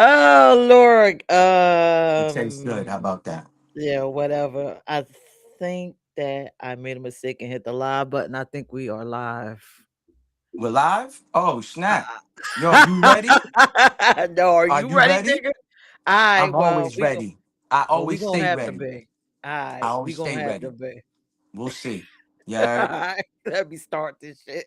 Oh Lord. It tastes good. How about that? Yeah, whatever. I think that I made a mistake and hit the live button. I think we are live. We're live? Oh, snap. Yo, you ready? No, are Are you you ready, ready? nigga? All right, I'm always ready. I well we always gonna stay have to ready. be. All I right, we always gonna stay have to ready. be. We'll see. You All heard? right, let me start this shit.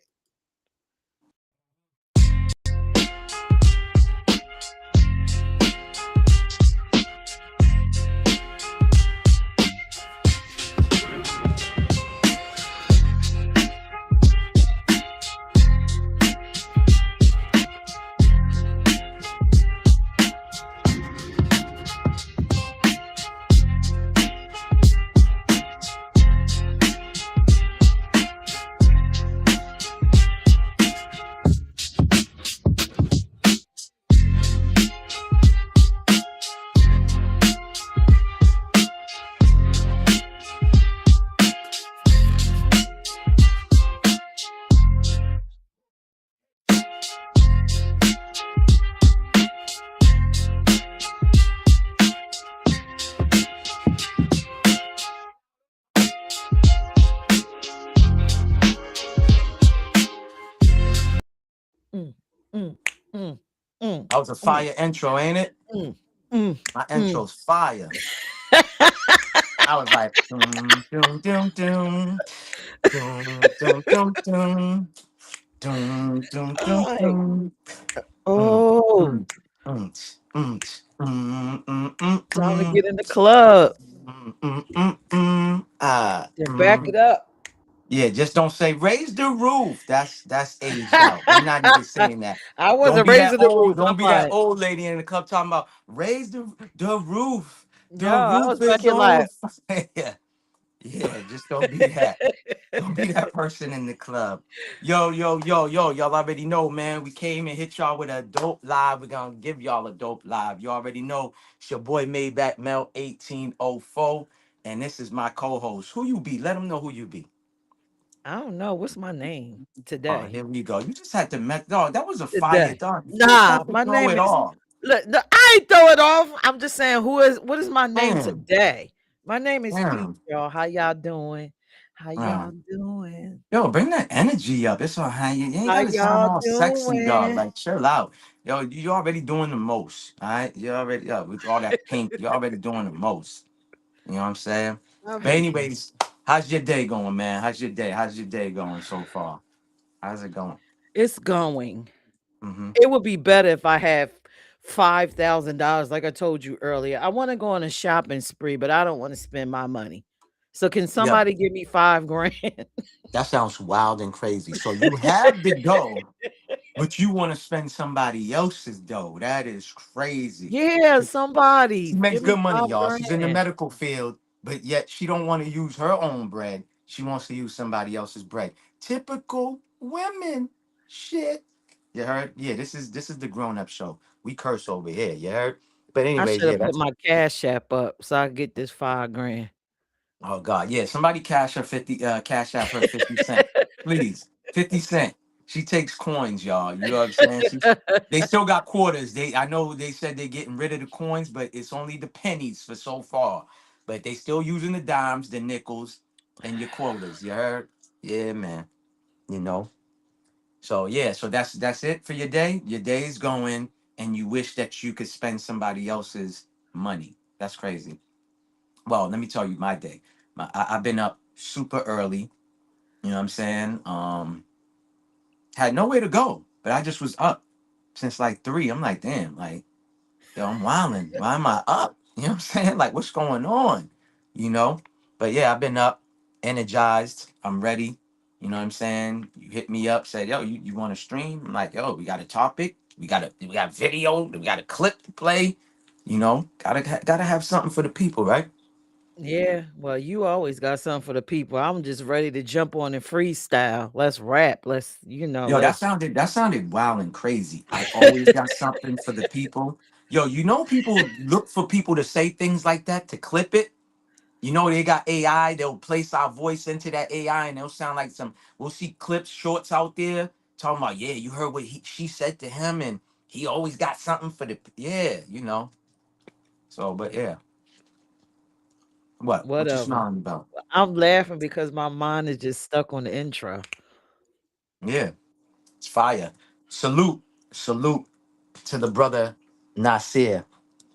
Mm, mm, mm, mm, That was a mm, fire intro, ain't it? mm, mm, My mm. intro's fire. I was like, doom, doom, doom, doom, doom, doom, doom, doom, doom, doom, doom, Alright. doom. Mm, Oh, mm, mm, mm, mm, mm, mm, time to mm, get in the club. Ah, Then back it up. yeah, just don't say raise the roof. That's aged out. We're not even saying that. I Don't wasn't be that raising the old. roof. Don't I'm be that like, old lady in the club talking about raise the roof. no, The I roof was back is here like, on fire. Yeah, just don't be that. Don't be that person in the club. Yo, yo, yo, yo, y'all already know, man. We came and hit y'all with a dope live. We're gonna give y'all a dope live. You already know it's your boy Maybach Mel 1804. And this is my co-host. Who you be? Let them know who you be. I don't know what's my name Oh, today. here we go. You just had to met dog. That was a fire Today, dog. You just nah, had to my throw name it is. off. Look, no, I ain't throw it off. I'm just saying, what is my name Damn. today? My name is Peach, Damn. y'all. How y'all doing? How Uh, y'all doing? yo, bring that energy up. It's all high. You ain't How gotta sound y'all all sexy, dog. doing? Like chill out. Yo, you already doing the most. All right. You already with all that pink, you're already doing the most. You know what I'm saying? I But hate you. anyways, how's your day going, man? How's your day? How's your day going so far? How's it going? It's going. Mm-hmm. It would be better if I had $5,000, like I told you earlier. I wanna go on a shopping spree, but I don't wanna spend my money. So can Yeah, somebody give me 5 grand? that sounds wild and crazy. So you have the dough. But you want to spend somebody else's dough. That is crazy. Yeah, She somebody makes give me good money, 5 y'all. She's in the grand. medical field, but yet she don't want to use her own bread. She wants to use somebody else's bread. Typical women. Shit. You heard? Yeah, this is the grown-up show. We curse over here. You heard? But I anyways, should yeah, have put that's my cash app up so I could get this 5 grand. oh God. Yeah, somebody cash out her 50 cent. Please. 50 cent. She takes coins, y'all. You know what I'm saying? They still got quarters. I know they said they're getting rid of the coins, but it's only the pennies for so far. But they still using the dimes, the nickels, and your quarters. You heard? Yeah, man. You know. So yeah, so that's it for your day. Your day is going, and you wish that you could spend somebody else's money. That's crazy. Well, let me tell you my day. I've been up super early. You know what I'm saying? Had nowhere to go, but I just was up since like 3. I'm like, damn, like, yo, I'm wilding. Why am I up? You know what I'm saying? Like, what's going on? You know? But yeah, I've been up, energized. I'm ready. You know what I'm saying? You hit me up, said, yo, you want to stream? I'm like, yo, we got a topic. We got video. We got a clip to play. You know, gotta have something for the people, right? Yeah, well, you always got something for the people. I'm just ready to jump on and freestyle. Let's rap. Yo, that Let's sounded wild and crazy. I always got something for the people. Yo, you know people look for people to say things like that to clip it. You know they got AI. They'll place our voice into that AI, and they'll sound like some. We'll see clips, shorts out there talking about, yeah, you heard what she said to him, and He always got something for the yeah, you know. So, but yeah, what you Whatever. smiling about? I'm laughing because my mind is just stuck on the intro. Yeah, it's fire. Salute, salute to the brother Nasir.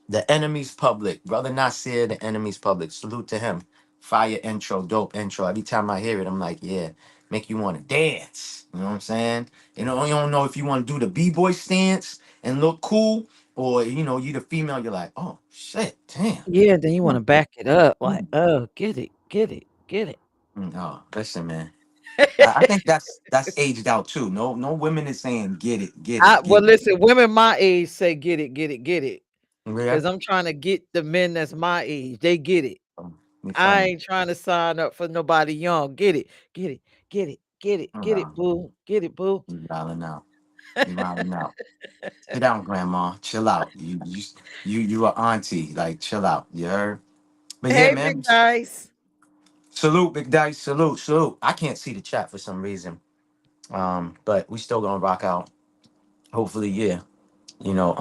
The enemy's public. Brother Nasir, the enemy's public. Salute to him. Fire intro, dope intro. Every time I hear it, I'm like, yeah, make you want to dance. You know what I'm saying? You don't know if you want to do the B-boy stance and look cool, or you the female, you're like, oh shit, damn. Yeah, then you want to Mm, back it up like, mm, oh, get it, get it, get it. Oh, listen, man. I think that's aged out too. No women is saying get it, get it, Well, get it. listen, women my age say get it, get it, get it. Yeah. Cause I'm trying to get the men that's my age. They get it. You I funny. ain't trying to sign up for nobody young. Get it, get it, get it, get it, get it, No, boo, get it, boo. you wilding out. You wilding out. Sit down, grandma. Chill out. You a auntie. Like, chill out. You heard? But yeah, Hey, man. big dice. Salute, big dice. Salute, salute. I can't see the chat for some reason. But we still gonna rock out. Hopefully, yeah. You know,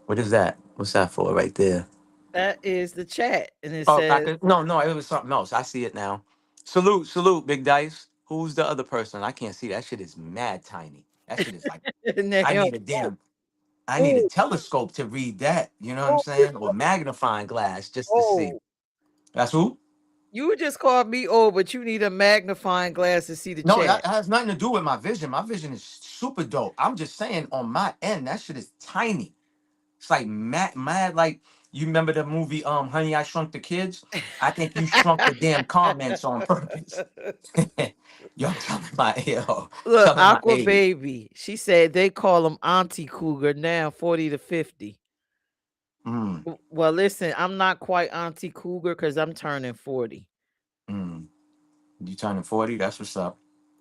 what is that? What's that for right there? That is the chat, and it Oh, I says could no, it was something else. I see it now. Salute, salute, big dice. Who's the other person? I can't see. That shit is mad tiny. That shit is like I now. need a damn I need a Oh, telescope to read that. You know what I'm oh, saying? Or magnifying glass just to see. oh. That's who? You just called me old, but you need a magnifying glass to see the No, that chat. has nothing to do with my vision. My vision is super dope. I'm just saying on my end, that shit is tiny. It's like mad like you remember the movie Honey, I Shrunk the Kids? I think you shrunk the damn comments on purpose. Yo, I'm Look, telling my Aqua age. Baby. She said they call them Auntie Cougar now, 40 to 50. Mm, Well, listen, I'm not quite Auntie Cougar because I'm turning 40. mm. You turning 40? That's what's up.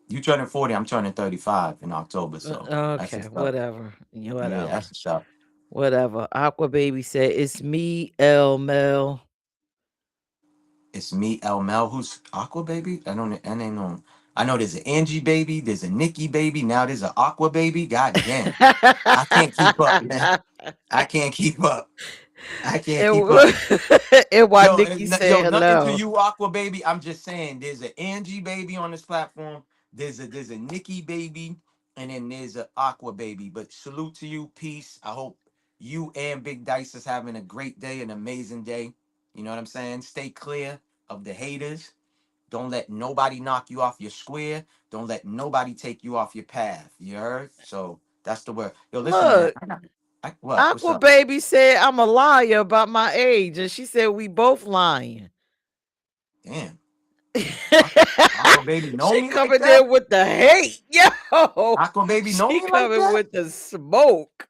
You turning 40, I'm turning 35 in October, so that's Okay, what's up. whatever. Yeah, Yeah, whatever. that's what's up. Whatever. Aqua Baby said, it's me, L Mel. It's me, El Mel. Who's Aqua Baby? I ain't know. I know there's an Angie baby, there's a Nikki baby, now there's an Aqua baby. God damn. I can't keep up, man. I can't keep up. I can't keep up. And while Nikki Yo, said nothing to hello. you, Aqua baby. I'm just saying there's an Angie baby on this platform. There's a Nikki baby, and then there's an Aqua baby. But salute to you, peace. I hope you and Big Dice is having a great day, an amazing day. You know what I'm saying? Stay clear of the haters. Don't let nobody knock you off your square. Don't let nobody take you off your path. You heard? So that's the word. Yo, listen, man. Look, What? What's Aqua up? Baby said I'm a liar about my age, and she said we both lying. Damn. Aqua baby know She me like coming that? there with the hate, yo. Aqua baby know She me like coming that? with the smoke.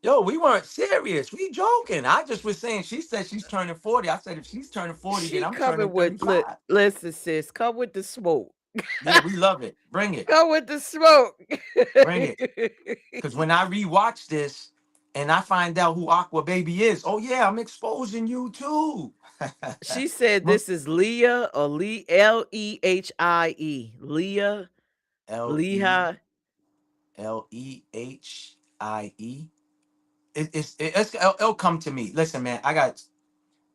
Yo, we weren't serious. We joking. I just was saying she said she's turning 40. I said if she's turning 40, then She I'm turning coming with look. 35. Listen, sis, come with the smoke. Yeah, we love it. Bring it. Come with the smoke. Bring it. Because when I rewatch this and I find out who Aqua Baby is, oh yeah, I'm exposing you too. She said this is Leah or Lee Lehie. Leah L E Lehigh. Lehie. It'll come to me. Listen, man,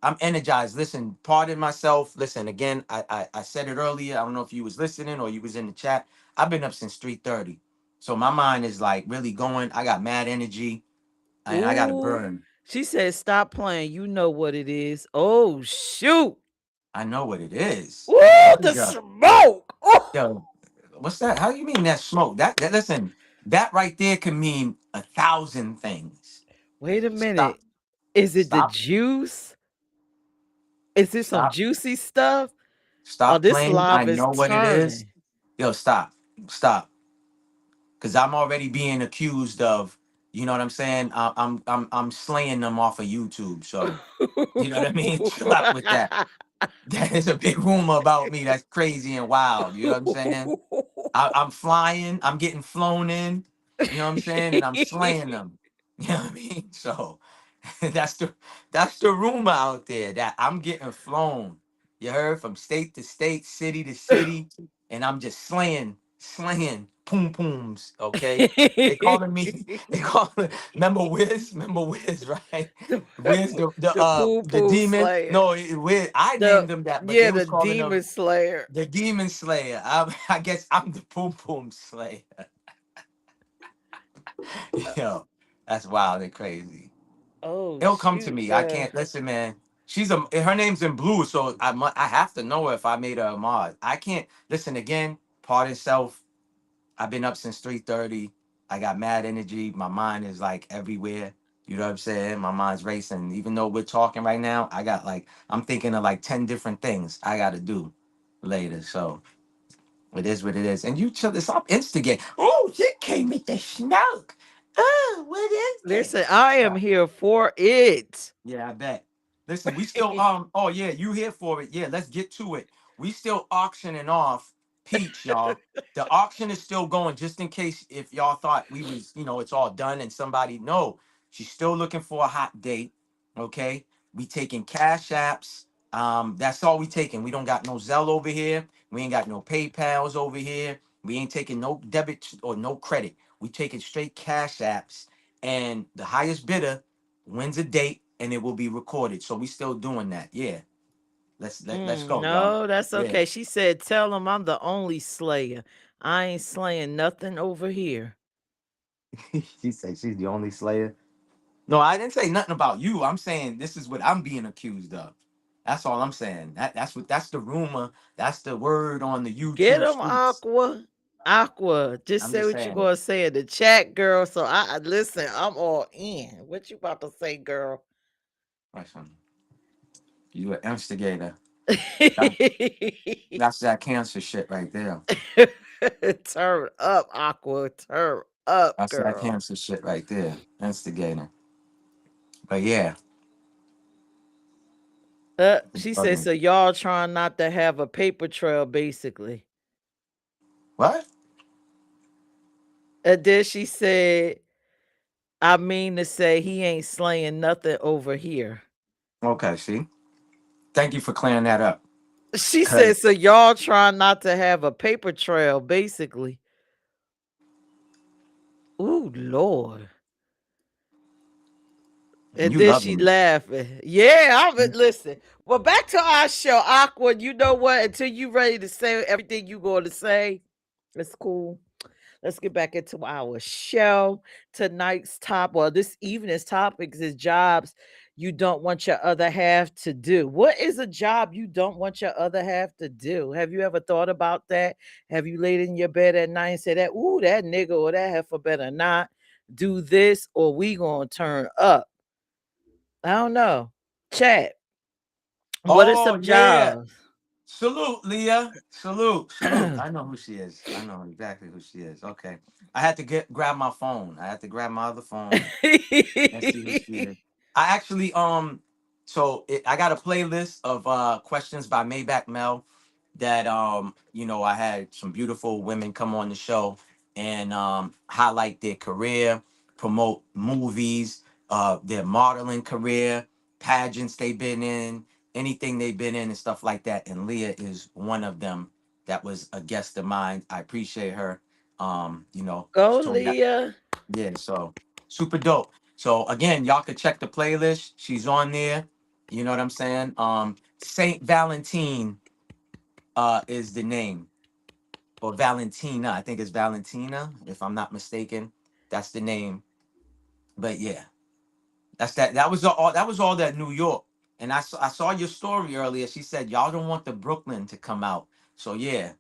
I'm energized. Listen, pardon myself. Listen, again, I said it earlier. I don't know if you was listening or you was in the chat. I've been up since 3:30. So my mind is like really going. I got mad energy and I gotta Ooh. burn. She said, stop playing. You know what it is. Oh shoot. I know what it is. Ooh, What is the that? smoke. Oh. Yo, what's that? How you mean that smoke? That listen, that right there can mean 1,000 things. Wait a Stop, minute. Is it the stop, juice? Is this some stop, juicy stuff? Oh, stop this playing. I lava is know what it is. turning. Yo, stop. Because I'm already being accused of, you know what I'm saying? I'm slaying them off of YouTube. So you know what I mean? Chill out with that. That is a big rumor about me. That's crazy and wild. You know what I'm saying? I'm flying. I'm getting flown in. You know what I'm saying? And I'm slaying them. You know what I mean? So that's the rumor out there that I'm getting flown. You heard from state to state, city to city, and I'm just slaying poom pooms. Okay, they calling me. They call. Remember Wiz? Remember Wiz? Right? Wiz, the poo the poo demon. slayer. No, Wiz. I The named him that, but yeah, they the was calling him demon slayer. the Demon Slayer. I guess I'm the Poom Poom Slayer. Yo, that's wild and crazy. Oh It'll come to shoot, me. I yeah. can't listen, man. Her name's in blue, so I have to know her if I made her a mod. I can't listen again. Pardon self. I've been up since 3:30. I got mad energy. My mind is like everywhere. You know what I'm saying? My mind's racing. Even though we're talking right now, I'm thinking of like 10 different things I gotta do later. So it is what it is. And you chill this up, instigate. Oh, you came with the smoke. Oh, what is Listen, this? I am here for it. Yeah, I bet. Listen, we still oh yeah, you here for it. Yeah, let's get to it. We still auctioning off Peach, y'all. The auction is still going, just in case if y'all thought we was, it's all done and somebody no, she's still looking for a hot date. Okay. We taking cash apps. That's all we taking. We don't got no Zelle over here. We ain't got no PayPal's over here. We ain't taking no debit or no credit. We taking straight cash apps. And the highest bidder wins a date and it will be recorded. So we still doing that. Yeah. Let's go, y'all. No, that's Yeah. okay. She said, "Tell him I'm the only slayer. I ain't slaying nothing over here." She said she's the only slayer. No, I didn't say nothing about you. I'm saying this is what I'm being accused of. That's all I'm saying. That's the rumor. That's the word on the Get YouTube him, streets. Aqua. Aqua, just I'm say just what you saying it. gonna say in the chat, girl. So listen. I'm all in. What you about to say, girl? Listen, you an instigator. That- That's that cancer shit right there. Turn up, Aqua. Turn up, That's that girl. cancer shit right there. Instigator. But yeah. It's She said, bugging. so y'all trying not to have a paper trail, basically. What? And then she said, I mean to say he ain't slaying nothing over here. Okay, see. Thank you for clearing that up. She said, Cause so y'all trying not to have a paper trail, basically. Ooh, Lord. And you then she loving it. laughing. Yeah, I'm listen. Well, back to our show, Awkward. You know what? Until you ready to say everything you going to say, it's cool. Let's get back into our show. Tonight's this evening's topics is jobs you don't want your other half to do. What is a job you don't want your other half to do? Have you ever thought about that? Have you laid in your bed at night and said that, ooh, that nigga or that heifer better not do this or we gonna turn up? I don't know. Chat. What are Oh some yeah. jobs? Salute, Leah. Salute. Salute. I know who she is. I know exactly who she is. Okay. I had to grab my phone. I had to grab my other phone and see who she is. I actually I got a playlist of questions by Maybach Mel that I had some beautiful women come on the show and highlight their career, promote movies, their modeling career, pageants they've been in, anything they've been in and stuff like that. And Leah is one of them that was a guest of mine. I appreciate her. She Go, told me Leah. yeah, so super dope. So again, y'all could check the playlist. She's on there. You know what I'm saying? Saint Valentine is the name. Or Valentina. I think it's Valentina, if I'm not mistaken. That's the name. But yeah, that's that. That was all that New York. And I saw your story earlier. She said y'all don't want the Brooklyn to come out. So yeah,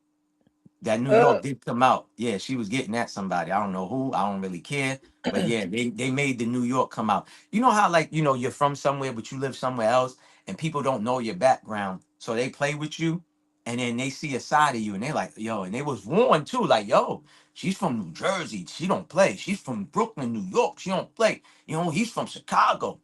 that New Uh, York did come out. Yeah, she was getting at somebody. I don't know who. I don't really care. But yeah, they made the New York come out. You know how like you're from somewhere but you live somewhere else and people don't know your background, so they play with you, and then they see a side of you and they're like, yo, and they was warned too, like, yo, she's from New Jersey. She don't play. She's from Brooklyn, New York. She don't play. He's from Chicago,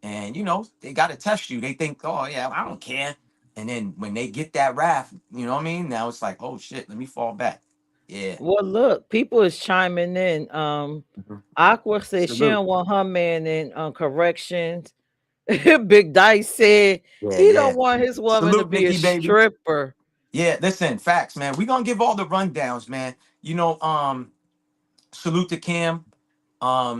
and they got to test you. They think, oh yeah, I don't care. And then when they get that wrath, you know what I mean? Now it's like, oh shit, let me fall back. Yeah. well, look, people is chiming in. Mhm. Aqua said she Salute. don't want her man in corrections. Big Dice said Yeah, he don't yeah. want his woman to Salute, be a Nikki, baby. stripper. Yeah, listen, facts, man. We gonna give all the rundowns, man. you know, salute to Cam.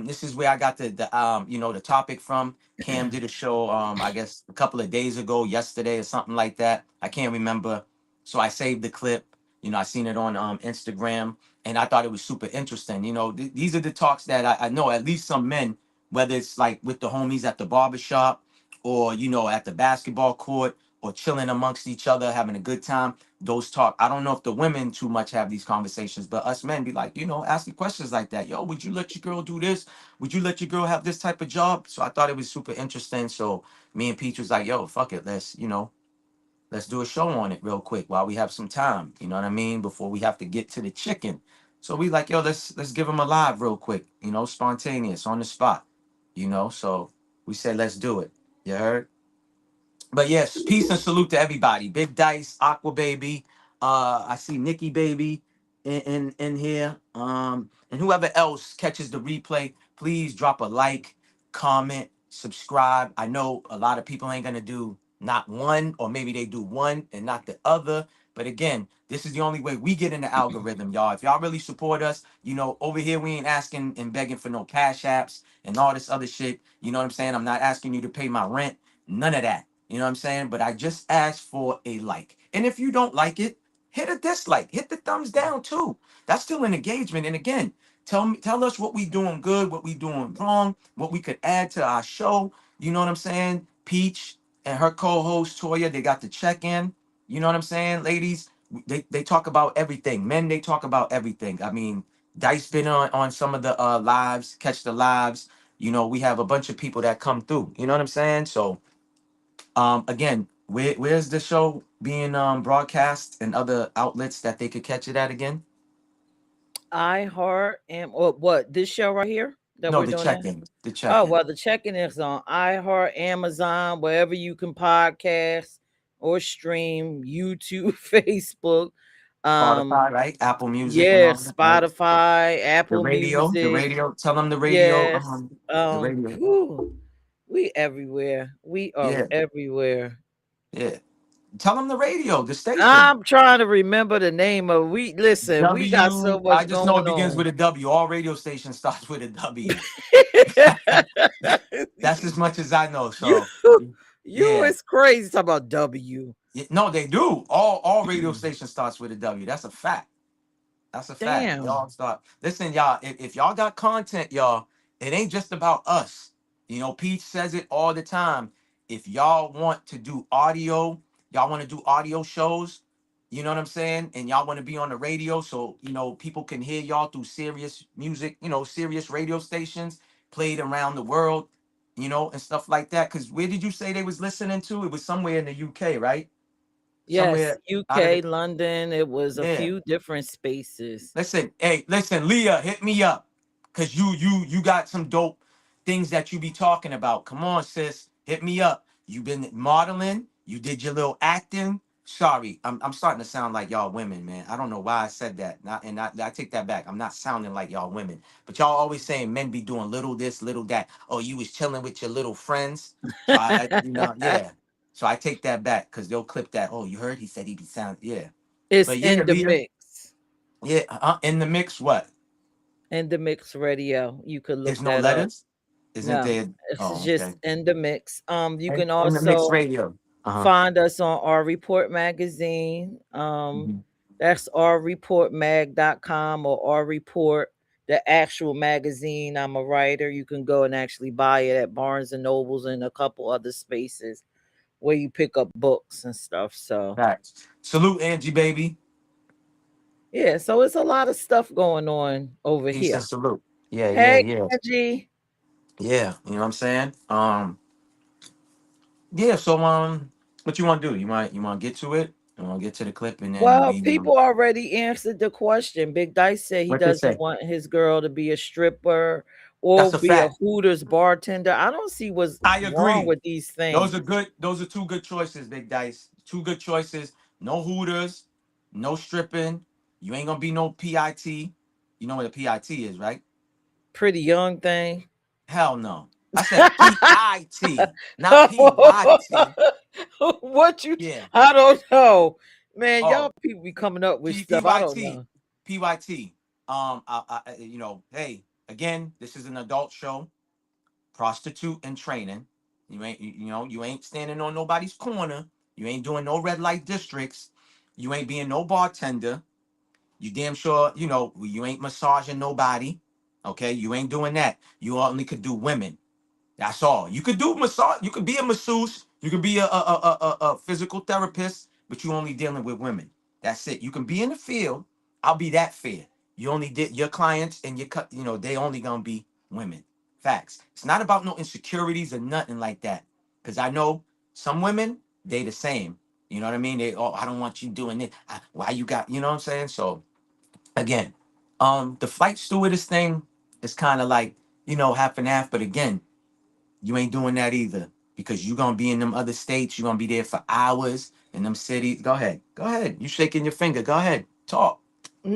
This is where I got the topic from. Cam did a show, I guess a couple of days ago, yesterday or something like that. I can't remember. So I saved the clip. I seen it on Instagram, and I thought it was super interesting. These are the talks that I know at least some men, whether it's like with the homies at the barbershop or at the basketball court or chilling amongst each other, having a good time. Those talk. I don't know if the women too much have these conversations, but us men be like, asking questions like that. Yo, would you let your girl do this? Would you let your girl have this type of job? So I thought it was super interesting. So me and Peach was like, yo, fuck it. Let's do a show on it real quick while we have some time. You know what I mean? Before we have to get to the chicken. So we like, yo, let's give them a live real quick, spontaneous on the spot, So we said, let's do it. You heard? But yes, peace and salute to everybody. Big Dice, Aqua Baby. I see Nikki Baby in here. And whoever else catches the replay, please drop a like, comment, subscribe. I know a lot of people ain't gonna do not one, or maybe they do one and not the other. But again, this is the only way we get in the algorithm, y'all. If y'all really support us, over here we ain't asking and begging for no cash apps and all this other shit. You know what I'm saying? I'm not asking you to pay my rent. None of that. You know what I'm saying? But I just asked for a like. And if you don't like it, hit a dislike. Hit the thumbs down too. That's still an engagement. And again, tell us what we doing good, what we doing wrong, what we could add to our show. You know what I'm saying? Peach and her co-host Toya, they got the check-in. You know what I'm saying? Ladies, they talk about everything. Men, they talk about everything. I mean, Dice been on some of the lives, catch the lives. We have a bunch of people that come through. You know what I'm saying? So again, where's the show being broadcast and other outlets that they could catch it at again? I heart and or what this show right here that No, we're the doing now. check-in. The Oh check-in. well, the checking is on iHeart, Amazon, wherever you can podcast or stream, YouTube, Facebook. Spotify, right? Apple Music and Yeah, all that, right? Spotify, The Apple radio, the Music. radio. Tell them the radio. Yes. The radio. Whew, we everywhere. We are Yeah, everywhere. yeah. Tell them the radio, the station. I'm trying to remember the name of we listen, we got so I much just know it going begins on. with a W. All radio stations starts with a W. That's as much as I know. you So, you yeah. is crazy talking about W. No, they do. All radio stations starts with a W. That's a fact. That's a fact. Y'all Damn. start listen, y'all. If y'all got content, y'all, it ain't just about us. Pete says it all the time. If y'all want to do audio, y'all want to do audio shows, you know what I'm saying? And y'all want to be on the radio so people can hear y'all through serious music, serious radio stations played around the world, and stuff like that. Cause where did you say they was listening to? It was somewhere in the UK, right? Yes, Somewhere out of UK, the London, it was a yeah. few different spaces. Listen, Leah, hit me up. Cause you got some dope things that you be talking about. Come on, sis. Hit me up. You been modeling, you did your little acting. Sorry, I'm starting to sound like y'all women, man. I don't know why I said that. I take that back. I'm not sounding like y'all women. But y'all always saying men be doing little this, little that. Oh, you was chilling with your little friends. So yeah. So I take that back because they'll clip that. Oh, you heard he said he be sound, yeah. It's But yeah, in the Leah. mix. Yeah, in the mix, what? In the mix radio. You could There's look no that up. letters? Isn't No, there? it's Oh, just okay. in the mix. You can In the mix also radio. Uh-huh. find us on our report magazine. Mhm. That's ourreportmag.com or our report, the actual magazine. I'm a writer. You can go and actually buy it at Barnes and Nobles and a couple other spaces where you pick up books and stuff. So Facts. Salute, Angie, baby. yeah, so it's a lot of stuff going on over Peace and here. salute. Yeah, yeah, Hey, yeah. Angie. Yeah, you know what I'm saying? Yeah, so what you want to do? You want to get to it? You want to get to the clip and then Well, we people already answered the question. Big Dice said he what they doesn't say? want his girl to be a stripper or That's a be a fact. Hooters bartender. I don't see what's I wrong agree. with these Those are things. good. Those are two good choices, Big Dice. Two good choices. No Hooters, no stripping. You ain't gonna be no PIT. You know what a PIT is, right? Pretty young thing. Hell no. I said PIT, not PYT. What you Yeah. I don't know. Man, Oh, y'all people be coming up with stuff. I don't PYT. know. PYT. You know, hey, again, this is an adult show. Prostitute in training. You know, you ain't standing on nobody's corner. You ain't doing no red light districts. You ain't being no bartender. You damn sure, you know, you ain't massaging nobody. Okay, you ain't doing that. You only could do women. That's all. You could do massage. You could be a masseuse. You could be a physical therapist, but you only dealing with women. That's it. You can be in the field. I'll be that fair. You only did your clients and you know, they only gonna be women. Facts. It's not about no insecurities or nothing like that. Cause I know some women, they the same. You know what I mean? They, oh, I don't want you doing it. Why you got, you know what I'm saying? So again, the flight stewardess thing is kind of like, you know, half and half. But again, you ain't doing that either because you're gonna be in them other states. You're gonna be there for hours in them cities. Go ahead. Go ahead. You shaking your finger. Go ahead. Talk.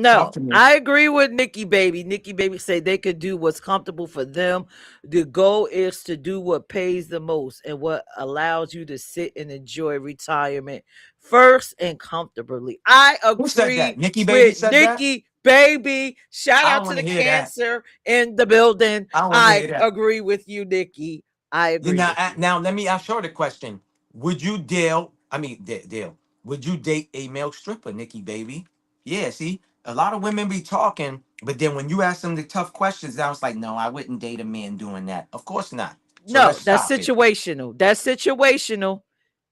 Talk No, to me. I agree with Nikki Baby. Nikki Baby say they could do what's comfortable for them. The goal is to do what pays the most and what allows you to sit and enjoy retirement first and comfortably. I Who said that? agree Nikki Baby with said that? Nikki Baby. Shout I out don't to want the to hear that. cancer in the building. I don't want to I hear that. agree with you, Nikki. I You agree now, with you. now let me ask her the question. Would you deal? I mean, deal. Would you date a male stripper, Nikki Baby? Yeah. See, a lot of women be talking, but then when you ask them the tough questions, I was like, no, I wouldn't date a man doing that. Of course not. So let's No, that's stop it. situational. That's situational.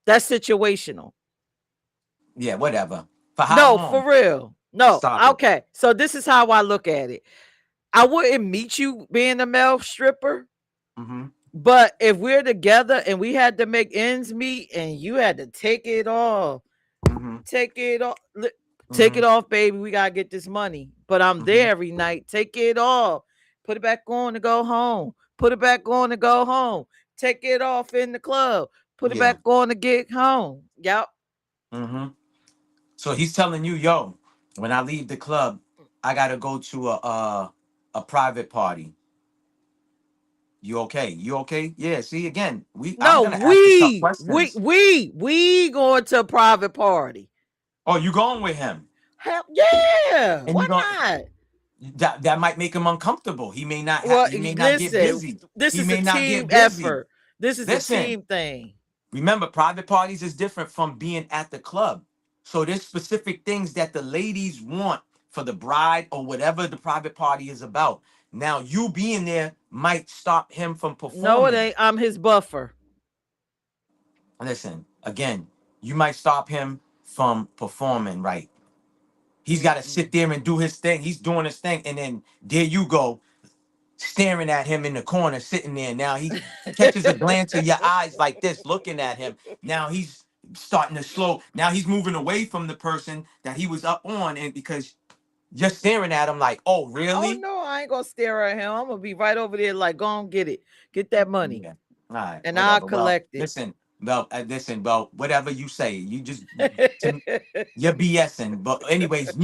That's situational. Yeah, whatever. For how No, long? for real. No. Stop it. Okay. So this is how I look at it. I wouldn't meet you being a male stripper, Mm-hmm. but if we're together and we had to make ends meet and you had to Mm-hmm. take it off, take Mm-hmm. it off, baby. We gotta get this money. But I'm Mm-hmm. there every night. Take it off. Put it back on to go home. Put it back on to go home. Take it off in the club. Put it Yeah. back on to get home. Yep. Mm-hmm. So he's telling you, yo, when I leave the club, I gotta go to a private party. You okay? You okay? Yeah. See, again, I'm No, gonna ask the tough we we questions. we we going to a private party. Oh, you going with him, Hell yeah. and Why you going not? that might make him uncomfortable. He may not have. Well, He may not get listen, busy. this He is a may not team get busy. effort. This is a Listen, team thing. remember, private parties is different from being at the club. So there's specific things that the ladies want for the bride or whatever the private party is about. Now, you being there might stop him from No, it performing. ain't. I'm his buffer. Listen, again, you might stop him from performing right. He's got to sit Mm-mm. there and do his thing. He's doing his thing. And then there you go, staring at him in the corner, sitting there. Now he catches a glance of your eyes like this, looking at him. Now he's starting to slow. Now he's moving away from the person that he was up on. And because you're staring at him like, oh, Oh really? no, I ain't gonna stare at him. I'm gonna be right over there, like, go on, get it, get that money, Yeah. All right, and I'll whatever. Well, collect it. listen, well, whatever you say, you just you're BSing. But anyways,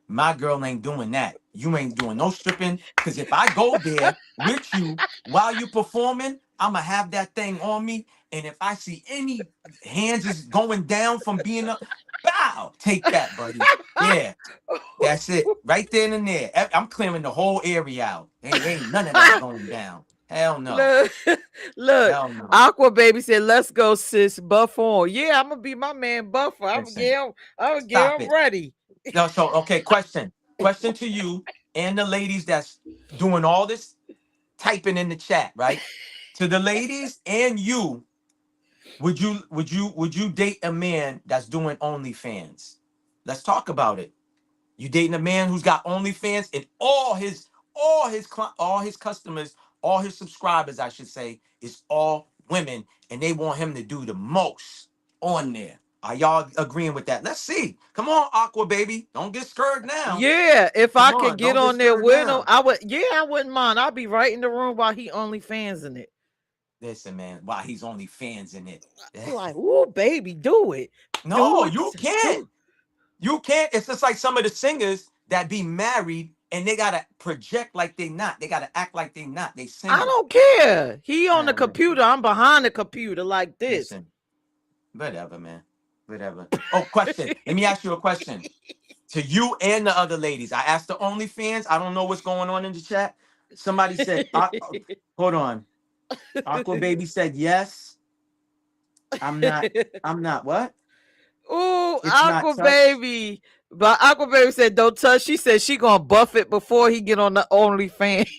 my girl ain't doing that. You ain't doing no stripping. Cause if I go there with you while you performing, I'ma have that thing on me. And if I see any hands is going down from being up, bow, take that, buddy. Yeah, that's it. Right then and there. I'm clearing the whole area out. Ain't none of that going down. Hell no. look, look. Hell no. Aqua Baby said, "Let's go, sis. Buff on. Yeah, I'm gonna be my man, Buffer. I'm gonna Listen, get him. I'm gonna get stop him it. ready." No, so okay, question. Question to you and the ladies that's doing all this typing in the chat, right? To the ladies and you, would you date a man that's doing OnlyFans? Let's talk about it. You dating a man who's got OnlyFans and all his customers, all his subscribers, I should say, is all women, and they want him to do the most on there. Are y'all agreeing with that? Let's see. Come on, Aqua Baby. Don't get scared now. Yeah, if Come I could on, get don't get on there scared with him, now. I would. Yeah, I wouldn't mind. I'll be right in the room while he only fans in it. Listen, man. Wow, he's only fans in it. I'm like, ooh, baby, do it, do No, it, you can't. do. You can't. It's just like some of the singers that be married and they gotta project like they not. They gotta act like they not. They I single. don't care. He on the Man, computer. listen, I'm behind the computer like this. listen. Whatever, man. Whatever. Oh, question. Let me ask you a question. To you and the other ladies. I asked the OnlyFans. I don't know what's going on in the chat. Somebody said, hold on. Aqua Baby said yes. I'm not what? Ooh, It's not Aqua touch. Baby. But Aqua Baby said, don't touch. She said she gonna buff it before he get on the OnlyFans.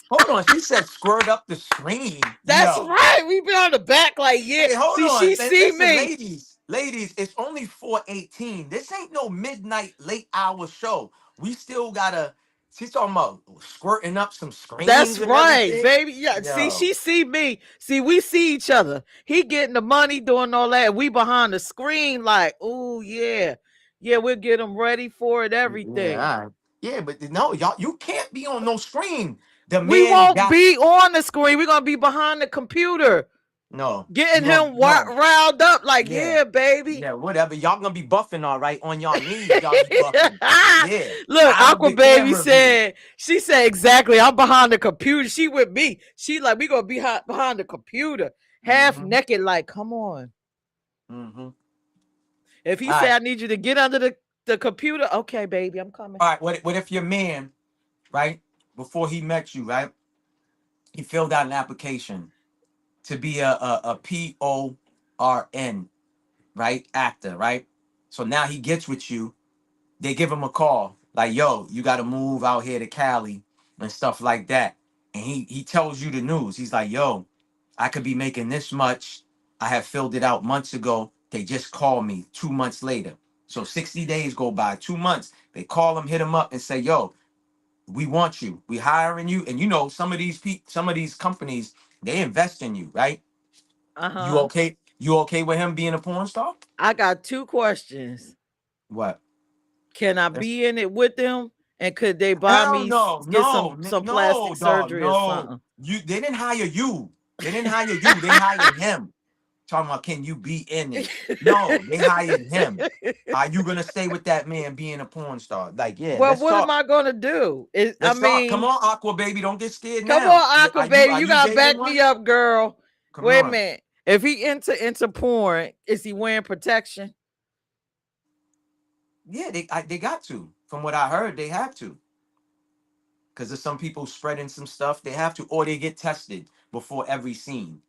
Hold on. She said squirt up the screen. That's Yo. right. We been on the back like, yeah. Hey, hold See, on. she see Listen, me. ladies, it's only 4:18. This ain't no midnight late hour show. We still gotta. She's talking about squirting up some That's screens and right, everything. baby. Yeah. See, Yo. she see me. See, we see each other. He getting the money, doing all that. We behind the screen, like, oh yeah. Yeah, we'll get him ready for it, everything. Yeah, all right. Yeah, but no, y'all, you can't be on no screen. The We man won't got be on the screen. We're gonna be behind the computer, no. You getting gonna him no. riled up, like, Yeah, yeah, baby. yeah, whatever. Y'all gonna be buffing all right on y'all knees. Y'all be buffing. Yeah, Look, out of Aqua the Baby camera view. said, she said exactly. I'm behind the computer. She with me. She like, we gonna be behind the computer, half Mm-hmm. naked. Like, come on. Mm-hmm. If he All say right. I need you to get under the computer, okay, baby, I'm coming. All right. What if your man, right, before he met you, right, he filled out an application to be a PORN, right, actor, right? So now he gets with you. They give him a call, like, yo, you got to move out here to Cali and stuff like that. And he tells you the news. He's like, yo, I could be making this much. I have filled it out months ago. They just called me 2 months later. So 60 days go by, 2 months. They call him, hit him up and say, yo, we want you. We hiring you. And you know, some of these companies, they invest in you, right? You Uh-huh. okay? You okay with him being a porn star? I got two questions. What? Can I That's be in it with them? And could they buy hell me no, get no, some no, plastic dog, surgery or no. something? They didn't hire you. They didn't hire you. They hired him. Talking about can you be in it? No, they hired him. Are you gonna stay with that man being a porn star? Like, yeah, Well, let's what am talk. I gonna do? I Let's talk. Come mean, on, Aqua baby, don't get scared come now. on, Aqua Are you baby, are you you gotta dating back me one? up, girl. Come Wait a on. minute. If he into porn, is he wearing protection? Yeah, they got to. From what I heard, they have to. Because there's some people spreading some stuff. They have to, or they get tested before every scene.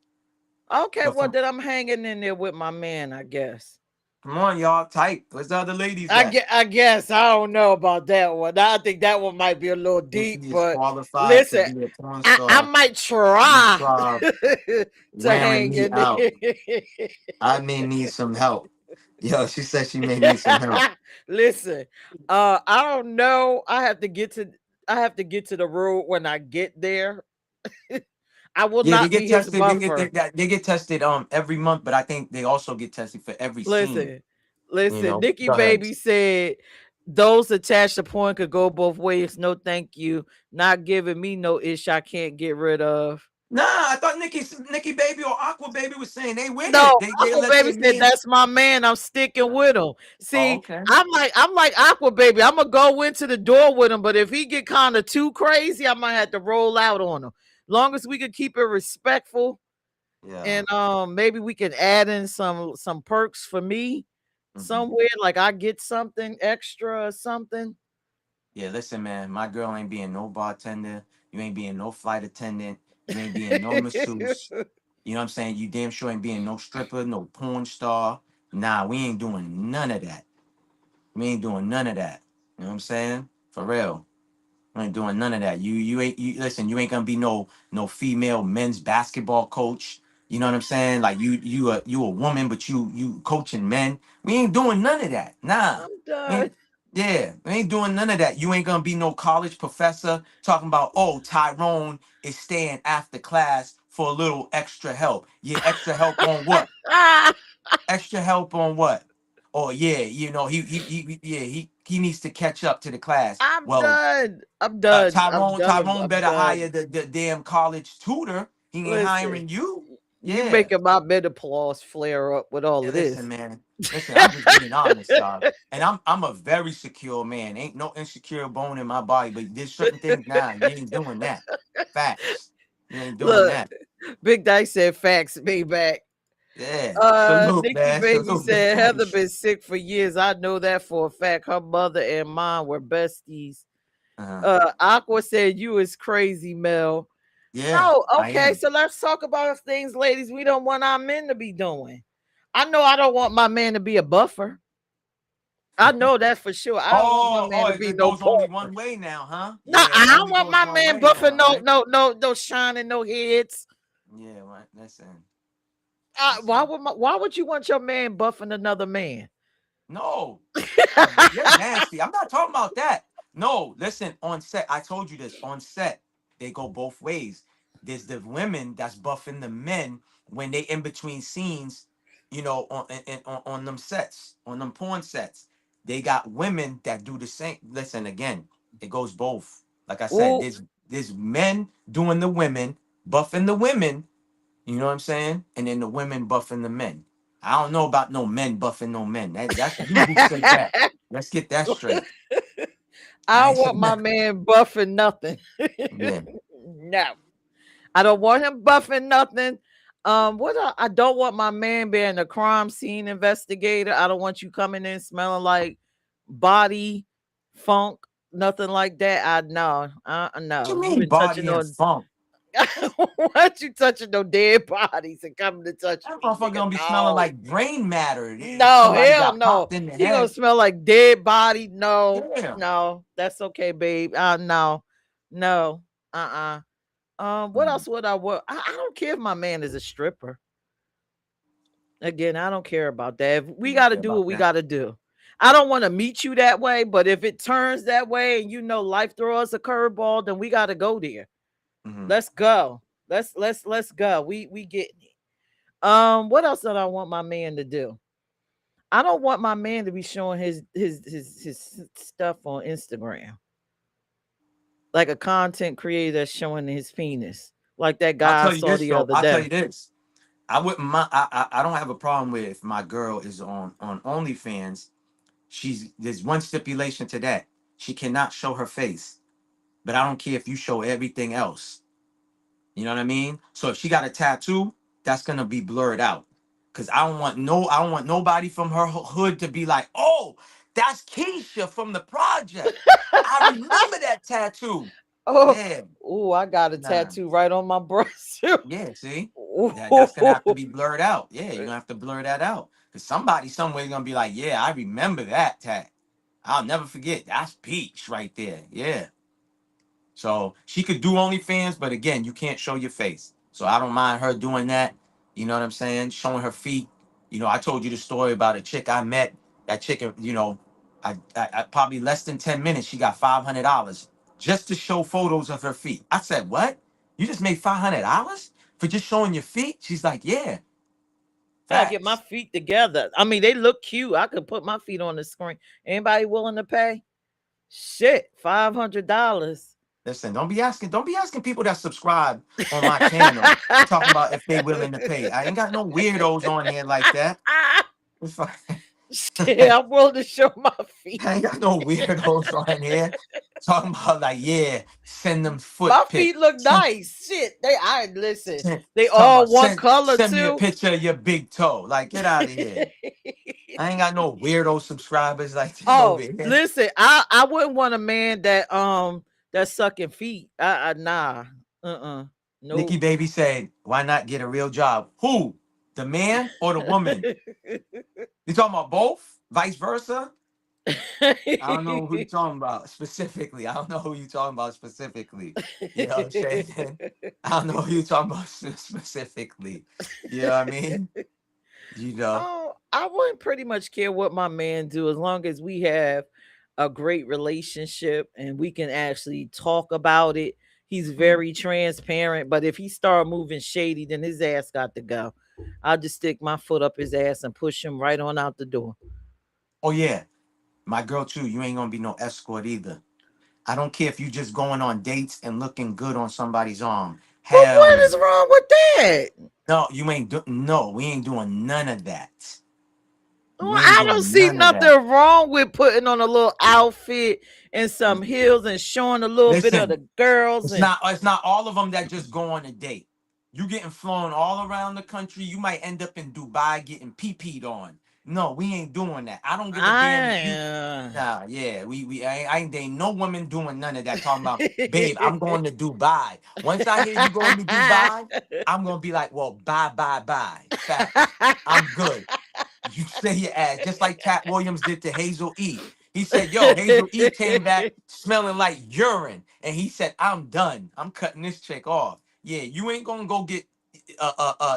Okay, But well from then I'm hanging in there with my man, I guess. come on, y'all, tight. Where's the other ladies at? I guess I don't know about that one. I think that one might be a little deep, Nikki is but qualified to listen, be a porn I star. might You try try to wearing hang me in out. there. I may need some help. Yo, she said she may need some help. Listen, I don't know. I have to get to the road when I get there. I will Yeah, they not get be his tested. buffer. They get tested every month, but I think they also get tested for every scene. Listen, You listen. know, Nikki go ahead. Baby said those attached to porn could go both ways. No, thank you. Not giving me no ish I can't get rid of. Nah, I thought Nikki Baby or Aqua Baby was saying they with No, it. They Aqua let Baby their said man. that's my man. I'm sticking with him. Oh, See, okay. I'm like Aqua Baby. I'm gonna go into the door with him, but if he get kind of too crazy, I might have to roll out on him. Long as we can keep it respectful, Yeah. and maybe we can add in some perks for me Hmm. somewhere, like I get something extra or something. Yeah, listen, man. My girl ain't being no bartender. You ain't being no flight attendant. You ain't being no masseuse. You know what I'm saying? You damn sure ain't being no stripper, no porn star. Nah, we ain't doing none of that. We ain't doing none of that. You know what I'm saying? For real. We ain't doing none of that. You ain't you listen, you ain't gonna be no female men's basketball coach. You know what I'm saying? Like you a woman, but you coaching men. We ain't doing none of that. Nah. I'm We done. ain't, yeah, we ain't doing none of that. You ain't gonna be no college professor talking about, oh, Tyrone is staying after class for a little extra help. Yeah, extra help on what? Ah, Extra help on what? Oh yeah, yeah, he needs to catch up to the class. I'm Well, done. I'm done. I'm done. Tyrone I'm better hire done. the damn college tutor. He ain't Listen, hiring you. you Yeah. making my menopause flare up with all Yeah, of listen, this. man. Listen, I'm just being honest, dog. And I'm a very secure man. Ain't no insecure bone in my body, but there's certain things now you ain't doing that. Facts. You ain't doing Look, that. Big Dice said facts, be back. Yeah. Salute, Nikki man. Baby Salute. Big said Heather thanks. been sick for years. I know that for a fact. Her mother and mine were besties. Uh-huh. Aqua said you is crazy, Mel. Yeah, No, I okay, am. so let's talk about things, ladies, we don't want our men to be doing. I know I don't want my man to be a buffer. I know that for sure. I don't want my Oh, man oh, to it be it no goes only pauper. one way now, huh? No, Yeah, I it don't only want goes my one man way buffing now, right? no shining, no heads. Yeah, right. Listen, listen. Why would you want your man buffing another man? No, you're nasty. I'm not talking about that. No, listen, on set, I told you this. On set, they go both ways. There's the women that's buffing the men when they in between scenes, on them sets, on them porn sets. They got women that do the same. Listen, again, it goes both. Like I said, Ooh, there's men doing the women, buffing the women, you know what I'm saying? And then the women buffing the men. I don't know about no men buffing no men. That's you who said that. Let's get that straight. I I ain't want saying my that. man buffing nothing. Yeah. No, I don't want him buffing nothing. I don't want my man being a crime scene investigator. I don't want you coming in smelling like body funk, nothing like that. I no, What you no. You mean been touching body and on funk? why you touching no dead bodies and coming to touch That me, motherfucker nigga? gonna be smelling No. like brain matter if No, somebody hell got no. popped in the He gonna head. smell like dead body. No, Yeah. no, that's okay, babe. No, no, what Mm, else would I want? I don't care if my man is a stripper. Again, I don't care about that. If we you don't got to care do about what we that. got to do. I don't want to meet you that way, but if it turns that way and life throw us a curveball, then we got to go there. Hmm. Let's go. Let's go. We getting it. What else did I want my man to do? I don't want my man to be showing his stuff on Instagram. Like a content creator that's showing his penis. Like that I'll guy I tell you saw this the though. other I'll tell day. you this. I wouldn't mind. I don't have a problem with if my girl is on OnlyFans. There's one stipulation to that. She cannot show her face. But I don't care if you show everything else. You know what I mean? So if she got a tattoo, that's gonna be blurred out. Cause I don't want nobody from her hood to be like, oh, that's Keisha from the project. I remember that tattoo. Oh, Yeah, oh, I got a nah. tattoo right on my breast. Yeah, see? That's gonna have to Ooh. be blurred out. Yeah, you're gonna have to blur that out. Cause somebody somewhere gonna be like, yeah, I remember that tat. I'll never forget. That's Peach right there. Yeah. So she could do OnlyFans, but again, you can't show your face. So I don't mind her doing that. You know what I'm saying? Showing her feet. I told you the story about a chick I met. That chick, I probably less than 10 minutes, she got $500 just to show photos of her feet. I said, what? You just made $500 for just showing your feet? She's like, yeah, Gotta get my facts. feet together. I mean, they look cute. I could put my feet on the screen. Anybody willing to pay? Shit, $500. Listen, don't be asking people that subscribe on my channel talking about if they willing to pay. I ain't got no weirdos on here like that. It's fine. Shit, I'm willing to show my feet. I ain't got no weirdos on here talking about like, yeah, send them My foot pic. feet look Send, nice. Shit, I listen. send, They talking all about one send color send me a too. picture of your big toe. Like, get out of here. I ain't got no weirdo subscribers like that over Oh, here. listen, I wouldn't want a man that's sucking feet. Nah. Nikki Nope. Baby said, why not get a real job? Who? The man or the woman? You talking about both? Vice versa? I don't know who you talking about specifically. I don't know who you talking about specifically. You know what I'm saying? I don't know who you talking about specifically. You know what I mean? You know. Oh, I wouldn't pretty much care what my man do as long as we have a great relationship and we can actually talk about it. He's Mm. very transparent, but if he start moving shady, then his ass got to go. I'll just stick my foot up his ass and push him right on out the door. Oh yeah, my girl too. You ain't gonna be no escort either. I don't care if you just going on dates and looking good on somebody's arm. But Hell what is no. wrong with that? No, you ain't no, we ain't doing none of that. Well, We ain't I don't doing see none of nothing that. wrong with putting on a little outfit and some heels and showing a little bit of Listen, the girls it's and not all of them that just go on a date. You getting flown all around the country. You might end up in Dubai getting pee-peed on. No, we ain't doing that. I don't give a damn if you. I Nah, yeah, I ain't ain't no woman doing none of that. Talking about, babe, I'm going to Dubai. Once I hear you going to Dubai, I'm gonna be like, well, bye, bye, bye. Facts. I'm good. You say your ass, just like Cat Williams did to Hazel E. He said, yo, Hazel E came back smelling like urine. And he said, I'm done. I'm cutting this chick off. Yeah, you ain't gonna go get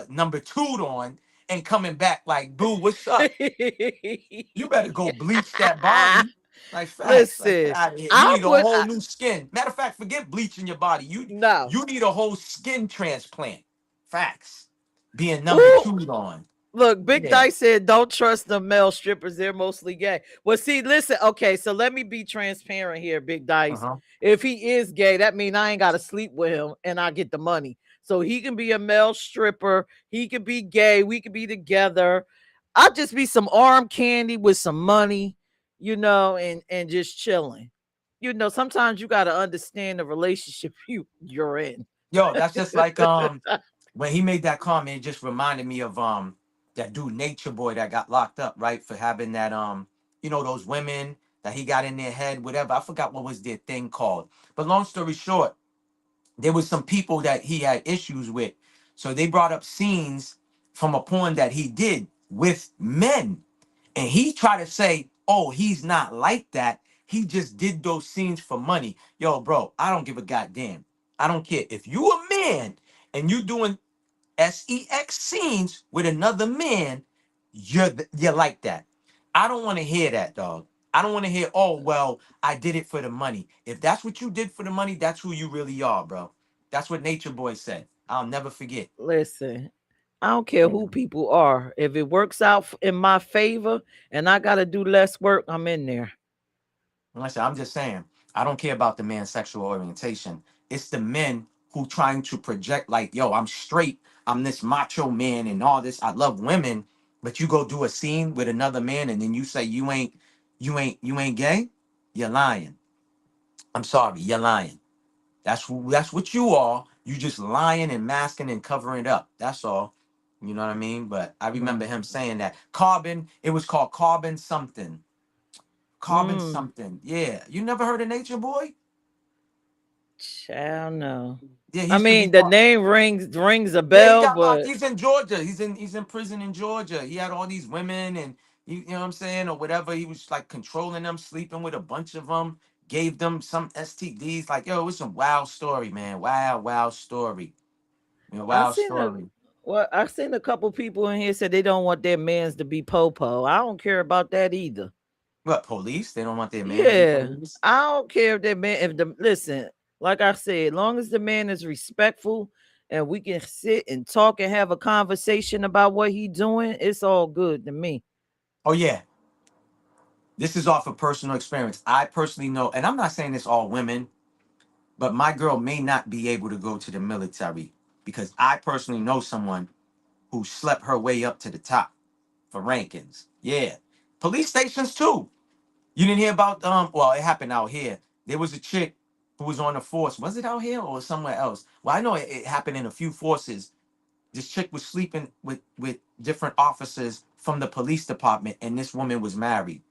number two on and coming back like, boo, what's up? You better go bleach that body. Like facts. Like get Listen, out of here. You I need a would whole new skin. Matter of fact, forget bleaching your body. You no. you need a whole skin transplant. Facts. Being number Ooh, two on. look, Big Yeah. Dice said, "Don't trust the male strippers; they're mostly gay." Well, see, listen, okay, so let me be transparent here, Big Dice. Uh-huh. If he is gay, that means I ain't got to sleep with him, and I get the money. So he can be a male stripper. He could be gay. We could be together. I'll just be some arm candy with some money, and just chilling. Sometimes you got to understand the relationship you're in. Yo, that's just like when he made that comment, it just reminded me of that dude Nature Boy that got locked up, right? For having that those women that he got in their head, whatever. I forgot what was their thing called. But long story short, there was some people that he had issues with. So they brought up scenes from a porn that he did with men. And he tried to say, oh, he's not like that. He just did those scenes for money. Yo, bro, I don't give a goddamn. I don't care. If you a man and you doing sex scenes with another man, you're like that. I don't want to hear that, dog. I don't want to hear, oh, well, I did it for the money. If that's what you did for the money, that's who you really are, bro. That's what Nature Boy said. I'll never forget. Listen, I don't care Yeah. who people are. If it works out in my favor and I got to do less work, I'm in there. Listen, I'm just saying, I don't care about the man's sexual orientation. It's the men who trying to project like, yo, I'm straight, I'm this macho man and all this. I love women, but you go do a scene with another man and then you say you ain't gay. You're lying. I'm sorry, you're lying. That's what you are. You just lying and masking and covering it up. That's all. You know what I mean? But I remember him saying that carbon. It was called carbon something. Carbon Mm, something. Yeah. You never heard of Nature Boy? child, no. Yeah, he I used to be mean, the part. name rings a Yeah, he bell, got locked. but He's in Georgia. He's in prison in Georgia. He had all these women and you know what I'm saying or whatever. He was like controlling them, sleeping with a bunch of them, gave them some STDs. Like yo, it was some wild story, man. Wild story. I Wild seen a story. I seen a couple people in here said they don't want their mans to be popo. I don't care about that either. What police? They don't want their man to be Yeah, police. I don't care if that man. If the listen, like I said, long as the man is respectful and we can sit and talk and have a conversation about what he doing, it's all good to me. Oh yeah, this is off of personal experience. I personally know, and I'm not saying this all women, but my girl may not be able to go to the military because I personally know someone who slept her way up to the top for rankings. Yeah, police stations too. You didn't hear about well, it happened out here. There was a chick who was on the force. Was it out here or somewhere else? Well, I know it happened in a few forces. This chick was sleeping with different officers from the police department, and this woman was married.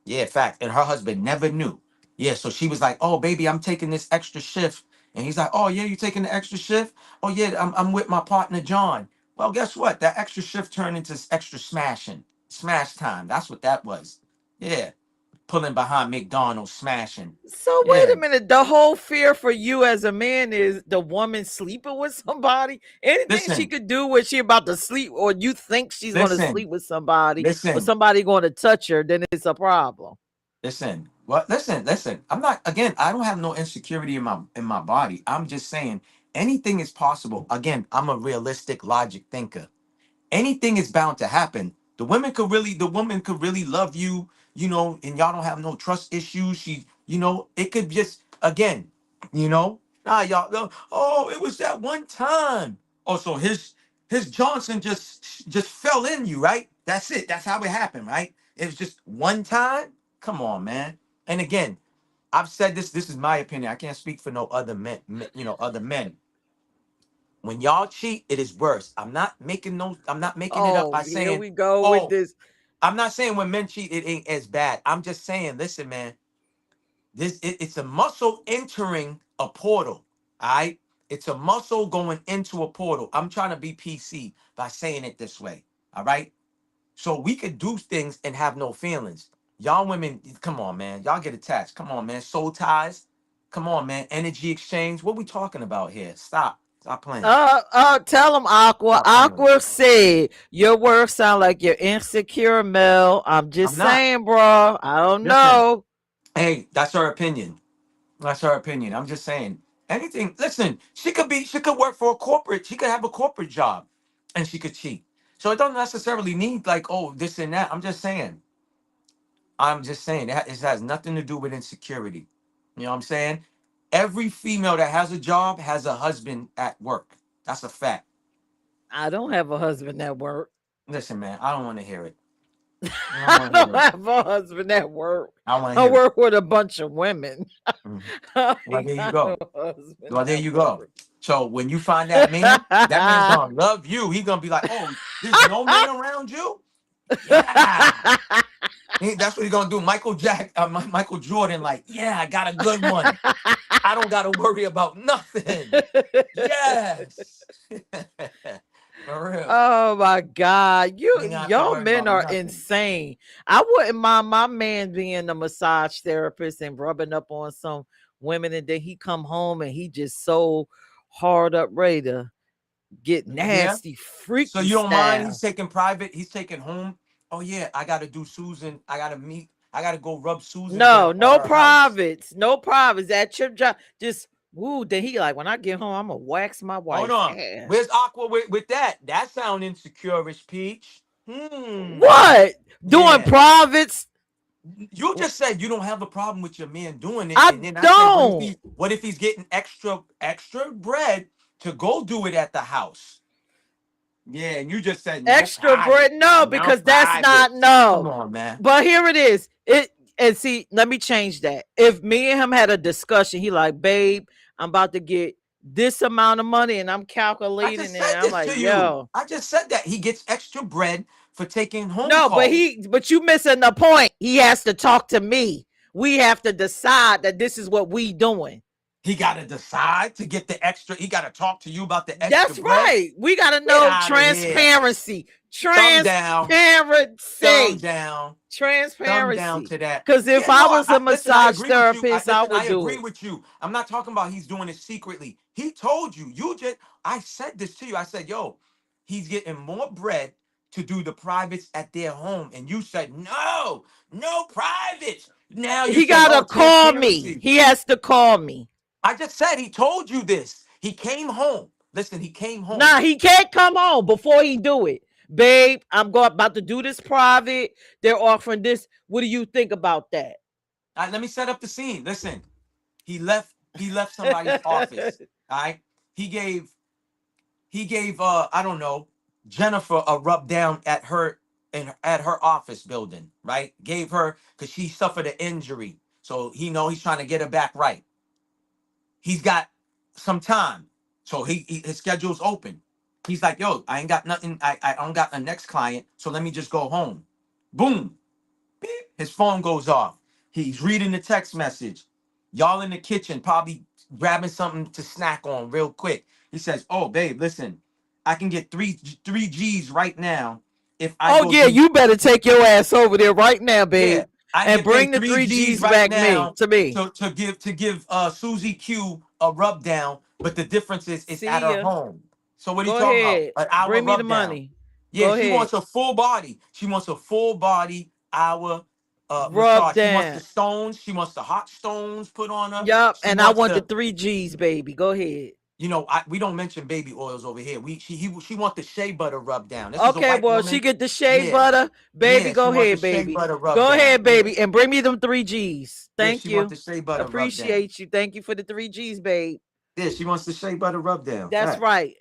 Yeah, fact. And her husband never knew. Yeah, so she was like, "Oh, baby, I'm taking this extra shift," and he's like, "Oh, yeah, you taking the extra shift? Oh, yeah, I'm with my partner John." Well, guess what? That extra shift turned into extra smashing, smash time. That's what that was. Yeah, pulling behind McDonald's, smashing. So wait Yeah, a minute. The whole fear for you as a man is the woman sleeping with somebody. Anything she listen, could do when she about to sleep, or you think she's going to listen, sleep with somebody, or listen. somebody going to touch her, then it's a problem. Listen, what? Listen. I'm not. Again, I don't have no insecurity in my body. I'm just saying anything is possible. Again, I'm a realistic logic thinker. Anything is bound to happen. The woman could really love you, and y'all don't have no trust issues. It could just again, y'all. Oh, it was that one time. Oh, so his Johnson just fell in you, right? That's it. That's how it happened, right? It was just one time. Come on, man. And again, I've said this. This is my opinion. I can't speak for no other men. Other men. When y'all cheat, it is worse. I'm not making it up Oh, by here saying, we go with oh, this. I'm not saying when men cheat, it ain't as bad. I'm just saying, listen, man, it's a muscle entering a portal. All right. It's a muscle going into a portal. I'm trying to be PC by saying it this way. All right. So we could do things and have no feelings. Y'all women, come on, man. Y'all get attached. Come on, man. Soul ties. Come on, man. Energy exchange. What we talking about here? Stop. Stop playing. Tell them Aqua. Stop playing. Aqua said your words sound like you're insecure, Mel. I'm I'm just not. saying, bro. I don't Listen. know. Hey, that's her opinion. That's her opinion. I'm just saying. Anything. Listen, she could work for a corporate. She could have a corporate job and she could cheat. So it doesn't necessarily need like, oh, this and that. I'm just saying. I'm just saying it has nothing to do with insecurity. You know what I'm saying? Every female that has a job has a husband at work. That's a fact. I don't have a husband at work. Listen, man, I don't want to hear it. I don't I want to don't hear it. have a husband at work. I don't want to I hear it. work with a bunch of women. Mhm. I Well, ain't there you got no go. husband Well, there at you go. work. So when you find that man's gonna love you. He's gonna be like, "Oh, there's no man around you." Yeah, that's what he's gonna do. Michael Jordan, like, yeah, I got a good one. I don't got to worry about nothing. Yes, for real. Oh my God. You ain't got to Y'all worry men about are nothing. insane. I wouldn't mind my man being a massage therapist and rubbing up on some women, and then he come home and he just so hard up ready to get Yeah. nasty, So freaky you don't mind? He's style. taking private. He's taking home. Oh yeah, I got to do Susan. I got to meet. I got to go rub Susan No, down at no her house. privates. No privates. At your job. Just woo. Then he like, when I get home, I'm gonna wax my Hold wife's on. ass. Where's Aqua with that? That sound insecure-ish, Peach. What? Doing Yeah. privates? You just said you don't have a problem with your man doing it, I and then I said, don't. what if he's getting extra bread to go do it at the house? Yeah, and you just said no Extra bread? private, No, no because that's not private. Come no. on, man. But here it is. It and see, let me change that. If me and him had a discussion, he like, babe, I'm about to get this amount of money, and I'm I calculating just it. said I'm this like, to you. yo, I just said that he gets extra bread for taking home no, calls. but you missing the point. He has to talk to me. We have to decide that this is what we doing. He got to decide to get the extra. He got to talk to you about the extra That's bread. right. We got to Get know out of here. transparency. Thumb down. Thumb Transparency. down. Thumb down Transparency. to that. Because if Yeah, no, I was a listen, I massage agree with you. therapist, I Listen, I would do agree it. with you. I'm not talking about he's doing it secretly. He told you. I said this to you. I said, yo, he's getting more bread to do the privates at their home. And you said, no, no privates. Now you He said, got oh, to call me. transparency. He has to call me. I just said he told you this. He came home. Listen, he came home. Nah, he can't come home before he do it. Babe, I'm about to do this private. They're offering this. What do you think about that? All right, let me set up the scene. Listen, he left somebody's office. All right. He gave I don't know, Jennifer a rub down at her office building, right? Gave her because she suffered an injury. So he's trying to get her back right. He's got some time. So his schedule's open. He's like, yo, I ain't got nothing. I don't got a next client. So let me just go home. Boom. Beep. His phone goes off. He's reading the text message. Y'all in the kitchen, probably grabbing something to snack on real quick. He says, "Oh, babe, listen, I can get three G's right now if I Oh go yeah, do you better take your ass over there right now, yeah, babe, I can and get paid bring the three three G's G's right back me now to me. to give Susie Q a rub down, but the difference is it's at See her ya. home. So what are you Go talking about? ahead. An hour Bring me the rub down. money. Yeah, Go she ahead. wants a full body. She wants a full body hour Rub massage. She wants the down. stones. She wants the hot stones put on her. Yup. She And I wants want the the three G's, baby. Go ahead. we don't mention baby oils over here. She wants the shea butter rub down. This is a Okay, white well, she woman. get the shea Yeah, butter. Baby, yeah, she go wants the ahead, shea baby. butter rub Go down. ahead, Yeah, baby, and bring me them three G's. yeah, Thank she wants you. the shea butter rub down. Appreciate you. Thank you for the three G's, babe. Yeah, she wants the shea butter rub down. That's Facts. right.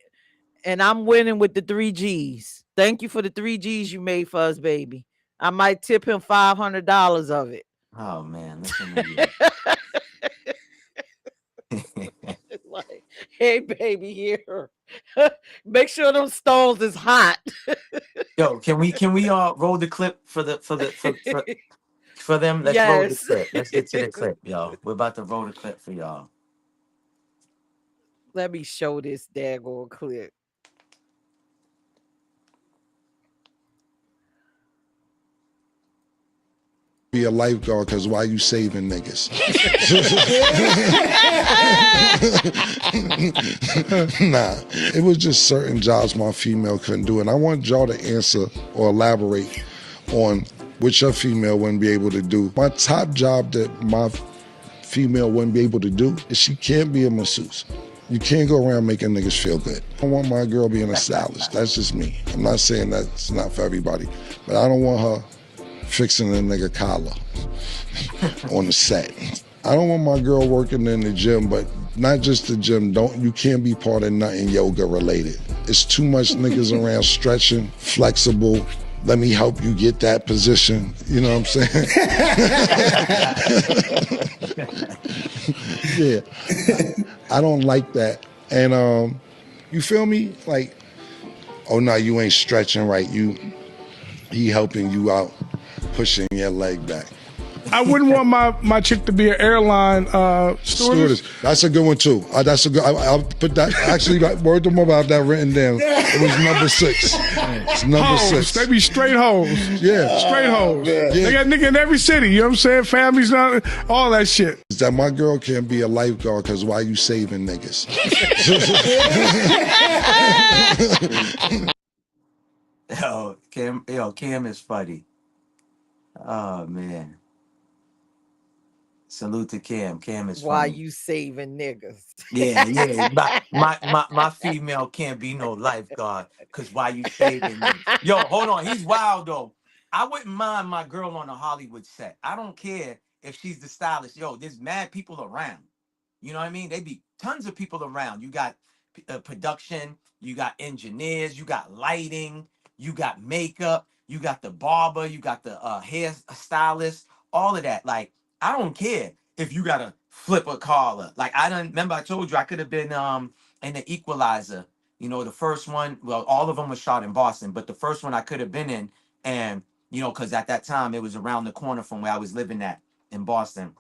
And I'm winning with the three G's. Thank you for the three G's you made for us, baby. I might tip him $500 of it. Oh man, listen to you. Like, Hey, baby, here. Make sure them stones is hot. Yo, can we roll the clip for them? Let's roll the Yes. clip. Let's get to the clip, y'all. We're about to roll the clip for y'all. Let me show this daggone clip. Be a lifeguard because why you saving niggas? Nah, it was just certain jobs my female couldn't do. And I want y'all to answer or elaborate on which your female wouldn't be able to do. My top job that my female wouldn't be able to do is she can't be a masseuse. You can't go around making niggas feel good. I want my girl being a stylist. That's just me. I'm not saying that's not for everybody, but I don't want her fixing a nigga collar on the set. I don't want my girl working in the gym, but not just the gym. You can't be part of nothing yoga related. It's too much niggas around stretching, flexible. Let me help you get that position. You know what I'm saying? Yeah. I don't like that. And you feel me? Like, oh no, you ain't stretching right. He helping you out, pushing your leg back. I wouldn't want my chick to be an airline stewardess. That's a good one too. That's a good. I'll put that. Actually, word to mother, I have that written down. It was number 6. It's number Hoes. 6. They be straight hoes. Yeah, Straight hoes. Yeah. They got nigga in every city. You know what I'm saying? Families, not all that shit. Is that my girl can't be a lifeguard because why you saving niggas? Cam is funny. Oh man. Salute to Cam. Cam is Why funny. you saving niggas? Yeah. My female can't be no lifeguard because why you saving me? Yo, hold on. He's wild though. I wouldn't mind my girl on a Hollywood set. I don't care if she's the stylist. Yo, there's mad people around. You know what I mean? They be tons of people around. You got production, you got engineers, you got lighting, you got makeup, you got the barber, you got the hair stylist, all of that. Like, I don't care if you gotta flip a collar. Like, I don't remember I told you I could have been in the Equalizer. You know, the first one, well, all of them was shot in Boston, but the first one I could have been in, and you know, because at that time it was around the corner from where I was living at in Boston.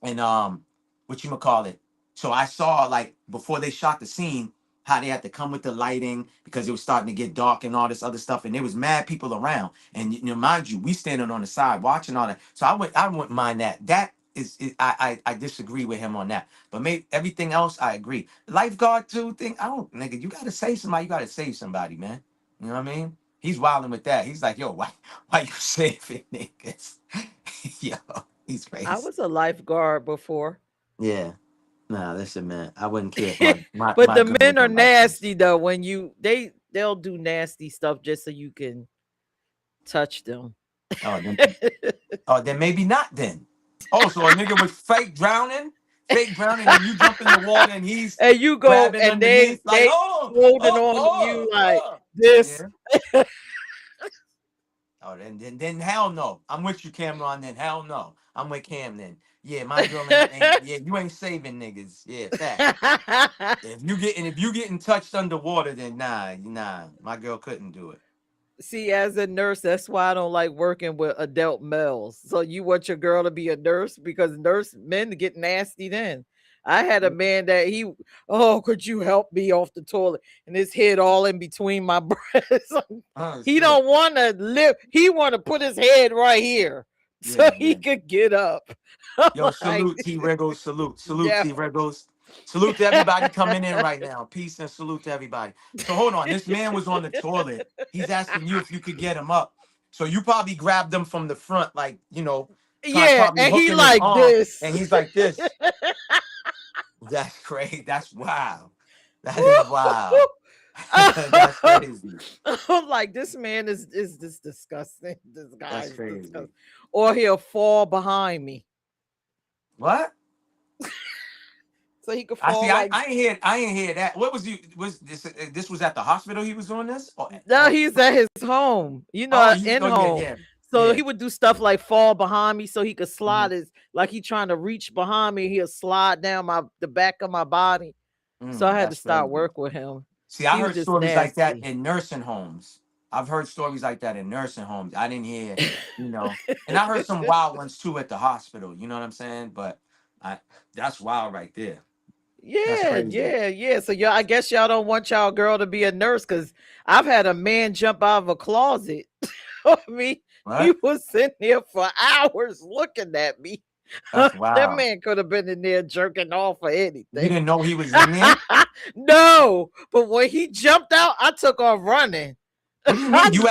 And whatchamacallit. So I saw like before they shot the scene, how they had to come with the lighting because it was starting to get dark and all this other stuff. And there was mad people around. And you know, mind you, we standing on the side watching all that. So I wouldn't mind that. That is I disagree with him on that. But maybe everything else I agree. Lifeguard too thing, I don't, nigga, you gotta save somebody, you gotta save somebody, man. You know what I mean? He's wilding with that. He's like, yo, why you saving niggas? Yo, he's crazy. I was a lifeguard before. Yeah. Nah, listen, man. I wouldn't care. But the men are nasty though. When they'll do nasty stuff just so you can touch them. Then maybe not then. Oh, so a nigga was fake drowning, and you jump in the water and he's and you go and they like, holding on you like this. Yeah. Oh, then hell no. I'm with you, Cameron. Then hell no. I'm with Cam then. Yeah, my girl ain't yeah, you ain't saving niggas. Yeah, fact. if you getting touched underwater, then nah, my girl couldn't do it. See, as a nurse, that's why I don't like working with adult males. So you want your girl to be a nurse because nurse men get nasty then. I had a man that could you help me off the toilet? And his head all in between my breasts. He don't want to live. He want to put his head right here so he could get up. Yo, salute T Regos, salute T Regos. Salute to everybody coming in right now. Peace and salute to everybody. So hold on, this man was on the toilet. He's asking you if you could get him up. So you probably grabbed him from the front, like, you know. Yeah, and he like this. And he's like this. That's crazy. That's wild. That is wild. That's crazy. I'm like, this man is this disgusting. This guy is crazy. Disgusting. Or he'll fall behind me. What? So he could fall. I ain't hear that. What was this was at the hospital he was doing this? No, he's at his home. You know, home. Yeah. So he would do stuff like fall behind me so he could slide his, like he trying to reach behind me. He'll slide down the back of my body. So I had to That's crazy. start work with him. See, I He was heard just stories like that nasty. in nursing homes. I've heard stories like that in nursing homes. I didn't hear, and I heard some wild ones too at the hospital. You know what I'm saying? But I, that's wild right there. That's Yeah, crazy. yeah, yeah. So y'all, I guess y'all don't want y'all girl to be a nurse because I've had a man jump out of a closet on me. He What? was sitting there for hours looking at me. That's That wild. man could have been in there jerking off for You anything. didn't know he was in there? No, but when he jumped out, I took off running. What do you mean? You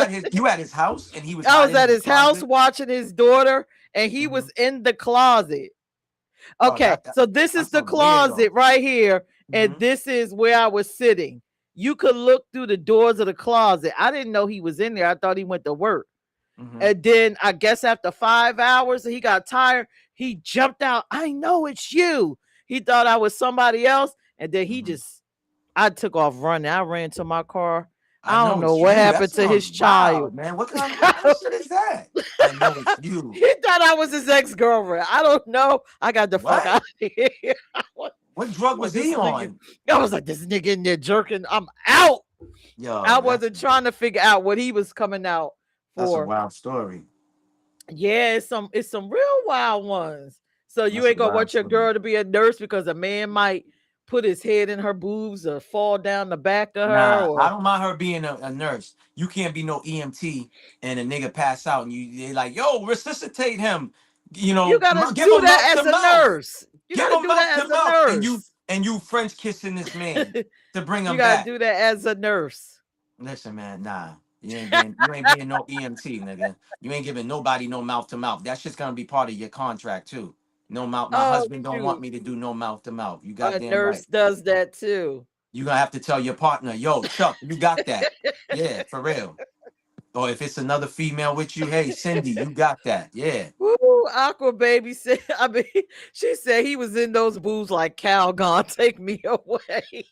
at his house and he was I was hiding at in the his house closet? watching his daughter, and he Hmm. was in the closet. Oh, Okay, so this is that's the a weirdo. closet right here, and Hmm. this is where I was sitting. You could look through the doors of the closet. I didn't know he was in there. I thought he went to work. Hmm. And then I guess after 5 hours, he got tired. He jumped out. I know it's you. He thought I was somebody else. And then Hmm. I took off running. I ran to my car. I I don't know know it's what you. That happened to his sounds child. wild, man. What kind of shit is that? I know it's you. He thought I was his ex-girlfriend. I don't know. I got the fuck What? out of here. What drug Well, was this he nigga, on? I was like, this nigga in there jerking. I'm out. I Yo, wasn't trying to figure out what he was coming out that's a for. wild story. Yeah, it's some real wild ones. So you That's a ain't gonna wild want your story. girl to be a nurse because a man might put his head in her boobs or fall down the back of her, Nah, I or don't mind her being a nurse. You can't be no EMT and a nigga pass out and they like, yo, resuscitate him. you gotta Give do him mouth that to as a mouth. nurse. You Give gotta him do mouth that to as a mouth. nurse. And you French kissing this man to bring You him gotta back. do that as a nurse. Listen, man, nah. You ain't being no EMT, nigga. You ain't giving nobody no mouth to mouth. That's just gonna be part of your contract too. No mouth. My Oh husband don't want shoot, me to do no mouth to mouth. You a goddamn right. nurse does that too. You gonna have to tell your partner, yo, Chuck, you got that. Yeah, for real. Or if it's another female with you, hey, Cindy, you got that. Yeah. Woo, Aqua baby said. I mean, she said he was in those boobs like Calgon. Take me away.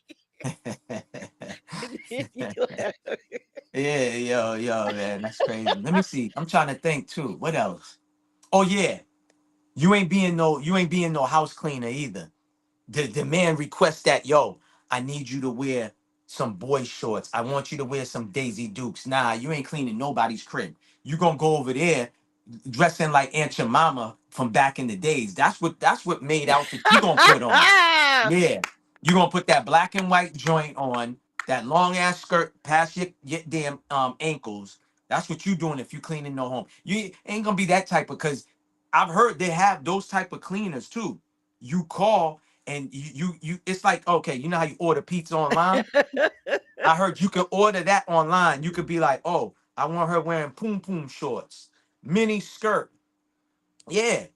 Yeah, yo, man, that's crazy. Let me see. I'm trying to think too. What else? Oh yeah, you ain't being no house cleaner either. The man requests that, yo, I need you to wear some boy shorts. I want you to wear some Daisy Dukes. Nah, you ain't cleaning nobody's crib. You gonna go over there dressing like Aunt your mama from back in the days. That's what made outfit you gonna put on. Yeah. You gonna put that black and white joint on, that long ass skirt past your damn ankles. That's what you doing if you cleaning no home. You ain't gonna be that type of, because I've heard they have those type of cleaners too. You call and you it's like, okay, you know how you order pizza online? I heard you could order that online. You could be like, oh, I want her wearing poom poom shorts, mini skirt. Yeah.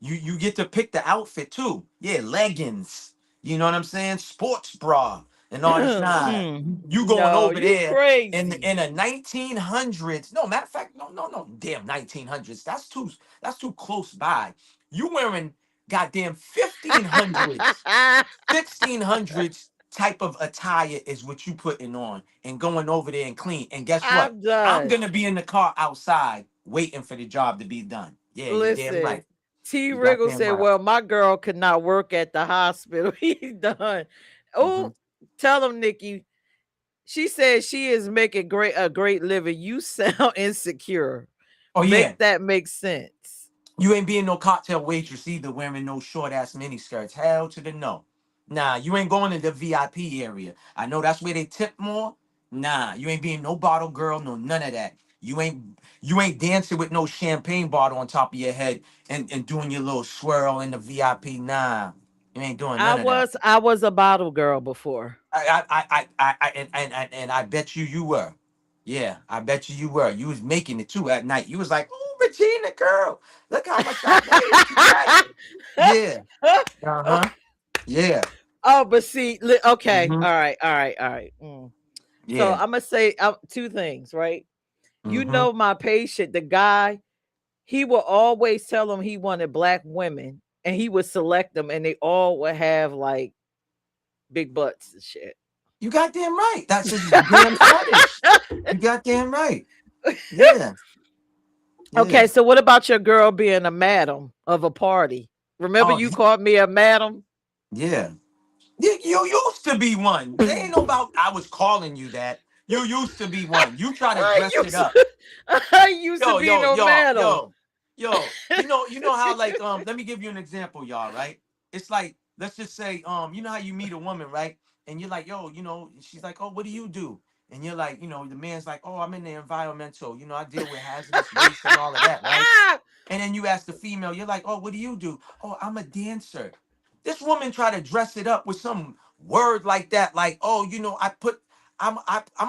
You get to pick the outfit too. Yeah, leggings. You know what I'm saying? Sports bra and all this. Nah, you going No, over you there crazy. in a 1900s. No, matter of fact, no, damn 1900s. That's too close by. You wearing goddamn 1500s, 1600s type of attire is what you putting on and going over there and clean. And guess what? I'm I'm done. gonna be in the car outside waiting for the job to be done. Yeah, you damn Listen, right. T You Wriggle goddamn said, right. well, my girl could not work at the hospital. He's done. Hmm. Oh, tell him, Nikki. She said she is making a great living. You sound insecure. Oh yeah, Make that make sense. you ain't being no cocktail waitress either, wearing no short ass mini skirts. Hell to the no. Nah, you ain't going to the VIP area. I know that's where they tip more. Nah, you ain't being no bottle girl, no none of that. You ain't dancing with no champagne bottle on top of your head and doing your little swirl in the VIP. Nah, you ain't doing I none of that. was I was a bottle girl before. And I bet you were. Yeah, I bet you were. You was making it too at night. You was like, oh, Regina, girl, look how much I made tonight. Yeah. Uh-huh. Yeah. Oh, but see, okay, Mm-hmm. all right, all right, all right. So Yeah. I'm gonna say two things, right? You Mm-hmm. know, my patient, the guy, he will always tell him he wanted black women, and he would select them, and they all would have like big butts and shit. You got damn right. That's his damn fetish. You got damn right. Yeah. Okay, Yeah. so what about your girl being a madam of a party? Remember Oh, you called me a madam? yeah. You used to be one. There ain't no about I was calling you that. You used to be one. You try to I dress it used up. to, I used to Yo, be yo, no yo, madam. yo, yo. You know how like let me give you an example, y'all, right? It's like, let's just say, you know how you meet a woman, right? And you're like, yo, you know, she's like, oh, what do you do? And you're like, you know, the man's like, oh, I'm in the environmental, you know, I deal with hazardous waste and all of that, right? And then you ask the female, you're like, oh, what do you do? Oh, I'm a dancer. This woman try to dress it up with some word like that, like, oh, you know, I'm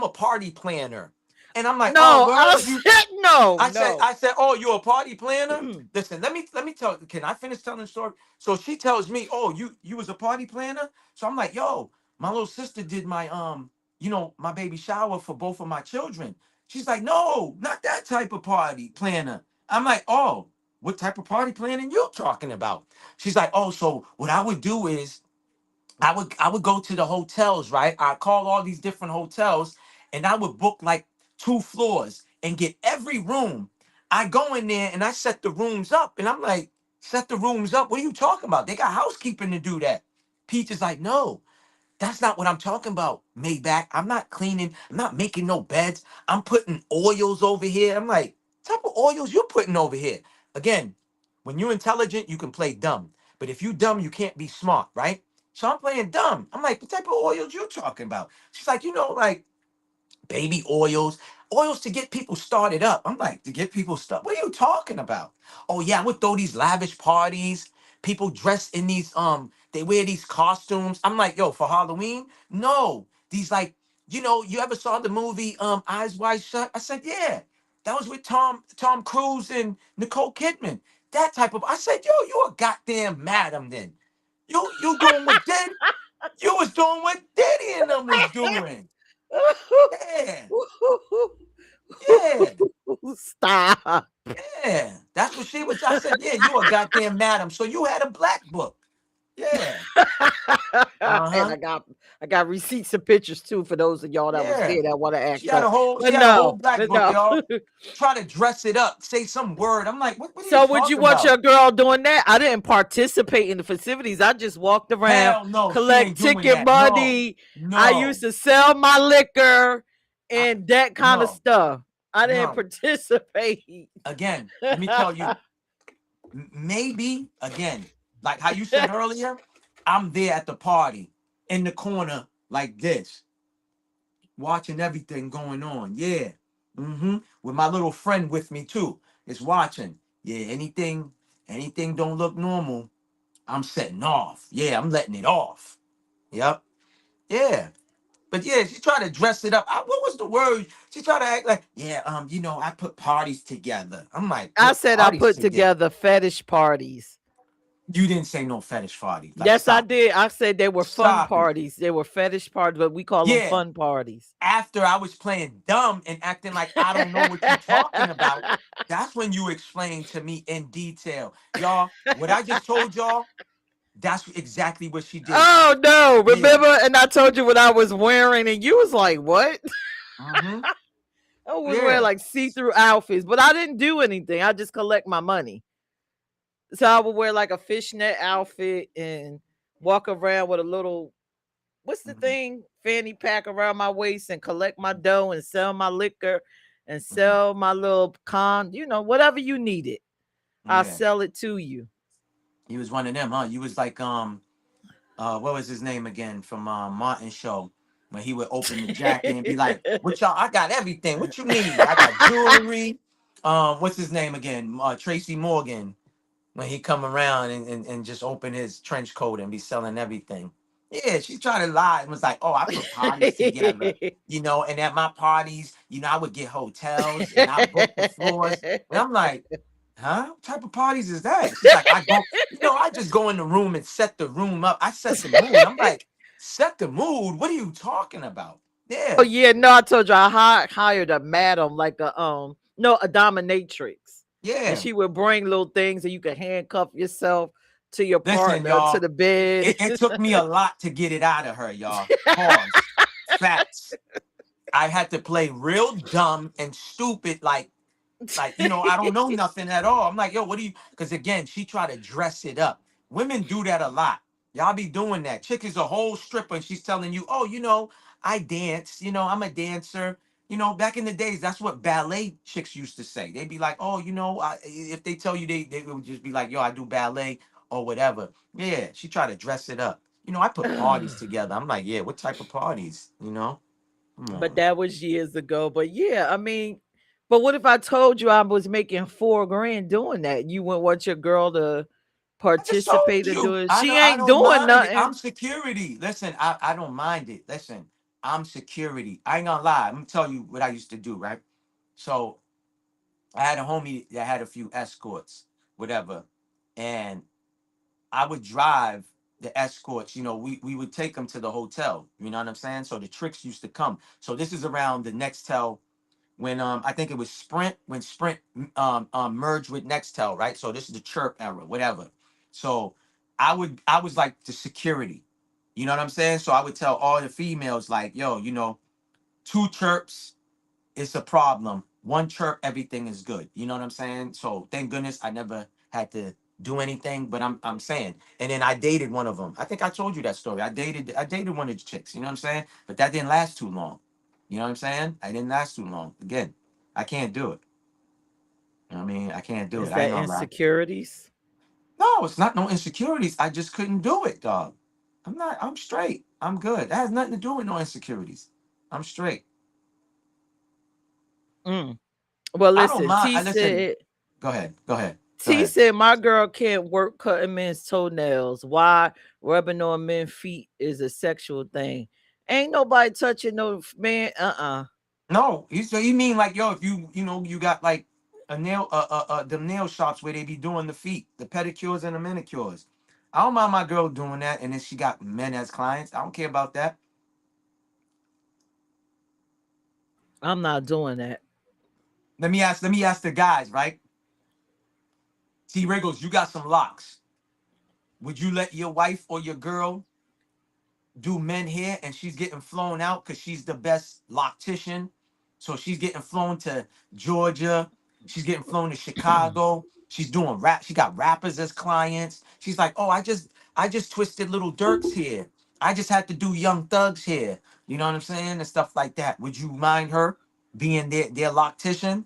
a party planner. And I'm like, oh, No, I word, you said no, no. I said, oh, you're a party planner? Listen, let me tell, can I finish telling the story? So she tells me, oh, you was a party planner? So I'm like, yo, my little sister did my you know, my baby shower for both of my children. She's like, no, not that type of party planner. I'm like, oh, what type of party planning you talking about? She's like, oh, so what I would do is I would go to the hotels, right? I call all these different hotels and I would book like 2 floors and get every room. I go in there and I set the rooms up and I'm like, set the rooms up. What are you talking about? They got housekeeping to do that. Peach is like, no, that's not what I'm talking about, Maybach. I'm not cleaning. I'm not making no beds. I'm putting oils over here. I'm like, type of oils you putting over here? Again, when you're intelligent, you can play dumb. But if you dumb, you can't be smart, right? So I'm playing dumb. I'm like, what type of oils you talking about? She's like, you know, like baby oils, oils to get people started up. I'm like, to get people started? What are you talking about? Oh yeah, I would throw these lavish parties. People dress in these they wear these costumes. I'm like, yo, for Halloween? No, these like, you know, you ever saw the movie Eyes Wide Shut? I said, yeah, that was with Tom Cruise and Nicole Kidman. That type of. I said, yo, you a goddamn madam then. You doing what did? You was doing what Diddy and them was doing. Yeah. Yeah, Stop. yeah. That's what she was. I said, yeah, you a goddamn madam. So you had a black book. Yeah. And Uh-huh. I got receipts and pictures too for those of y'all that was Yeah. there that want to She act had up. a whole But she had a whole no, black but book, no. y'all. Try to dress it up, say some word. I'm like, what are you So would you talking want your about? girl doing that? I didn't participate in the festivities. I just walked around, Hell no, she collect ain't doing ticket that. No, money. I used no, to sell my liquor I, and that kind of no, stuff. I didn't no. participate. Again, let me tell you, maybe again, like how you said earlier, I'm there at the party in the corner like this, watching everything going on. Yeah. With my little friend with me too. Is watching. Yeah, anything don't look normal, I'm setting off. Yeah, I'm letting it off. Yep. Yeah. But yeah, she tried to dress it up. What was the word? She tried to act like, yeah, you know, I put parties together. I'm like, I put said I parties put together. together fetish parties. You didn't say no fetish party. Like, Yes, I stop it. did. I said they were fun Stop it. parties. They were fetish parties, but we call them Yeah. fun parties. After I was playing dumb and acting like I don't know what you're talking about, that's when you explained to me in detail. Y'all, what I just told y'all, that's exactly what she did. Oh no, Yeah. remember? And I told you what I was wearing, and you was like, what? Mm-hmm. I was wearing Yeah. like see-through outfits, but I didn't do anything. I just collect my money. So I would wear like a fishnet outfit and walk around with a little what's the Mm-hmm. thing? Fanny pack around my waist and collect my dough and sell my liquor and Mm-hmm. sell my little whatever you needed. I'll Yeah. sell it to you. He was one of them, huh? You was like, what was his name again from Martin show? When he would open the jacket and be like, what y'all, I got everything. What you need? I got jewelry. What's his name again? Tracy Morgan. When he come around and just open his trench coat and be selling everything. Yeah, she tried to lie and was like, oh, I put parties together, you know, and at my parties, you know, I would get hotels and I book the floors. And I'm like, huh? What type of parties is that? She's like, I go, you know, I just go in the room and set the room up. I set the mood. I'm like, set the mood? What are you talking about? Oh Yeah, yeah, no, I told you I hired a madam, like a dominatrix, and yeah. she would bring little things, and you could handcuff yourself to your Listen, partner to y'all. the bed. It took me a lot to get it out of her, y'all. Pause. Facts. I had to play real dumb and stupid, like you know, I don't know nothing at all. I'm like, yo, what do you? Because again, she tried to dress it up. Women do that a lot. Y'all be doing that. Chick is a whole stripper and she's telling you, oh, I dance, I'm a dancer. Back in the days, that's what ballet chicks used to say. They'd be like, oh, if they tell you they would just be like, yo, I do ballet or whatever. Yeah, she tried to dress it up. I put parties together. I'm like, yeah, what type of parties? Come But on. that was years ago. But yeah, I mean, but what if I told you I was making $4 grand doing that? You wouldn't want your girl to I just told participate in you. doing. I She know I ain't don't doing mind it. I'm nothing. security. Listen, I don't mind it. Listen, I'm security. I ain't gonna lie. I'm gonna tell you what I used to do, right? So I had a homie that had a few escorts, whatever. And I would drive the escorts, we would take them to the hotel. You know what I'm saying? So the tricks used to come. So this is around the Nextel when I think it was Sprint, when Sprint merged with Nextel, right? So this is the chirp era, whatever. So I was like the security. You know what I'm saying? So I would tell all the females like, yo, two chirps, it's a problem. One chirp, everything is good. You know what I'm saying? So thank goodness I never had to do anything, but I'm saying. And then I dated one of them. I think I told you that story. I dated one of the chicks, you know what I'm saying? But that didn't last too long. You know what I'm saying? I didn't last too long. Again, I can't do it. You know what I mean? I can't do Is it. I ain't that gonna lie. insecurities? No, it's not no insecurities. I just couldn't do it, dog. I'm straight. I'm good. That has nothing to do with no insecurities. I'm straight. Mm. Well, I don't listen, mind. I listen. Go ahead. Go ahead. Go T ahead. said my girl can't work cutting men's toenails. Why rubbing on men's feet is a sexual thing. Ain't nobody touching no man. No, he mean like, yo, if you got like a nail the nail shops where they be doing the feet, the pedicures and the manicures. I don't mind my girl doing that, and then she got men as clients. I don't care about that. I'm not doing that. Let me ask the guys, right? T Wriggles, you got some locks. Would you let your wife or your girl do men hair and she's getting flown out because she's the best loctician? So she's getting flown to Georgia. She's getting flown to Chicago. She's doing rap. She got rappers as clients. She's like, oh, I just twisted Little Dirks here. I just had to do Young Thugs here. You know what I'm saying? And stuff like that. Would you mind her being their loctician?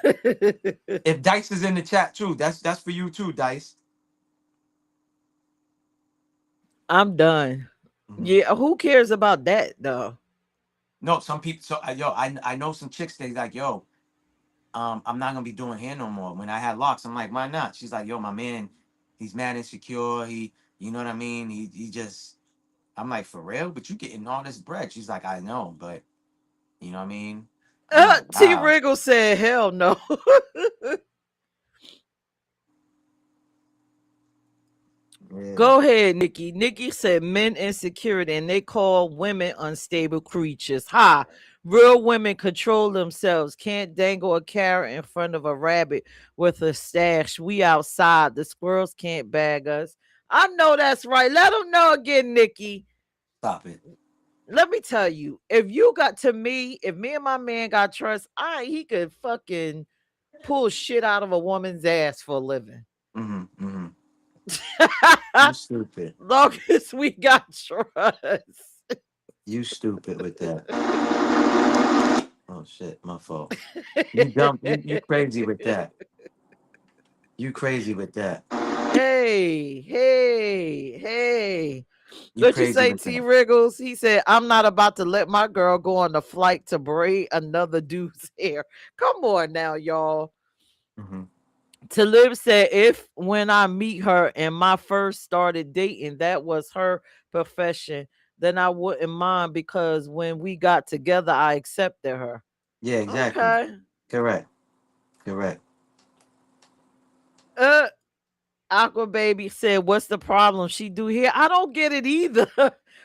If Dice is in the chat too, that's for you too, Dice. I'm done. Mhm. Yeah, who cares about that though? No, some people. So yo, I know some chicks. They like, yo, I'm not gonna be doing hair no more. When I had locks, I'm like, why not? She's like, yo, my man, he's mad insecure. You know what I mean? He just. I'm like, for real? But you getting all this bread? She's like, I know, but you know what I mean? I'm like, T wow. Wriggle said, hell no. Yeah. Go ahead, Nikki. Nikki said men insecurity and they call women unstable creatures. Ha! Real women control themselves. Can't dangle a carrot in front of a rabbit with a stash. We outside. The squirrels can't bag us. I know that's right. Let them know again, Nikki. Stop it. Let me tell you, if you got to me, if me and my man got trust, he could fucking pull shit out of a woman's ass for a living. Mm-hmm. You stupid. Long as we got trust. You stupid with that. Oh shit, my fault. You dumb. You crazy with that. You crazy with that. Hey. You What you crazy say, with T that. Wriggles? He said, I'm not about to let my girl go on the flight to braid another dude's hair. Come on now, y'all. Mm-hmm. Talib said, if when I meet her and my first started dating, that was her profession, then I wouldn't mind because when we got together, I accepted her. Yeah, exactly. Okay. Correct. Correct. Uh Aqua Baby said, what's the problem? She do here. I don't get it either.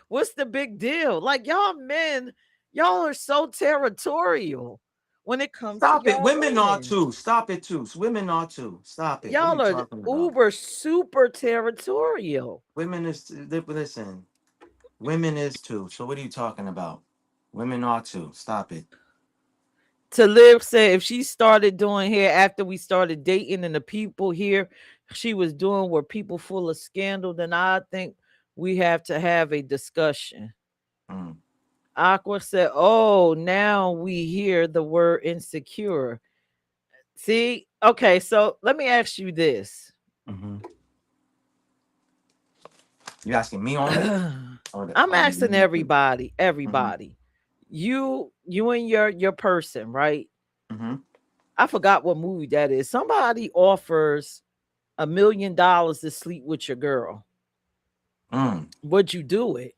What's the big deal? Like y'all men, y'all are so territorial when it comes to Stop it. y'all Women are women. too. Stop it too. Women are too. Stop it. What are you Y'all are talking about? uber super territorial. Women is listen. Women is too. So what are you talking about? Women are too. Stop it. To live said if she started doing hair after we started dating and the people here she was doing were people full of scandal, then I think we have to have a discussion. Mm. Aqua said, "Oh, now we hear the word insecure." See, okay, so let me ask you this. Mm-hmm. You asking me only? I'm Or asking me too? everybody, Mm-hmm. everybody. You and your person, right? Mm-hmm. I forgot what movie that is. Somebody offers $1 million to sleep with your girl. Mm. Would you do it?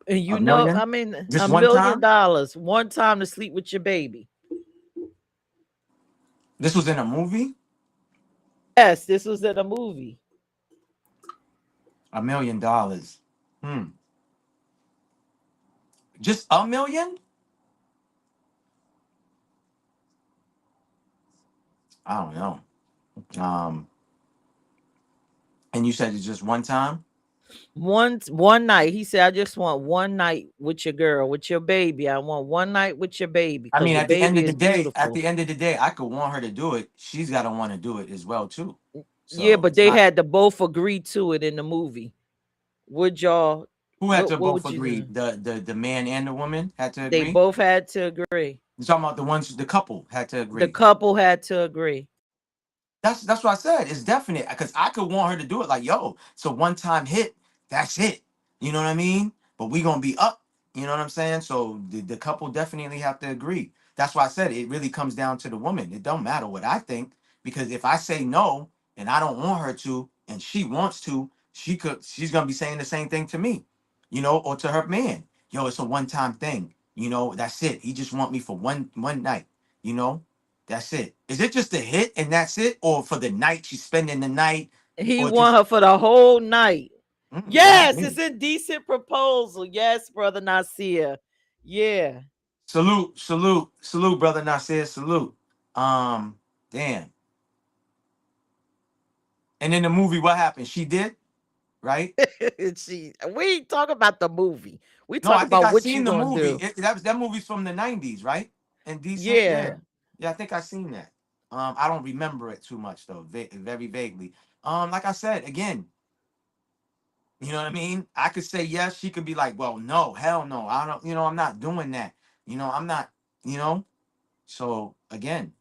And A you know, million? I mean, Just a one million time? dollars one time to sleep with your baby. This was in a movie? Yes, this was in a movie. $1 million. Hmm. Just a million? I don't know. Um, and you said it's just one time? One night. He said, I just want one night with your girl, with your baby. I want one night with your baby I because mean, your at the end baby of the is day, beautiful. I could want her to do it. She's got to want to do it as well too. Yeah, So but it's they not had to both agree to it in the movie. Would y'all who had to what both would you agree. do? The man and the woman had to They agree. both had to agree. You're talking about the couple had to The agree. couple had to agree. That's what I said. It's definite because I could want her to do it. Like, yo, it's a one time hit. That's it. You know what I mean? But we gonna be up. You know what I'm saying? So the couple definitely have to agree. That's why I said it really comes down to the woman. It don't matter what I think because if I say no and I don't want her to, and she wants to, she's gonna be saying the same thing to me, you know, or to her man. Yo, it's a one time thing. You know, that's it. He just want me for one night. You know, that's it. Is it just a hit and that's it, or for the night she's spending the night, He or want just her for the whole night. go ahead, Yes, it's me. a decent proposal. Yes, brother Nasir. Yeah. Salute, salute, salute, brother Nasir, salute. Damn. And in the movie, what happened? She did, right? We ain't talk about the movie. We No, talk I think about I what you seen the gonna movie. do. That movie's from the '90s, right? And decent, yeah, Yeah. yeah. I think I seen that. I don't remember it too much though, very vaguely. Like I said again, you know what I mean? I could say yes. She could be like, well, no, hell no. I don't, I'm not doing that. I'm not, you know? So again,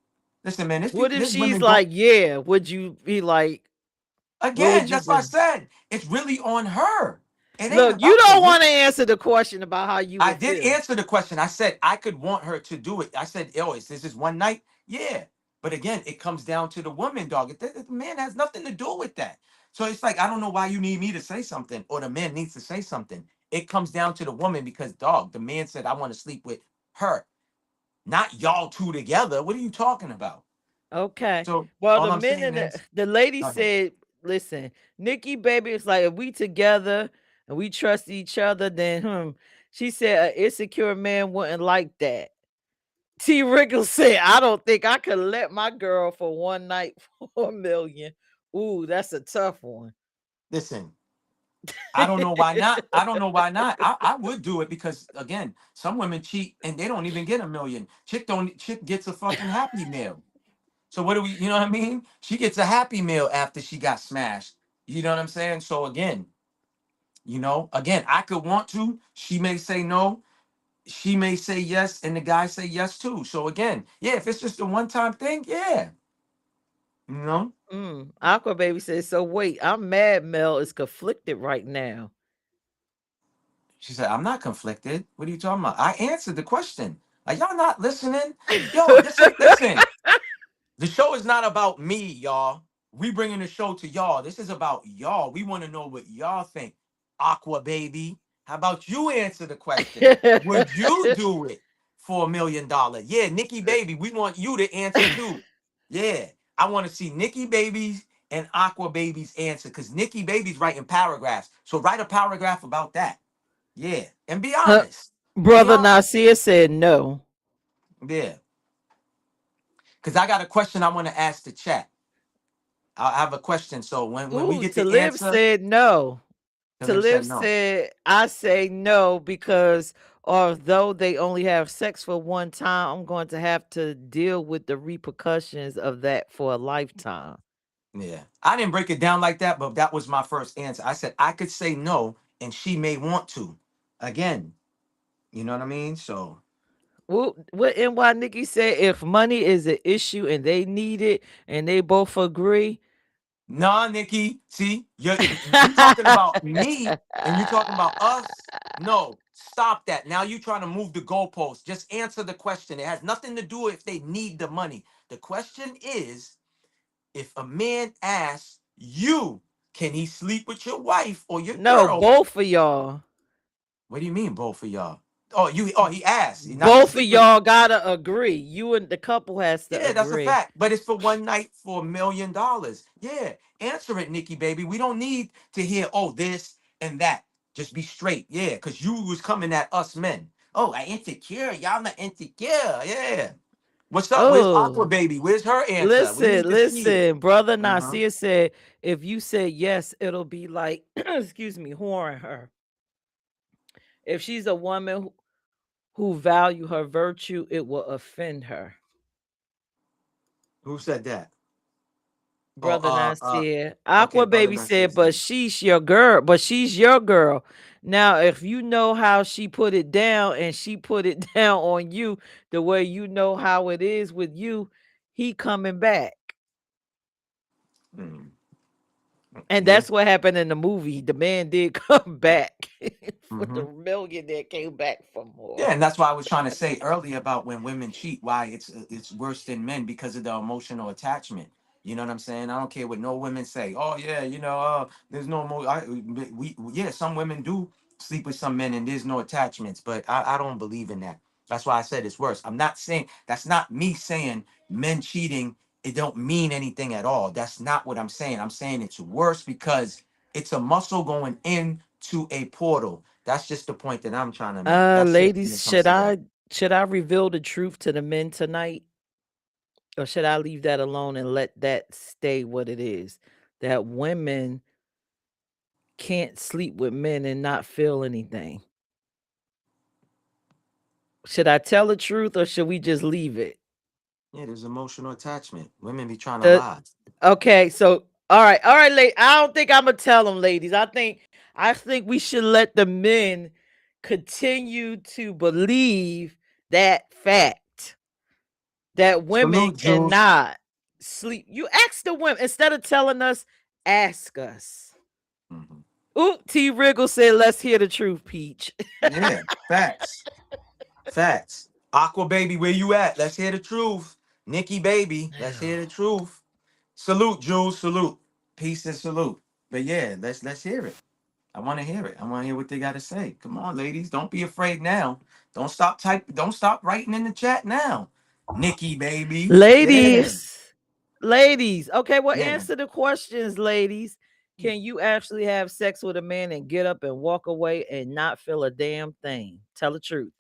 listen, man, What if there's she's women go like, yeah? Would you be like, what again. would you That's why I do? said it's really on her. It ain't Look, you about the don't man. want to answer the question about how you I would did feel. answer the question. I said I could want her to do it. I said, oh, is this is one night? Yeah. But again, it comes down to the woman, dog. The man has nothing to do with that. So it's like, I don't know why you need me to say something or the man needs to say something. It comes down to the woman because, dog, the man said, I want to sleep with her, not y'all two together. What are you talking about? Okay. So Well, all the I'm men saying and is, the lady go ahead. said, listen, Nikki, baby, it's like if we together and we trust each other, then she said an insecure man wouldn't like that. T. Riggles said, I don't think I could let my girl for one night for 1 million. Ooh, that's a tough one. Listen, I don't know why not. I don't know why not. I would do it because again, some women cheat and they don't even get a million. Chick gets a fucking happy meal. So what do we, you know what I mean? She gets a happy meal after she got smashed. You know what I'm saying? So again, again, I could want to. She may say no. She may say yes, and the guy say yes too. So again, yeah, if it's just a one-time thing, yeah. You know? Aqua Baby says, so wait, I'm mad Mel is conflicted right now. She said, I'm not conflicted. What are you talking about? I answered the question. Are y'all not listening? Yo, listen. The show is not about me, y'all. We bringing the show to y'all. This is about y'all. We want to know what y'all think. Aqua Baby, how about you answer the question? Would you do it for $1 million? Yeah, Nikki Baby, we want you to answer too. Yeah, I want to see Nikki Baby's and Aqua Baby's answer because Nikki Baby's writing paragraphs. So write a paragraph about that. Yeah, and be Her honest. Be brother honest. Nasir said no. Yeah, because I got a question I want to ask the chat. I have a question. So when we Ooh, get the Talib answer, said no. Talib Talib said no. said, I say no because although they only have sex for one time, I'm going to have to deal with the repercussions of that for a lifetime. Yeah. I didn't break it down like that, but that was my first answer. I said I could say no and she may want to. Again, you know what I mean? So What NY Nikki said, if money is an issue and they need it and they both agree. nah, Nikki. See, you talking about me and you talking about us. No, stop that. Now you trying to move the goalpost. Just answer the question. It has nothing to do if they need the money. The question is, if a man asks you, can he sleep with your wife or your No, girl? both of y'all. What do you mean, both of y'all? Oh, he asked, not to Both of sleep with. y'all gotta agree. You and the couple has to Yeah, that's a agree. fact. But it's for one night for $1 million. Yeah, answer it, Nikki, baby. We don't need to hear, oh, this and that. Just be straight. Yeah, because you was coming at us men. Oh, I insecure. Y'all not insecure. Yeah. What's up? Where's Aqua Oh, Baby? Where's her answer? We need to see it. listen. Brother Uh-huh. Nasir said, if you say yes, it'll be like, excuse me, whoring her. If she's a woman who value her virtue, it will offend her. Who said that? Oh, Brother Nasir. okay, Aqua brother Baby Nasir said, said but it. she's your girl. But she's your girl. Now, if you know how she put it down and she put it down on you the way you know how it is with you, he coming back. Mm, And yeah. that's what happened in the movie. The man did come back for Mm-hmm. the million that came back for more. Yeah, and that's why I was trying to say earlier about when women cheat, why it's worse than men because of the emotional attachment. You know what I'm saying? I don't care what no women say. Oh yeah, there's no more. Yeah, some women do sleep with some men and there's no attachments, but I don't believe in that. That's why I said it's worse. I'm not saying that's not me saying men cheating. It don't mean anything at all. That's not what I'm saying. I'm saying it's worse because it's a muscle going into a portal. That's just the point that I'm trying to make. That's it when Ladies, it comes to that. should I reveal the truth to the men tonight? Or should I leave that alone and let that stay what it is? That women can't sleep with men and not feel anything. Should I tell the truth or should we just leave it? Yeah, there's emotional attachment. Women be trying to The lie. Okay, so all right, I don't think I'm gonna tell them, ladies. I think we should let the men continue to believe that fact that women Salute, Jules. cannot sleep. You ask the women instead of telling us, ask us. Mhm. Ooh, T Wriggle said, let's hear the truth, Peach. Yeah, facts. Facts. Aqua baby, where you at? Let's hear the truth. Nikki baby, let's hear the truth. Salute, Jules. Salute. Peace and salute. But yeah, let's hear it. I want to hear it. I want to hear what they got to say. Come on, ladies. Don't be afraid now. Don't stop writing in the chat now. Nikki baby. Yeah. Ladies, ladies. Okay, well, Yeah. answer the questions, ladies. Can you actually have sex with a man and get up and walk away and not feel a damn thing? Tell the truth.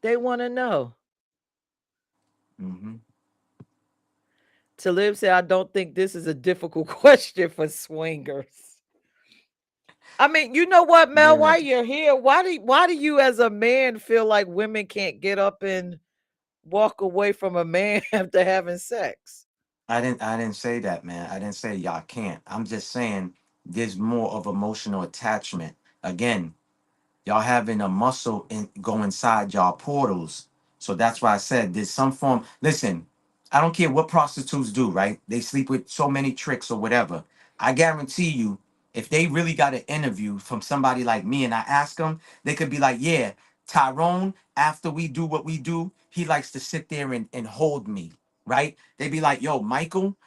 They want to know. Mm-hmm. Talib said, I don't think this is a difficult question for swingers. I mean, you know what, Mel? Yeah. While you're here, why do you as a man feel like women can't get up and walk away from a man after having sex? I didn't say that, man. I didn't say y'all can't. I'm just saying there's more of emotional attachment. Again, y'all having a muscle go inside y'all portals. So that's why I said there's some form. Listen, I don't care what prostitutes do, right? They sleep with so many tricks or whatever. I guarantee you, if they really got an interview from somebody like me and I ask them, they could be like, yeah, Tyrone, after we do what we do, he likes to sit there and hold me, right? They be like, yo, Michael,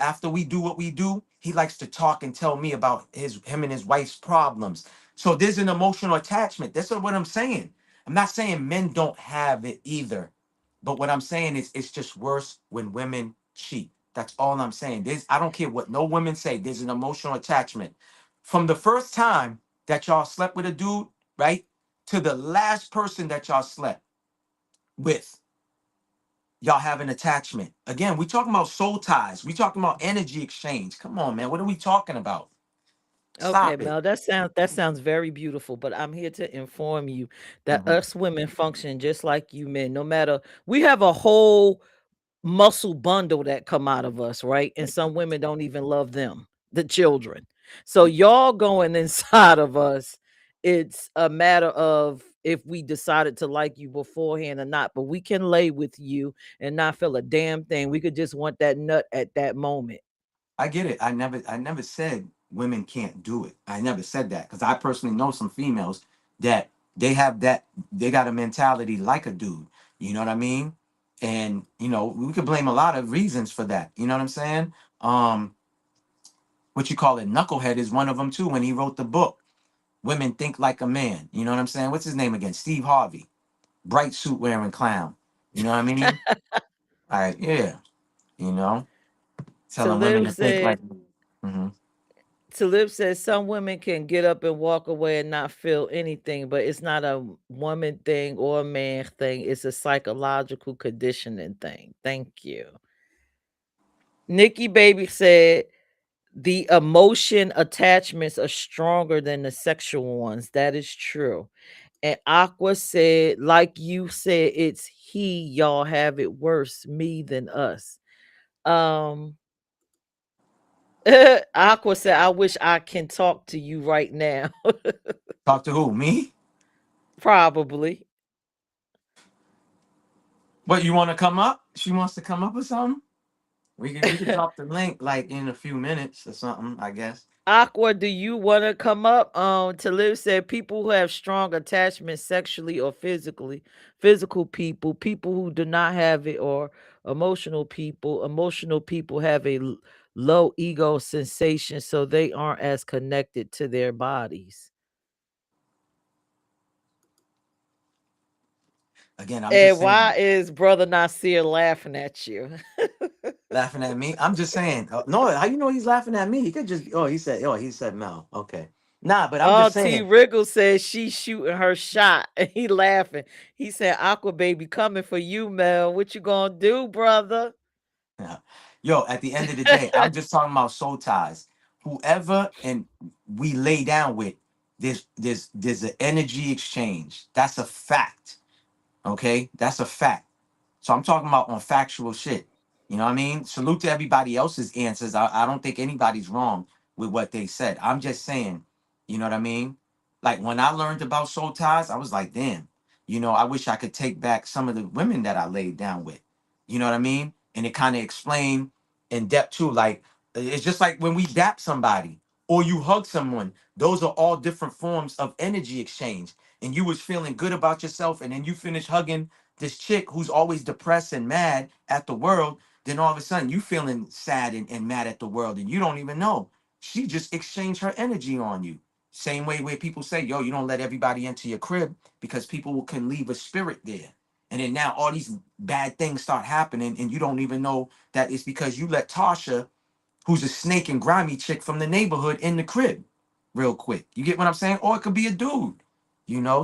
after we do what we do, he likes to talk and tell me about him and his wife's problems. So there's an emotional attachment. That's what I'm saying. I'm not saying men don't have it either. But what I'm saying is it's just worse when women cheat. That's all I'm saying. I don't care what no women say. There's an emotional attachment. From the first time that y'all slept with a dude, right? To the last person that y'all slept with, y'all have an attachment. Again, we talking about soul ties. We talking about energy exchange. Come on, man. What are we talking about? Okay, Stop it. Mel, that sounds very beautiful, but I'm here to inform you that Mhm. us women function just like you men. No matter we have a whole muscle bundle that come out of us, right? And some women don't even love them, the children. So y'all going inside of us, it's a matter of if we decided to like you beforehand or not, but we can lay with you and not feel a damn thing. We could just want that nut at that moment. I get it. I never said women can't do it. I never said that because I personally know some females that they got a mentality like a dude. You know what I mean? And we could blame a lot of reasons for that. You know what I'm saying? Um, what you call it, Knucklehead is one of them too. When he wrote the book, Women Think Like a Man. You know what I'm saying? What's his name again? Steve Harvey, bright suit wearing clown. You know what I mean? All right, yeah. You know, telling women Talib to think said, like. Mhm. Talib says some women can get up and walk away and not feel anything, but it's not a woman thing or a man thing. It's a psychological conditioning thing. Thank you. Nikki Baby said the emotion attachments are stronger than the sexual ones. That is true. And Aqua said, like you said, it's he, y'all have it worse, me than us. Um Aqua said, I wish I can talk to you right now. Talk to who? Me? Probably. What, you want to come up? She wants to come up or something? We could drop the link like in a few minutes or something, I guess. Aqua, do you want to come up? Talib said people who have strong attachments sexually or physically, physical people who do not have it, or emotional people have a low ego sensation, so they aren't as connected to their bodies. Again, I'm just And saying. why is Brother Nasir laughing at you? Laughing at me? I'm just saying. No, how you know he's laughing at me? He could just. Oh, he said Mel. Okay. Nah, but I'm Oh, just T saying. Wriggle says she's shooting her shot. And he laughing. He said, Aqua baby coming for you, Mel. What you gonna do, brother? Yo, at the end of the day, I'm just talking about soul ties. Whoever and we lay down with, there's an energy exchange. That's a fact. Okay, that's a fact. So I'm talking about on factual shit. You know what I mean? Salute to everybody else's answers. I don't think anybody's wrong with what they said. I'm just saying, you know what I mean? Like when I learned about soul ties, I was like, damn, I wish I could take back some of the women that I laid down with. You know what I mean? And it kind of explained in depth too. Like it's just like when we dap somebody or you hug someone, those are all different forms of energy exchange. And you was feeling good about yourself, and then you finish hugging this chick who's always depressed and mad at the world, then all of a sudden you feeling sad and mad at the world and you don't even know. She just exchanged her energy on you. Same way where people say, yo, you don't let everybody into your crib because people can leave a spirit there. And then now all these bad things start happening and you don't even know that it's because you let Tasha, who's a snake and grimy chick from the neighborhood, in the crib real quick. You get what I'm saying? Or it could be a dude,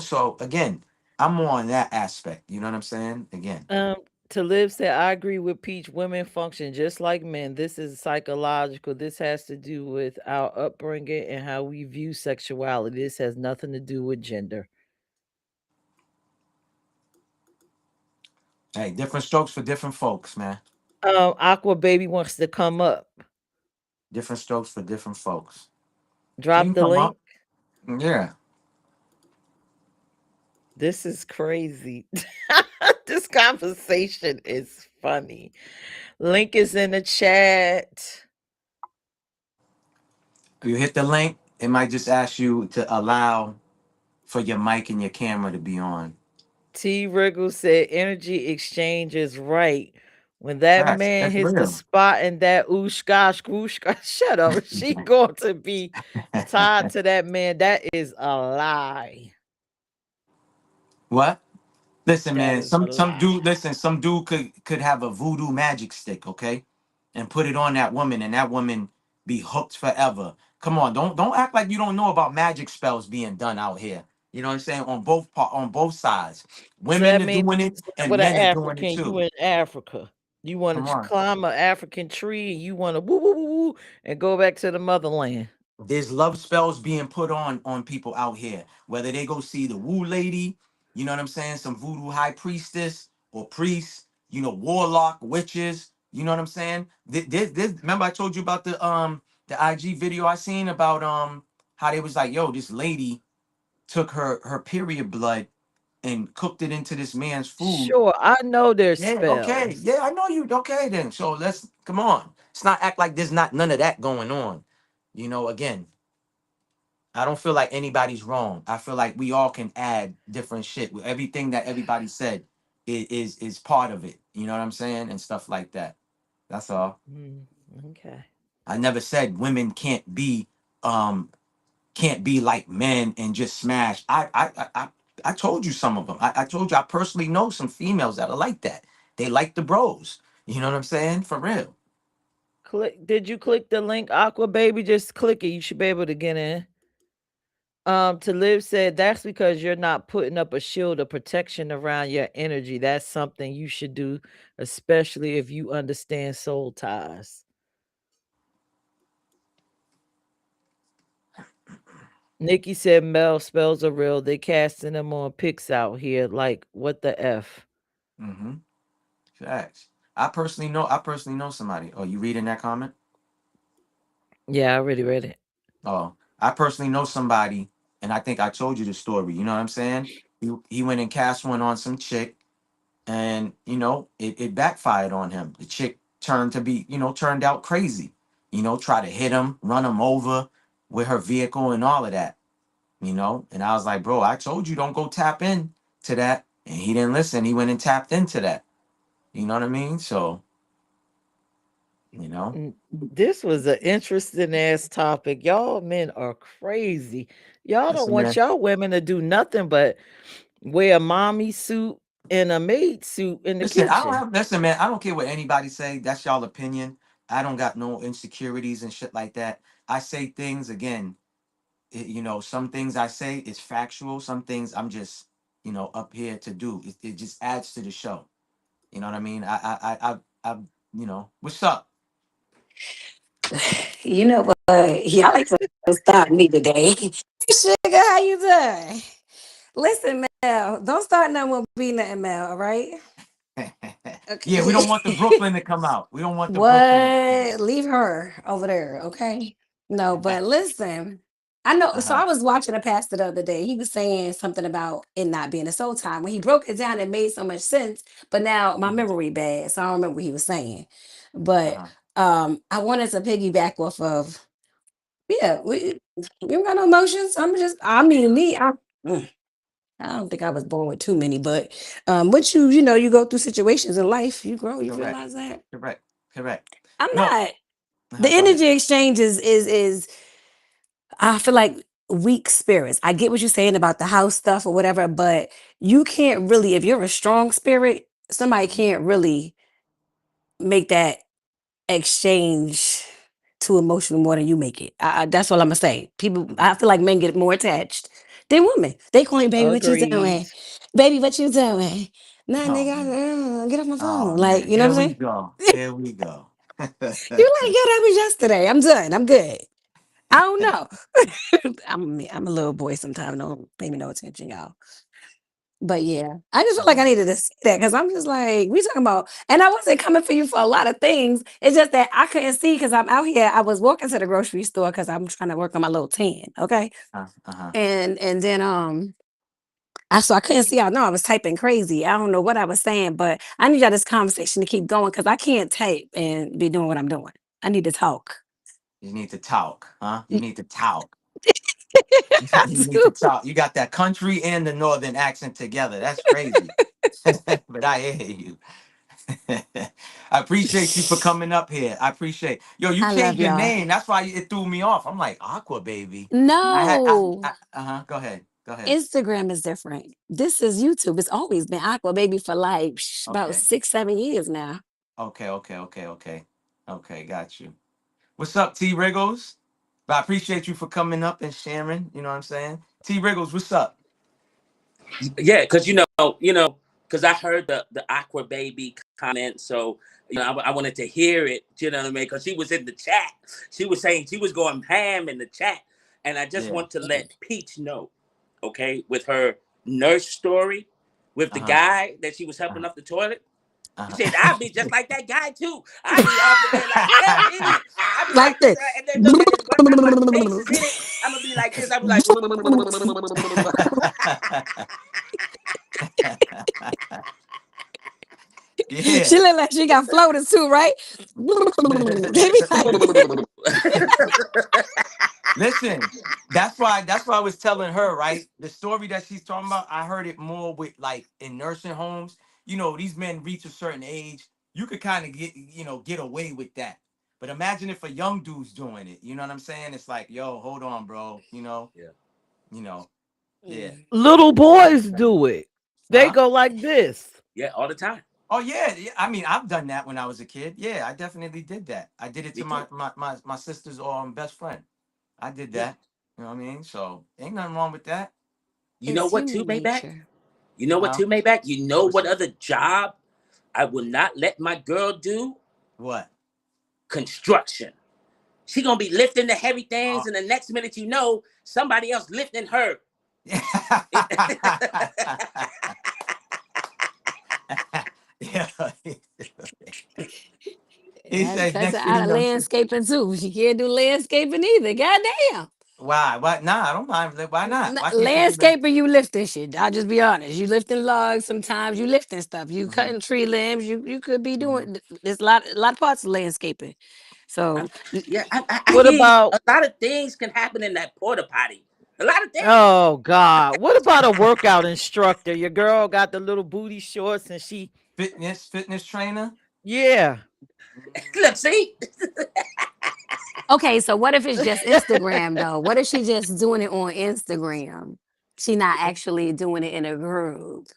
So again, I'm more on that aspect. You know what I'm saying? Again, Um, Talib said, I agree with Peach. Women function just like men. This is psychological. This has to do with our upbringing and how we view sexuality. This has nothing to do with gender. hey, different strokes for different folks, man. Aqua Baby wants to come up. Different strokes for different folks. She Drop can the come link. up. Yeah. This is crazy. This conversation is funny. Link is in the chat. You hit the link, it might just ask you to allow for your mic and your camera to be on. T Wriggle said energy exchange is right. When that Facts. man That's hits the real. spot and that ooshka squooshka, shut up. She going to be tied to that man. That is a lie. What? Listen, That man. is a Some lie. dude. Listen, some dude could have a voodoo magic stick, okay, and put it on that woman, and that woman be hooked forever. Come on, don't act like you don't know about magic spells being done out here. You know what I'm saying? On both sides, So women that are means doing it, and with an men are doing it African, you too. in Africa. You want Come to on. climb an African tree and you want to woo woo woo woo and go back to the motherland. There's love spells being put on people out here, whether they go see the woo lady, you know what I'm saying, some voodoo high priestess or priest, warlock witches. You know what I'm saying? Remember I told you about the IG video I seen about how they was like, yo, this lady took her period blood and cooked it into this man's food. Sure, I know there's Yeah, okay. spells. Yeah, I know you. Okay, then. So let's come on. Let's not act like there's not none of that going on. Again, I don't feel like anybody's wrong. I feel like we all can add different shit. With everything that everybody said is part of it. You know what I'm saying? And stuff like that. That's all. Okay. I never said women can't be like men and just smash. I told you some of them. I told you I personally know some females that are like that. They like the bros. You know what I'm saying? For real. Did you click the link, Aqua Baby? Just click it. You should be able to get in. To Live said that's because you're not putting up a shield of protection around your energy. That's something you should do, especially if you understand soul ties. Nikki said Mel spells are real. They casting them on pics out here. Like, what the F? Mm-hmm. Facts. I personally know somebody. Oh, you reading that comment? Yeah, I already read it. Oh, I personally know somebody, and I think I told you the story. You know what I'm saying? He went and cast one on some chick, and it backfired on him. The chick turned out crazy. Try to hit him, run him over with her vehicle and all of that. And I was like, bro, I told you don't go tap in to that, and he didn't listen. He went and tapped into that. You know what I mean? So, This was an interesting ass topic. Y'all men are crazy. Y'all don't listen, want man. y'all women to do nothing but wear a mommy suit and a maid suit in the kitchen. Listen, man. I don't care what anybody say. That's y'all opinion. I don't got no insecurities and shit like that. I say things again. Some things I say is factual. Some things I'm just, up here to do. It just adds to the show. You know what I mean? What's up? You know what? Y'all like to stop me today. Sugar, how you doing? Listen, Mel, don't start nothing with be nothing, Mel, all right? Yeah, we Okay. don't want the Brooklyn to come out. We don't want the Brooklyn. What? Leave her over there, okay? No, but listen, I know. So Uh-huh. I was watching a pastor the other day. He was saying something about it not being a soul time. When he broke it down, it made so much sense. But now my memory bad, so I don't remember what he was saying. But Uh-huh. I wanted to piggyback off of we don't got no emotions. I mean, I don't think I was born with too many, but what you go through situations in life, you grow, you Correct. realize that. Correct. I'm No. not the Go ahead. energy exchange is I feel like weak spirits. I get what you're saying about the house stuff or whatever, but you can't really, if you're a strong spirit, somebody can't really make that exchange too emotional more than you make it. That's all I'm gonna say. People, I feel like men get more attached than women. They call me baby, what you Agreed. doing? Baby, what you doing? Nah, Oh man. nigga, get off my Oh phone. Like, man. you know Here what I'm we saying? go. Here we go. You're like, yo, that was yesterday. I'm done. I'm good. I don't know. I'm a little boy sometimes. Don't pay me no attention, y'all. But yeah, I just felt like I needed to say that because I'm just like, we talking about, and I wasn't coming for you for a lot of things. It's just that I couldn't see because I'm out here. I was walking to the grocery store because I'm trying to work on my little tan. Okay. Uh-huh. And then I couldn't see. I know I was typing crazy. I don't know what I was saying, but I need y'all this conversation to keep going because I can't type and be doing what I'm doing. I need to talk. You need to talk, huh? You Y- need to talk. I You need to do. talk. You got that country and the northern accent together. That's crazy. But I hear you. I appreciate you for coming up here. I appreciate. Yo, you I love changed your y'all. name. That's why it threw me off. I'm like Aqua Baby. No. Uh-huh. Go ahead. Go ahead. Instagram is different. This is YouTube. It's always been Aqua Baby for like about Okay. 6-7 years now. Okay. Got you. What's up, T Wriggles? But I appreciate you for coming up and sharing. You know what I'm saying? T Wriggles, what's up? Yeah, because because I heard the Aqua Baby comment, so I wanted to hear it. You know what I mean? Because she was in the chat. She was saying she was going ham in the chat, and I just Yeah. want to let Peach know, okay, with her nurse story, with the Uh-huh. guy that she was helping Uh-huh. off the toilet. Shit, I'd be just like that guy too. I'd be off in there like, yeah, idiot. I'd be Like like this, this. and then look at this. One time my face is in it, I'm gonna be like this. I'll be like, Yeah. She look like she got floaters too, right? They be like, Listen, that's why I was telling her, right? The story that she's talking about, I heard it more with like in nursing homes. You know, these men reach a certain age, you could kind of get away with that. But imagine if a young dude's doing it. You know what I'm saying? It's like, yo, hold on, bro. yeah, Yeah. Little boys do it. They Huh? go like this. yeah, all the time. Oh yeah. I mean, I've done that when I was a kid. Yeah, I definitely did that. I did it Me to too. my sister's best friend. I did Yeah. that. You know what I mean? So ain't nothing wrong with that. You know it's what too, human Maybach? nature. You know what Huh? too, Maybach? You know What's what that? other job I would not let my girl do? What? Construction. She gonna be lifting the heavy things, Oh. and the next minute you know, somebody else lifting her. Yeah. He That said cuts her next thing out you of know. landscaping too. She can't do landscaping either. Goddamn. Why? Why? Nah, I don't mind. Why not? Why can't you do that? Landscaping, you lifting shit. I'll just be honest. You lifting logs sometimes. You lifting stuff. You Mhm. cutting tree limbs. You could be Mhm. doing. There's a lot of parts of landscaping. So Yeah, I What hear you. about A lot of things can happen in that porta potty. A lot of things. oh God? What about a workout instructor? Your girl got the little booty shorts and she Fitness trainer. yeah. Look, see, okay, so what if it's just Instagram though? What if she just doing it on Instagram? She not actually doing it in a group.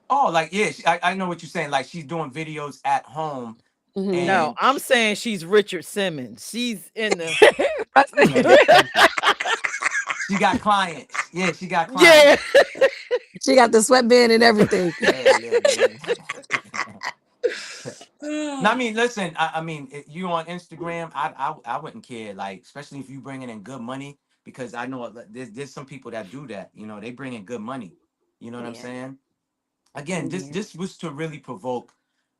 Oh, like yeah, I know what you're saying. Like she's doing videos at home, Mhm. No, and I'm saying she's Richard Simmons. She's in the you know, she got clients. Yeah, she got yeah. clients. She got the sweatband and everything. Yeah. No, I mean, listen. I mean, if you on Instagram, I wouldn't care. Like, especially if you bringing in good money, because I know there's some people that do that. You know, they bring in good money. You know what I'm Yeah. saying? Again, Yeah. this was to really provoke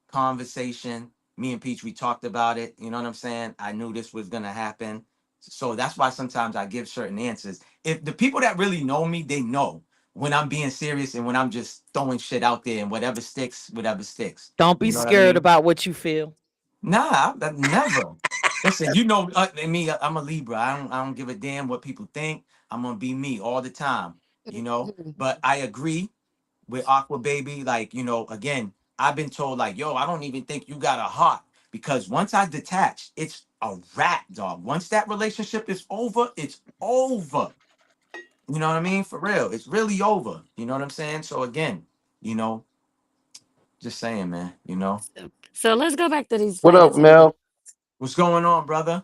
conversation. Me and Peach, we talked about it. You know what I'm saying? I knew this was gonna happen. So that's why sometimes I give certain answers. If the people that really know me, they know when I'm being serious and when I'm just throwing shit out there and whatever sticks, whatever sticks. Don't be You know what I scared mean? about what you feel. Nah, never. Listen, you know me. I'm a Libra. I don't give a damn what people think. I'm gonna be me all the time. You know. Mhm. But I agree with Aqua Baby. Like again, I've been told like, yo, I don't even think you got a heart because once I detach, it's a wrap, dog. Once that relationship is over, it's over. You know what I mean? For real, it's really over. You know what I'm saying? So again, you know, just saying, man. You know So let's go back to these What up, fighters again. Mel? what's going on, brother?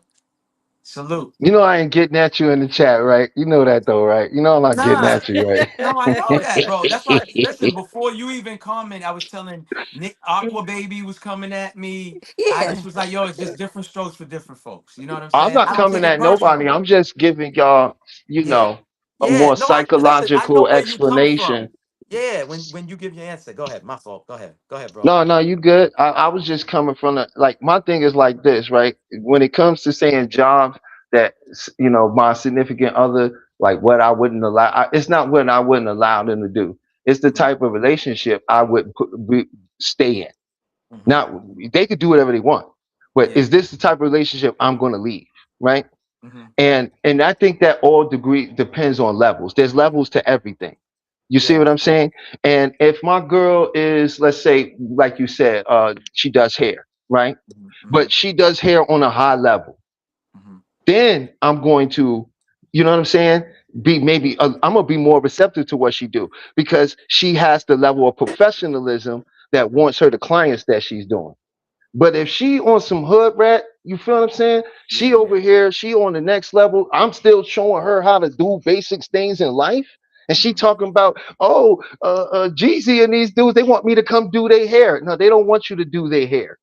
Salute. You know I ain't getting at you in the chat, right? You know that though, right? You know I'm not getting Nah, at you, right? no, I know that, bro. That's why. Listen, before you even comment, I was telling Nick Aqua Baby was coming at me. I Yeah. just was like, yo, it's just different strokes for different folks. You know what I'm I'm saying? not I don't coming take it at nobody. personal. I'm just giving y'all, Yeah, a yeah. more No, listen. I know psychological where you come from. explanation. Yeah, when you give your answer, go ahead. My fault. Go ahead, bro. No, you good. I was just coming from the like my thing is like this, right? When it comes to saying jobs that my significant other, like what I wouldn't allow, it's not what I wouldn't allow them to do. It's the Mm-hmm, type of relationship I would stay in. mm-hmm. Now they could do whatever they want, but Yeah. is this the type of relationship I'm going to leave? Right? Mm-hmm, And I think that all degree depends on levels. There's levels to everything. You see yeah. what I'm saying? And if my girl is, let's say, like you said, she does hair, right? Mm-hmm, mm-hmm, But she does hair on a high level, mm-hmm. then I'm going to, you know what I'm saying? Be maybe I'm gonna be more receptive to what she do because she has the level of professionalism that wants her the clients that she's doing. But if she on some hood rat, you feel what I'm saying? She Yeah. over here, she on the next level. I'm still showing her how to do basic things in life. And she Mm-hmm. talking about, oh, Jeezy and these dudes, they want me to come do their hair. No, they don't want you to do their hair.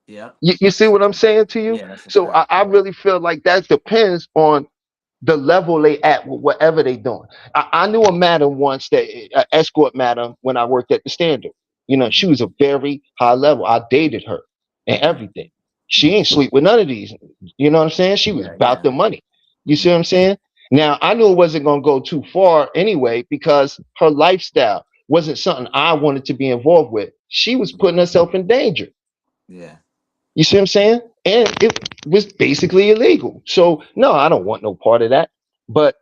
Yeah. You see what I'm saying to you? Yeah, that's a So fact. I really feel like that depends on the level they at with whatever they doing. I knew a madam once that escort madam when I worked at the Standard. You know, she was a very high level. I dated her and everything. She ain't sleep with none of these. You know what I'm saying? She was Yeah, about yeah. the money. You see what I'm saying? Now I knew it wasn't gonna go too far anyway because her lifestyle wasn't something I wanted to be involved with. She was putting herself in danger. Yeah. You see what I'm saying? And it was basically illegal. So no, I don't want no part of that. But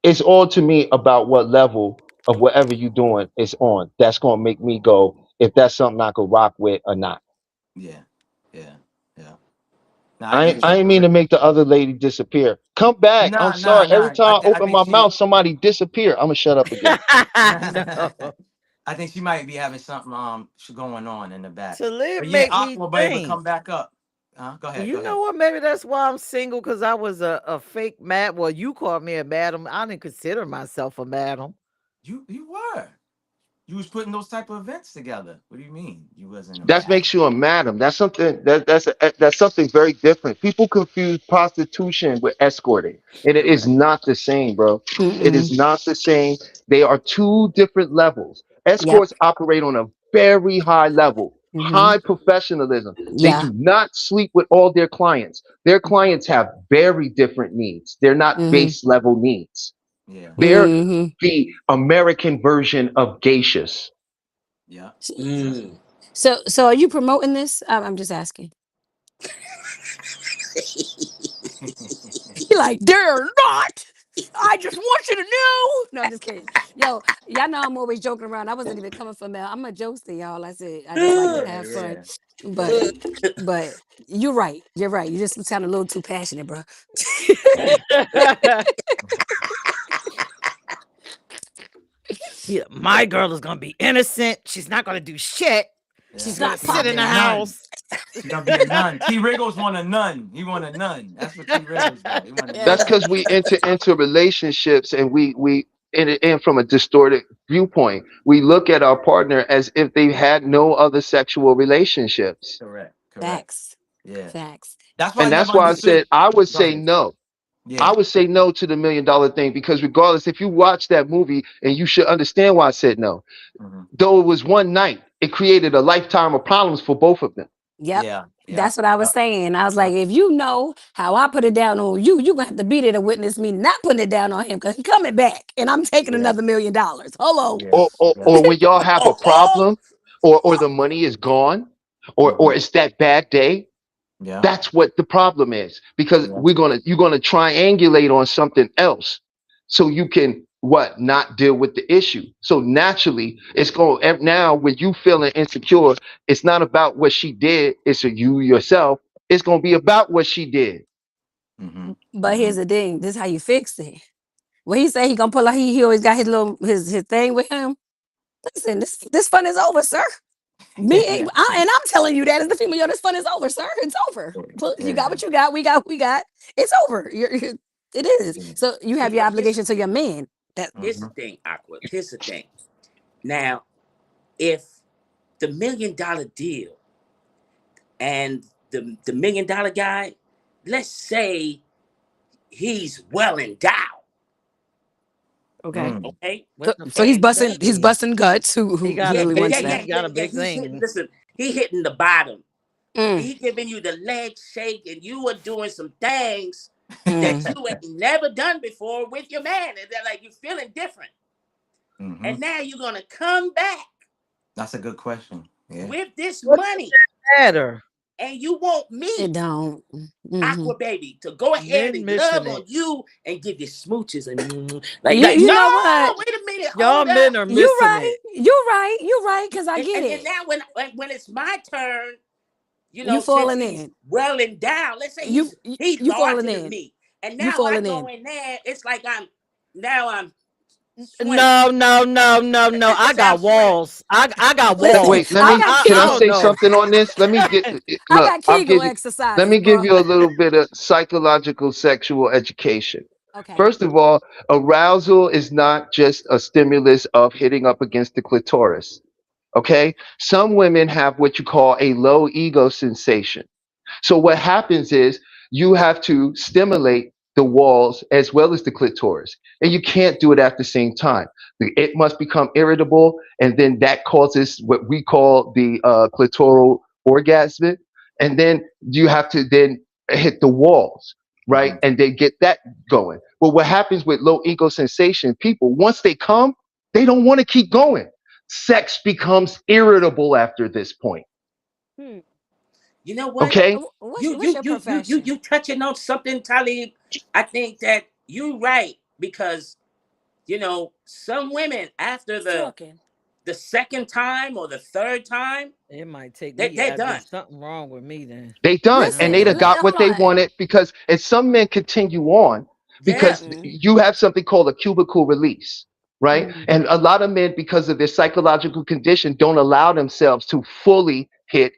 it's all to me about what level of whatever you're doing is on. That's gonna make me go if that's something I could rock with or not. Yeah. Yeah. Yeah. No, I I get ain't, it. I ain't mean to make the other lady disappear. Come back. I'm Nah, nah, sorry. Every nah. time I I open think my she. mouth, somebody disappear. I'm gonna shut up again. No. I think she might be having something going on in the back. To live But yeah, make me Aqua baby, think. come back up. Go ahead. Go You know ahead. what? Maybe that's why I'm single, because I was a fake mad. Well, you called me a madam. I didn't consider myself a madam. You were. You was putting those type of events together. What do you mean? You wasn't a That madam? makes you a madam. That's something that's something very different. People confuse prostitution with escorting, and it is Correct. not the same, bro. It is Mm-mm. not the same. They are two different levels. Yep. Escorts operate on a very high level, Hmm. high professionalism. They Yeah. do not sleep with all their clients. Their clients have very different needs. They're not Hmm. base level needs. Yeah. They're Hmm. the American version of geishas. Yeah. Yeah. Mm. So are you promoting this? I'm just asking. He like, they're not. I just want you to know. No, I'm just kidding. Yo, y'all know I'm always joking around. I wasn't even coming for Mel. I'm a jokester, y'all. I said I just like to Yeah. have fun. Yeah. But Yeah. but you're right. You're right. You just sound a little too passionate, bro. Yeah, my girl is gonna be innocent. She's not gonna do shit. Yeah. She's She's gonna not She's gonna sit be in popping a the out. nun. house. She's gonna be a nun. T. Riggles want a nun. He want a nun. That's what T. Riggles got. He want a That's nun. Yeah. because we enter into relationships and we and from a distorted viewpoint, we look at our partner as if they had no other sexual relationships. Correct. Correct. Facts. Yeah. Facts. That's why I And that's never why I said understood. I would Go say ahead. no. I Yeah. would say no to the $1 million thing because regardless, if you watch that movie, and you should understand why I said no. Hmm. Though it was one night, it created a lifetime of problems for both of them. Yep. Yeah. Yeah. That's what I was Yeah. saying. I was Yeah. like, if you know how I put it down on you, you're gonna have to be there to witness me not putting it down on him because he's coming back and I'm taking Yeah. another $1 million. Hello. Yeah. Yeah. Or when y'all have a Oh, oh. problem, or the money is gone, or Hmm. it's that bad day. Yeah. That's what the problem is because Yeah. you're gonna triangulate on something else so you can what not deal with the issue. So naturally, it's going now when you feeling insecure, it's not about what she did, it's you yourself. It's gonna be about what she did. Hmm. But Hmm. here's the thing: this is how you fix it. When he say he gonna pull out, he always got his little his thing with him. Listen, this fun is over, sir. Yeah. And I'm telling you that as the female, yo, this fun is over, sir. It's over. Look, you got Yeah. what you got. We got. It's over. It is. Yeah. So you have See, your but here's obligation to your man. That here's the Hmm. thing, Aqua. Here's the thing. Now, if the $1 million deal and the $1 million guy, let's say he's well endowed. okay. Mm. Okay, What the So fuck and does that he's mean? busting guts. He Who got a yeah, really yeah, wants yeah, big. yeah, that? He yeah, got a yeah. big He's hitting. thing. Listen, he hitting the bottom. Mm, He giving you the leg shake, and you are doing some things that mm. you had never done before with your man, and they're like you're feeling different. Hmm. And now you're gonna come back That's a good question. Yeah. with this What money, matter? and you want me, It don't. Hmm. Aqua Baby, to go ahead Men and missing love on it. you and give you smooches and like You know no, what? wait a minute, Y'all hold men up. are You missing right. it. You right. You right. Cause I get And then it. now when it's my turn, You since falling he's in. well endowed, let's say You he's you falling larger than in. me, and You now I falling go in. in there, it's like I'm swimming. No, no, no, no, no. I Let's say I'm got swimming. walls. I got Listen, Wait, walls. let I me got can I I don't say Kegel. know. something on this? Let me get I look, got I'll Kegel give you let exercises, me give bro. you a little bit of psychological sexual education. Okay. First of all, arousal is not just a stimulus of hitting up against the clitoris. Okay? Some women have what you call a low ego sensation. So what happens is you have to stimulate the walls as well as the clitoris. And you can't do it at the same time. It must become irritable, and then that causes what we call the clitoral orgasm. And then you have to then hit the walls, right? And they get that going. But what happens with low ego sensation people, once they come, they don't want to keep going. Sex becomes irritable after this point. Hmm. You know what? Okay? What's your profession? You touching on something, Talib. I think that you're right, because some women after the second time or the third time, It might take they're me. done. There's something wrong with me then. They done, and they done Listen, got what they hold on. wanted, because and some men continue on Yeah. because you have something called a cubicle release, right? Mm. And a lot of men, because of their psychological condition, don't allow themselves to fully hit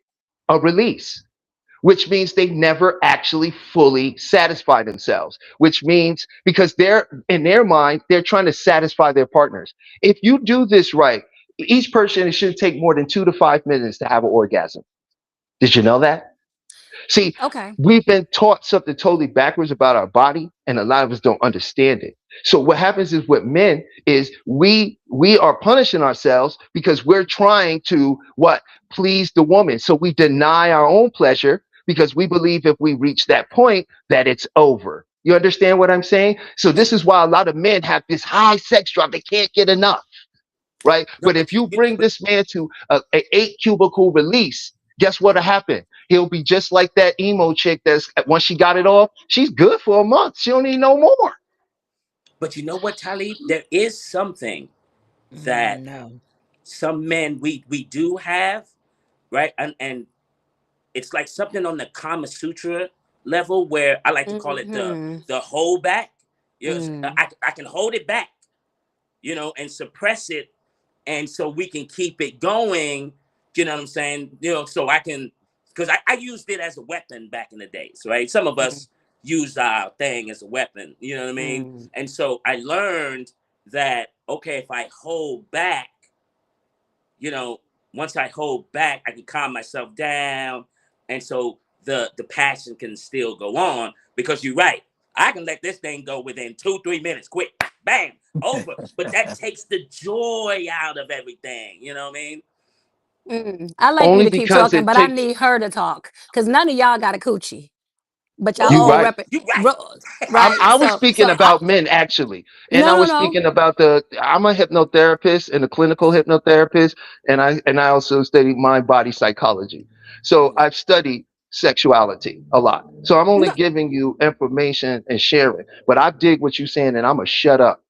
a release, which means they never actually fully satisfy themselves, which means because they're in their mind, they're trying to satisfy their partners. If you do this right, each person, it should take more than 2 to 5 minutes to have an orgasm. Did you know that? See, Okay. we've been taught something totally backwards about our body, and a lot of us don't understand it. So what happens is with men is we are punishing ourselves because we're trying to please the woman. So we deny our own pleasure because we believe if we reach that point that it's over. You understand what I'm saying? So this is why a lot of men have this high sex drive. They can't get enough, right? No, But if you bring this man to a 8 cubicle release, guess what'll happen? He'll be just like that emo chick that's once she got it off, she's good for a month. She don't need no more. But you know what, Talib? There is something that No. some men we do have, right? And it's like something on the Kama Sutra level, where I like to call it the hold back. I can hold it back, and suppress it, and so we can keep it going. You know what I'm saying? So I can, because I used it as a weapon back in the days, right? Some of us use our thing as a weapon, you know what I mean? And so I learned that, okay, if I hold back, once I hold back, I can calm myself down. And so the passion can still go on, because you're right. I can let this thing go within 2-3 minutes, quick, bam, over. But that takes the joy out of everything, you know what I mean? I like Only you to keep because talking, it but I takes need her to talk, because none of y'all got a coochie, but y'all you all right. right. I was speaking So about men actually, and I was no. speaking about I'm a hypnotherapist and a clinical hypnotherapist, and I also study mind body psychology. So I've studied sexuality a lot. So I'm only No. giving you information and sharing, but I dig what you're saying, and I'm gonna shut up.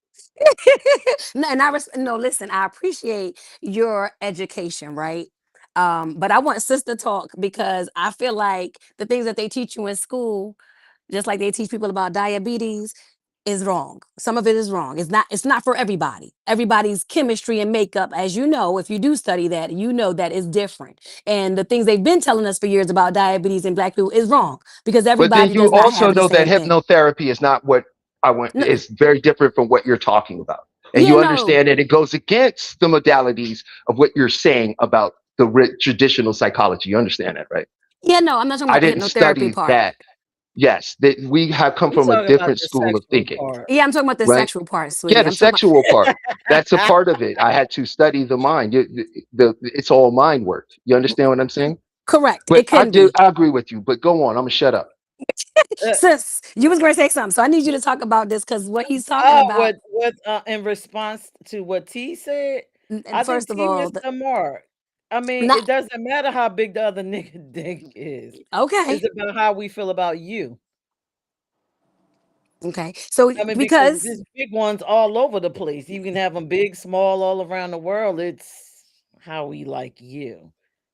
No, and listen, I appreciate your education, right? But I want sister talk, because I feel like the things that they teach you in school, just like they teach people about diabetes, is wrong. Some of it is wrong. It's not for everybody. Everybody's chemistry and makeup, as you know, if you do study that, you know that is different. And the things they've been telling us for years about diabetes and black people is wrong, because But then everybody you does not also have the know that same thing. hypnotherapy is not what I want. No, It's very different from what you're talking about, and yeah, you no. understand that it goes against the modalities of what you're saying about the traditional psychology. You understand that, right? Yeah, no, I'm not talking I about the didn't hypnotherapy study part. that. Yes, that we have come We from a talking about different the school of sexual thinking, part. Yeah, I'm talking about the right? sexual part, Yeah, sweetie. the I'm talking sexual part. That's a part of it. I had to study the mind. It's all mind work. You understand what I'm saying? correct. But It can be. I agree with you. But go on. I'm gonna shut up. Uh, Sis, you was going to say something, so I need you to talk about this, because what he's talking about. what in response to what T said, I And think first of T all, missed the mark. I mean, not it doesn't matter how big the other nigga dick is. okay. It's about how we feel about you. Okay, so I mean, because because there's big ones all over the place. You can have them big, small, all around the world. It's how we like you,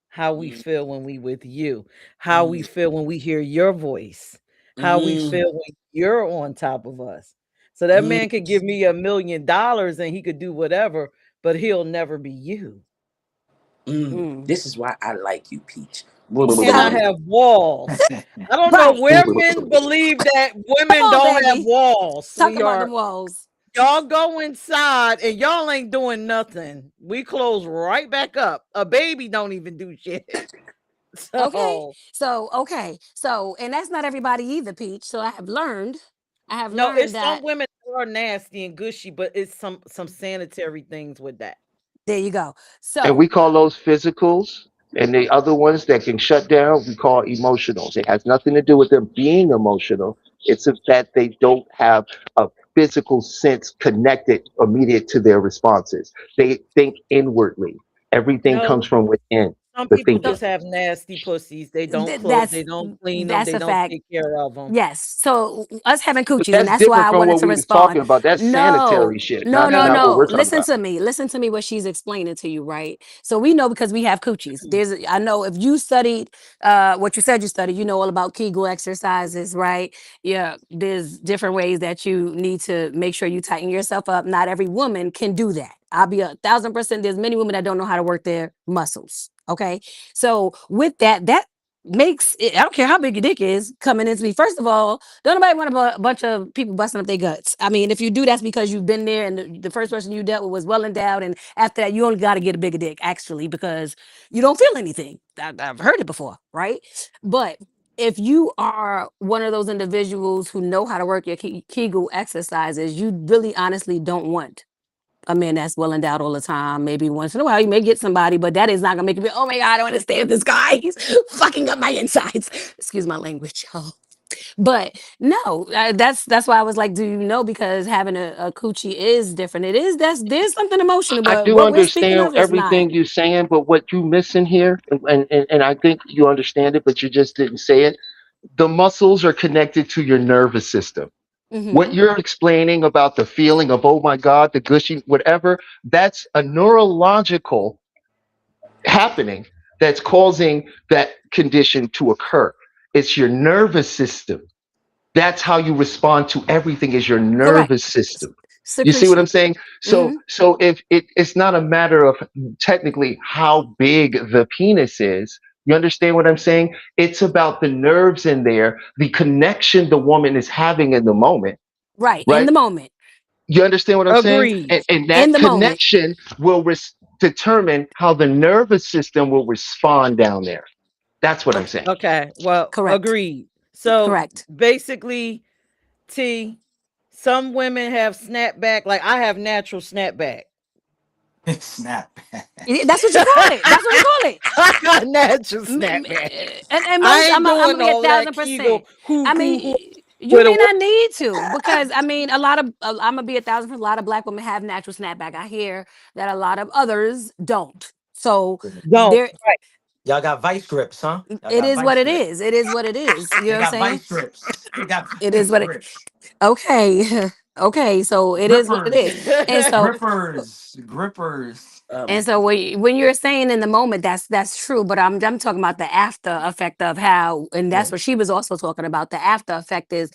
how we feel when we with you, how we feel when we hear your voice, how we feel when you're on top of us. So that man could give me $1 million and he could do whatever, but he'll never be you. This is why I like you, Peach. And I so have walls. I don't know right. where men believe that Come women on, don't have baby. walls, Talk about sweetheart. them walls. Y'all go inside and y'all ain't doing nothing. We close right back up. A baby don't even do shit. Okay. So So, and that's not everybody either, Peach. So I have learned I have No, learned it's that. some women who are nasty and gushy, but it's some sanitary things with that. There you go. And So we call those physicals. And the other ones that can shut down, we call emotionals. It has nothing to do with them being emotional. It's that they don't have a physical sense connected immediate to their responses. They think inwardly. Everything comes No, from within some the people thinking. just have nasty pussies. They don't they don't clean them, that's they a don't fact. take care of them. Yes. So us having But coochies, and that's that's why different I from wanted what to we was respond. talking about. That's No, sanitary shit, no, not no, not what no. we're talking about. Listen to me. What she's explaining to you, right? So we know because we have coochies. I know if you studied what you said you studied, you know all about Kegel exercises, right? Yeah, there's different ways that you need to make sure you tighten yourself up. Not every woman can do that. I'll be 1,000%. There's many women that don't know how to work their muscles. Okay, so with that makes it, I don't care how big your dick is coming into me. First of all, don't nobody want a bunch of people busting up their guts. I mean, if you do, that's because you've been there and the first person you dealt with was well endowed. And after that, you only got to get a bigger dick, actually, because you don't feel anything. I've heard it before, right? But if you are one of those individuals who know how to work your Kegel exercises, you really honestly don't want a man that's well endowed all the time. Maybe once in a while you may get somebody, but that is not gonna make you be, oh my God, I don't understand this guy. He's fucking up my insides. Excuse my language, y'all. But no, that's why I was like, do you know? Because having a coochie is different. It is there's something emotional, I but do what we're speaking understand of is not. everything you're saying, but what you missing here, and I think you understand it, but you just didn't say it. The muscles are connected to your nervous system. What Hmm. you're explaining about the feeling of, oh my God, the gushy, whatever, that's a neurological happening that's causing that condition to occur. It's your nervous system. That's how you respond to everything is your nervous Correct. system. You see what I'm Secretion. saying? So Hmm. so if it's not a matter of technically how big the penis is, you understand what I'm saying? It's about the nerves in there, the connection the woman is having in the moment, Right. In right? the moment. You understand what I'm saying? Agreed. And In that the moment. connection will determine how the nervous system will respond down there. That's what I'm saying. Okay. Well, Correct. agreed. So Correct. basically, T, some women have snapback, like I have natural snapback. Snap. That's what you call it. That's what we call it. I got natural M- m- snapback. and I most ain't I'm doing gonna be a all that thousand Kegel percent. I mean, you with a may wo- not need to because I mean a lot of I'm gonna be 1,000%. A lot of black women have natural snapback. I hear that a lot of others don't. So don't. there, Right. Y'all got vice grips, huh? Y'all it got is what vice it grips. is. It is what it is. You know They what I'm got saying? vice grips. They got It is vice what it. grips. Okay, okay. So it is what it is. Grippers. And so Grippers. Grippers. And so when you're saying in the moment, that's true. But I'm talking about the after effect of how, and Yeah. that's what she was also talking about. The after effect is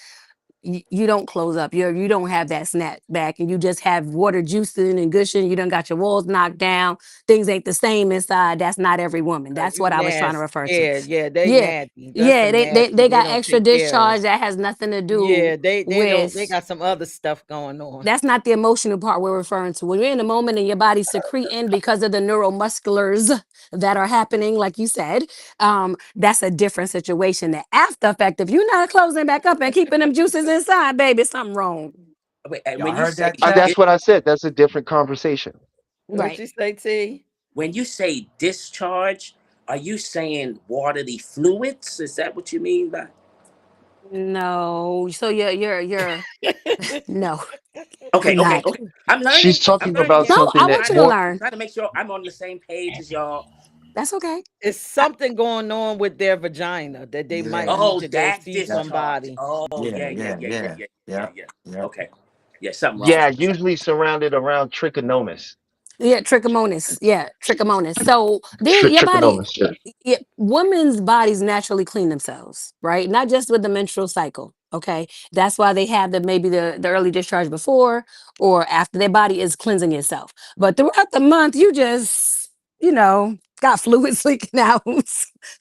you don't close up. You don't have that snap back, and you just have water juicing and gushing. You done got your walls knocked down. Things ain't the same inside. That's not every woman. That's You what I was trying to nasty. refer to. Yeah, they Yeah, nasty. That's yeah. some nasty. They They got don't extra take care of. discharge that has nothing to do Yeah, they don't. They with. got some other stuff going on. That's not the emotional part we're referring to. When you're in the moment and your body's secreting because of the neuromusculars that are happening, like you said, that's a different situation. The after effect, if you're not closing back up and keeping them juices inside, baby, something wrong. Wait, and Y'all when you heard say that chat? That's what I said. That's a different conversation. What Right. you say, T? when you say discharge, are you saying watery fluids? Is that what you mean by? No. So you're no, Okay, I'm okay, not. okay. I'm She's learning. I'm talking learning, about y'all. No, something I I'm that's want trying you to to more. learn. trying to make sure I'm on the same page as y'all. That's okay. It's something going on with their vagina that they might Yeah. need Oh, to go that see Yeah. discharge. somebody. Oh, Yeah. yeah, yeah, Yeah. yeah, yeah, Yeah. yeah, yeah, Yeah. yeah. Yeah. Okay. Yeah, something wrong. Yeah, usually surrounded around trichomonas. Yeah, trichomonas. Yeah, trichomonas. So your body, Trichomonas. Yeah. women's bodies naturally clean themselves, right? Not just with the menstrual cycle. Okay, that's why they have maybe the early discharge before or after their body is cleansing itself. But throughout the month, you just got fluids leaking out.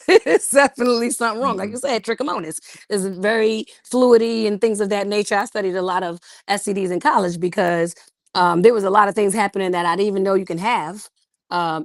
It's definitely something wrong. Like Mhm. you said, trichomonas is very fluidy and things of that nature. I studied a lot of STDs in college because there was a lot of things happening that I didn't even know you can have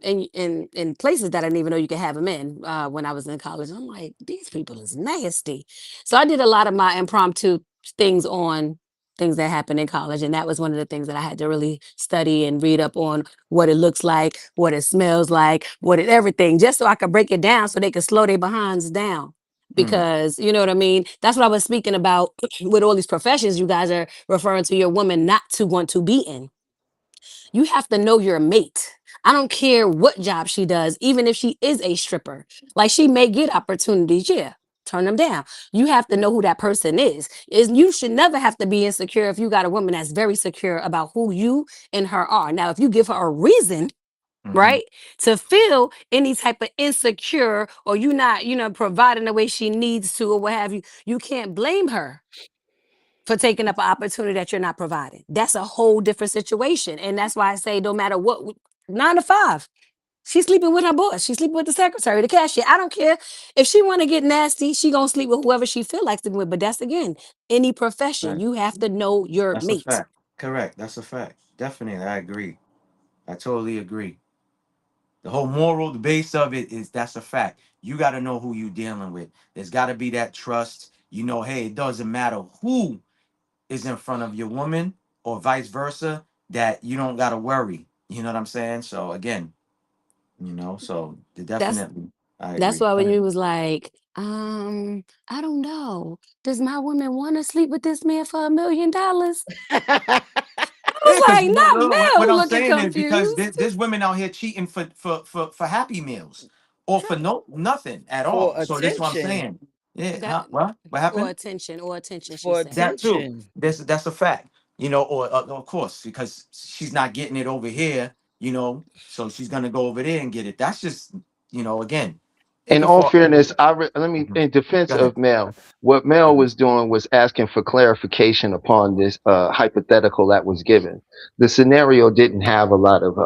in places that I didn't even know you could have them in when I was in college. I'm like, these people is nasty. So I did a lot of my impromptu things on things that happen in college, and that was one of the things that I had to really study and read up on what it looks like, what it smells like, everything, just so I could break it down so they could slow their behinds down. Because you know what I mean? That's what I was speaking about with all these professions you guys are referring to your woman not to want to be in. You have to know your mate. I don't care what job she does, even if she is a stripper. Like, she may get opportunities, yeah. Turn them down. You have to know who that person is. You should never have to be insecure if you got a woman that's very secure about who you and her are. Now, if you give her a reason, right, to feel any type of insecure, or you not, providing the way she needs to, or what have you, you can't blame her for taking up an opportunity that you're not providing. That's a whole different situation. And that's why I say, no matter what, 9 to 5, she's sleeping with her boss. She's sleeping with the secretary, the cashier. I don't care. If she want to get nasty, she going to sleep with whoever she feel like sleeping with. But that's, again, any profession. Right. You have to know your That's a mate. fact. Correct. That's a fact. Definitely. I agree. I totally agree. The whole moral, the base of it is that's a fact. You got to know who you dealing with. There's got to be that trust. Hey, it doesn't matter who is in front of your woman or vice versa, that you don't got to worry. You know what I'm saying? So again, so definitely, I That's agree. why Go when ahead. you was like, I don't know, does my woman want to sleep with this man for $1 million? I Yeah, was because like, not what Mel, I'm looking saying is because confused. there's women out here cheating for Happy Meals or for nothing at For all. So that's what I'm attention. saying. Yeah. That Huh? What? What or happened? attention, she For said. That too. attention. That's a fact. Or of course, because she's not getting it over here. So she's gonna go over there and get it. That's just again, it In could all fall. fairness, let me, Mhm. in defense Go ahead. of Mel, what Mel Mhm. was doing was asking for clarification upon this hypothetical that was given. The scenario didn't have a lot of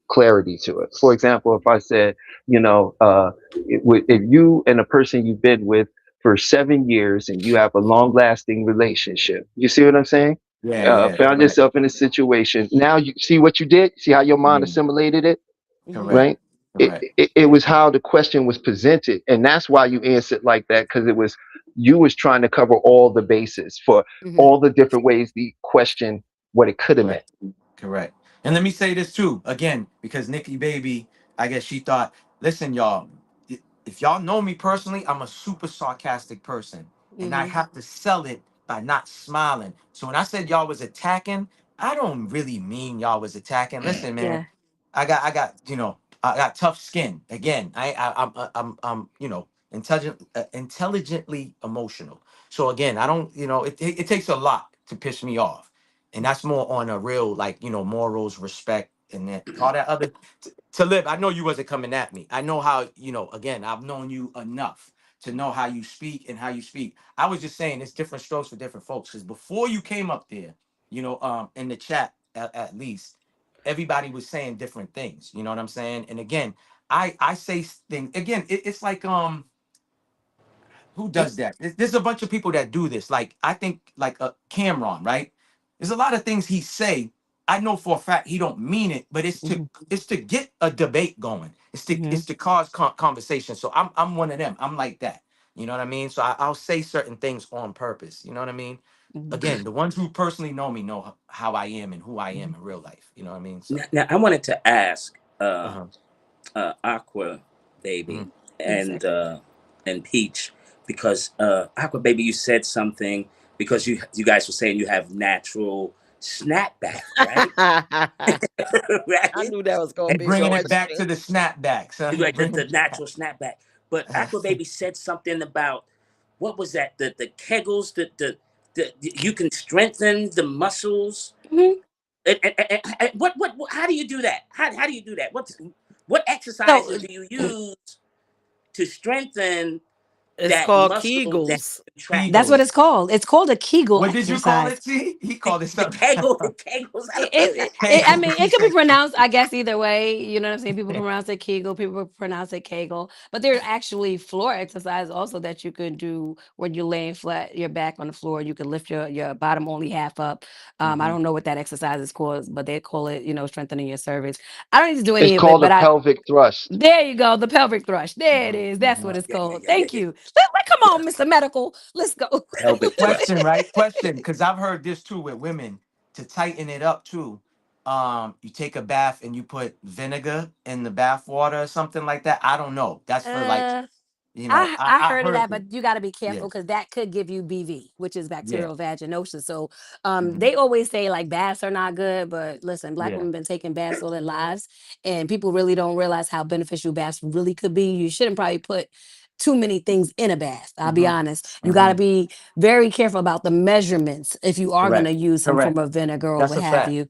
clarity to it. For example, if I said, if you and a person you've been with for 7 years and you have a long lasting relationship, you see what I'm saying? Yeah. Yeah. Found Correct. yourself in a situation. Now you see what you did? See how your mind Yeah. assimilated it? Correct. Right? It, Correct. it was how the question was presented, and that's why you answered like that, because you was trying to cover all the bases for Mhm. all the different ways the question what it could have meant. Correct. Correct. And let me say this too, again, because Nikki Baby, I guess she thought, listen, y'all, if y'all know me personally, I'm a super sarcastic person. And I Mhm. have to sell it by not smiling. So when I said y'all was attacking, I don't really mean y'all was attacking. Listen, man, Yeah. I got tough skin. Again, I'm intelligently emotional. So again, I don't, it takes a lot to piss me off, and that's more on a real, like, morals, respect, and that all that other. To live, I know you wasn't coming at me. I know how, again, I've known you enough to know how you speak and how you speak. I was just saying it's different strokes for different folks, because before you came up there, in the chat, at least everybody was saying different things. You know what I'm saying? And again, I say things again. It's like, who does that? There's a bunch of people that do this. Like, I think, like, Cameron, right? There's a lot of things he say. I know for a fact he don't mean it, but Mhm. it's to get a debate going. Mhm. It's to cause conversation. So I'm one of them. I'm like that. You know what I mean? So I'll say certain things on purpose. You know what I mean? Mhm. Again, the ones who personally know me know how I am and who I am in real life. You know what I mean? So. Now I wanted to ask Uh-huh. Aqua Mhm. Baby Yes, sir. and Peach, because Aqua Baby, you said something, because you guys were saying you have natural snapback, right? I Right? knew that was gonna They be a bringing it back question. to the snapback, son. You They like the, bringing the it back. natural snapback. But Aqua Baby said something about, what was that? The kegels, the you can strengthen the muscles. Mhm. And what how do you do that? How do you do that? What exercises So do you use to strengthen It's that called muscle that Kegels. contract? that's what Eagles. it's called. It's called a Kegel What did you call exercise. it, T? He The, called it the something. kegel, the kegels. I Kegels. mean, He it could be said. pronounced, I guess, either way. You know what I'm saying? People pronounce it Kegel, people pronounce it Kegel. But there's actually floor exercise also that you could do when you're laying flat, your back on the floor. You can lift your bottom only half up. I Mhm. don't know what that exercise is called, but they call it, strengthening your cervix. I don't need to do It's any of it, called a but pelvic thrust. there you go, the pelvic thrust. There it Mhm. is. That's what Mhm. it's Yeah, yeah, called. yeah, yeah, Thank yeah. you. Come on, Mr. Medical. Let's go. Pelvic thrust. Question, right? Question, because I've heard this too with women to tighten it up too. You take a bath and you put vinegar in the bath water or something like that. I don't know. That's for like, Uh, you know, I I heard of heard that, it. but you got to be Yeah, careful because that could give you BV, which is yeah, bacterial vaginosis. So, mhm, they always say like baths are not good, but listen, Black yeah, women been taking baths all their lives, and people really don't realize how beneficial baths really could be. You shouldn't probably put too many things in a bath. I'll be hmm, honest. You got to hmm. be very careful about the measurements if you are going Correct, to use some form correct. of vinegar or That's what a have fact. you.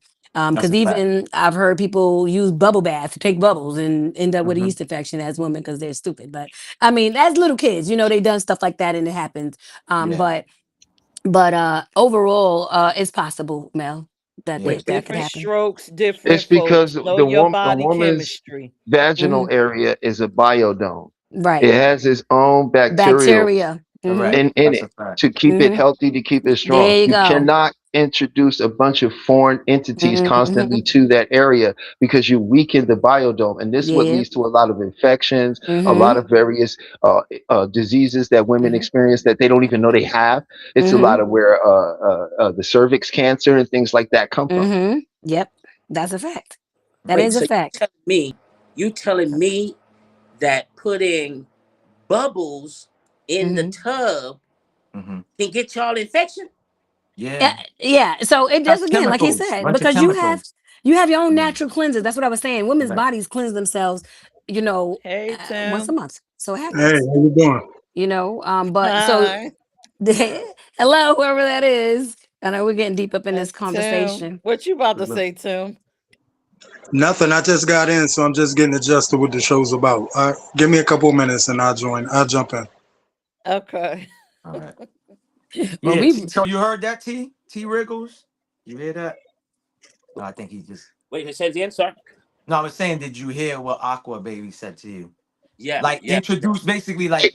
That's Because a fact. even I've heard people use bubble baths to take bubbles and end up with a Hmm. yeast infection as women because they're stupid. But I mean, as little kids, they done stuff like that and it happens. Um, Yeah, but overall, it's possible, Mel, that yeah. But that could different happen. strokes, It's different folks. because Know the your woman, a body woman's chemistry. vaginal Hmm. area is a biodome. Right. It has its own bacterial Bacteria. Hmm. Correct. in That's it a fact. to keep it Hmm. healthy, to keep it strong. There you You go. cannot introduce a bunch of foreign entities Hmm. constantly to that area because you weaken the biodome. And this is what Yeah. leads to a lot of infections, a lot Hmm. of various diseases that women Hmm. experience that they don't even know they have. It's a Hmm. lot of where the cervix cancer and things like that come from. Hmm. Yep. That's a fact. That Wait, is a so fact. you telling me that putting bubbles in the Hmm. tub Hmm. can get y'all infection? Yeah. Yeah, yeah. So it does That's again, like he chemicals. said, Bunch of because chemicals. you have your own Yeah. natural cleansers. That's what I was saying. Women's Correct. bodies cleanse themselves, Hey, once a Tim. month. So it Hey, happens. how you doing? But so Hi. hello, whoever that is. I know we're getting deep up in this That's Tim. conversation. What you about to Look. say, Tim? Nothing. I just got in, so I'm just getting adjusted what the show's about. Give me a couple minutes and I'll join. I'll jump in. Okay. All right. Well, Yeah. we So you heard that, T Wriggles? You hear that? No, I think he just. Wait, it says again, sorry. No, I was saying, did you hear what Aqua Baby said to you? Yeah, Like yeah. introduce, basically, like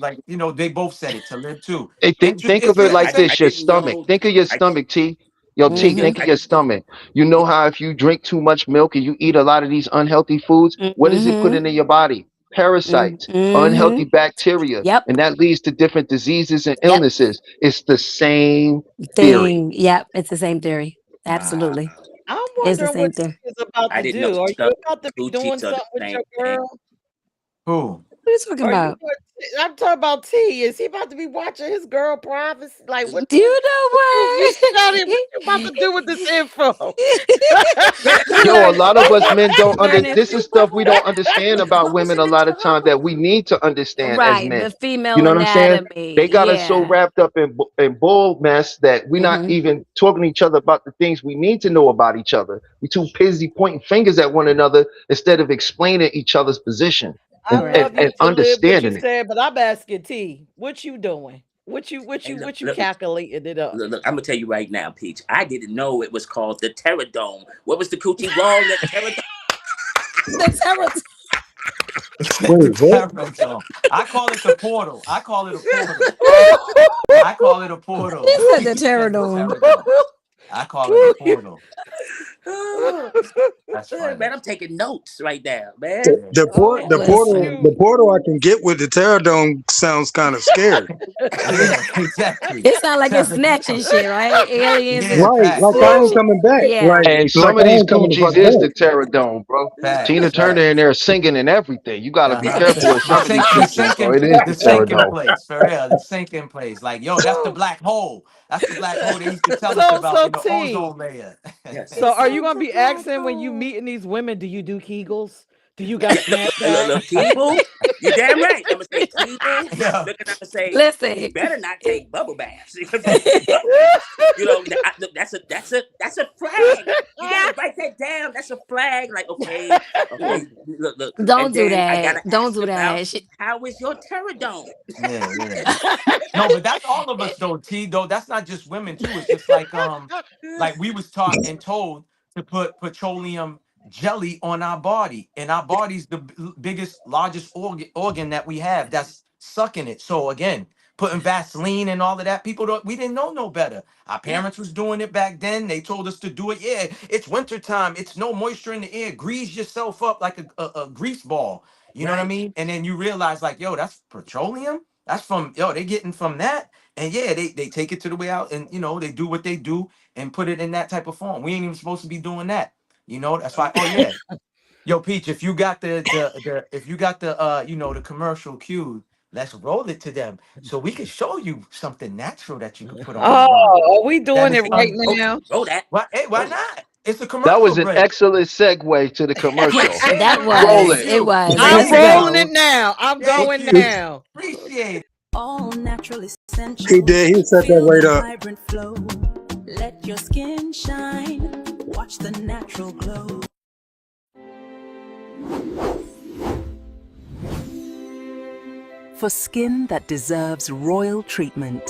they both said it to live too. Hey, think It's of it just like it's a this: I your didn't stomach. know. Think of your I stomach, T. Yo, T. yeah, hmm Think of I your stomach. You know how if you drink too much milk and you eat a lot of these unhealthy foods, what does it put hmm into your body? Parasites, hmm unhealthy bacteria, Yep. and that leads to different diseases and Yep. illnesses. It's the same theory. Thing. Yep. It's the same theory. wow. Absolutely. I'm It's the wondering what same thing. T is about I to didn't know do. Are you about to be doing coochies are the something with same your thing. girl? who? What are you talking Are you about? I'm talking about T. Is he about to be watching his girl privacy? Like Do you know what you got him? What you about what? to do with this info? He Yo, a learned lot of us men he's don't under. learning. This is stuff we don't understand about women a lot of time that we need to understand as Right, men. the You female know what I'm saying? anatomy. They got us so Yeah. wrapped up in bull mess that we're not Hmm. even talking to each other about the things we need to know about each other. We're too busy pointing fingers at one another instead of explaining each other's position I Correct. love you and to live what you understanding it. said, but I'm asking T, what you doing? What you what Hey, you look, what you look, calculating it up? look, I'm gonna tell you right now, Peach. I didn't know it was called the Terradome. What was the coochie wall that Terradome? The terror. The Wait, what? terror zone. I call it the portal. I call it a portal. I call it a portal. He said the He said the terror. terror zone. I call it a portal. Oh, That's funny. man, I'm taking notes right now, man. The, Yeah. the port, Oh the portal, Listen. the shoot. portal I can get with the Terradome sounds kind of scary. Yeah, exactly. It sounds like it's Terror snatching zone. shit, right? Aliens Yeah, is Right, like facts. I ain't snatching. coming back. Yeah. And Like some of I these ain't coming the coochies fuck is the back. Terradome, bro. Tina Facts. Turner in Facts. there singing and everything. You got to be Uh-huh. careful with some of these The coochies, bro. sinking, It is the the sinking Terradome. place for real. The sinking place. Like, yo, that's the black hole. That's the black hole they used to tell us about So in the T. ozone layer. Yes. So It's are you like gonna the be black asking when you hole. meeting these women, do you do Kegels? Do you got Look, Snapchat? Keeble, you damn right. I'm gonna say Keeble. Yeah. Look, and I'm gonna say Listen. he better not take bubble baths. Because if he do, look, that's a flag. You gotta write that down. That's a flag. Like, okay. Look, and Don't do then I that. gotta Don't ask do about that. how is your Terradome? Yeah, yeah. No, but that's all of us though, T. Though that's not just women too. It's just like we was taught and told to put petroleum jelly on our body, and our body's the biggest, largest organ that we have that's sucking it. So again, putting Vaseline and all of that, people don't. We didn't know no better. Our Yeah, parents was doing it back then. They told us to do it. Yeah, it's wintertime. It's no moisture in the air. Grease yourself up like a grease ball. You know what I right. mean? And then you realize, like, yo, that's petroleum. That's from they getting from that. And yeah, they take it to the way out and they do what they do and put it in that type of form. We ain't even supposed to be doing that. That's why. Oh yeah. Yo, Peach, if you got the if you got the the commercial cues, let's roll it to them so we can show you something natural that you can put on your body. Oh, are we That doing is it right Oh, now? roll that. why Roll it. not? It's a That commercial was an break. excellent segue to the commercial. Yes, Thank that you. Roll was. Thank it. It you. was. I'm Let's Thank rolling you. it go. now. I'm Thank going you. now. Appreciate it. All natural essentials. He did. He set that Feel right the up. vibrant flow. Let your skin shine. Watch the natural glow. For skin that deserves royal treatment.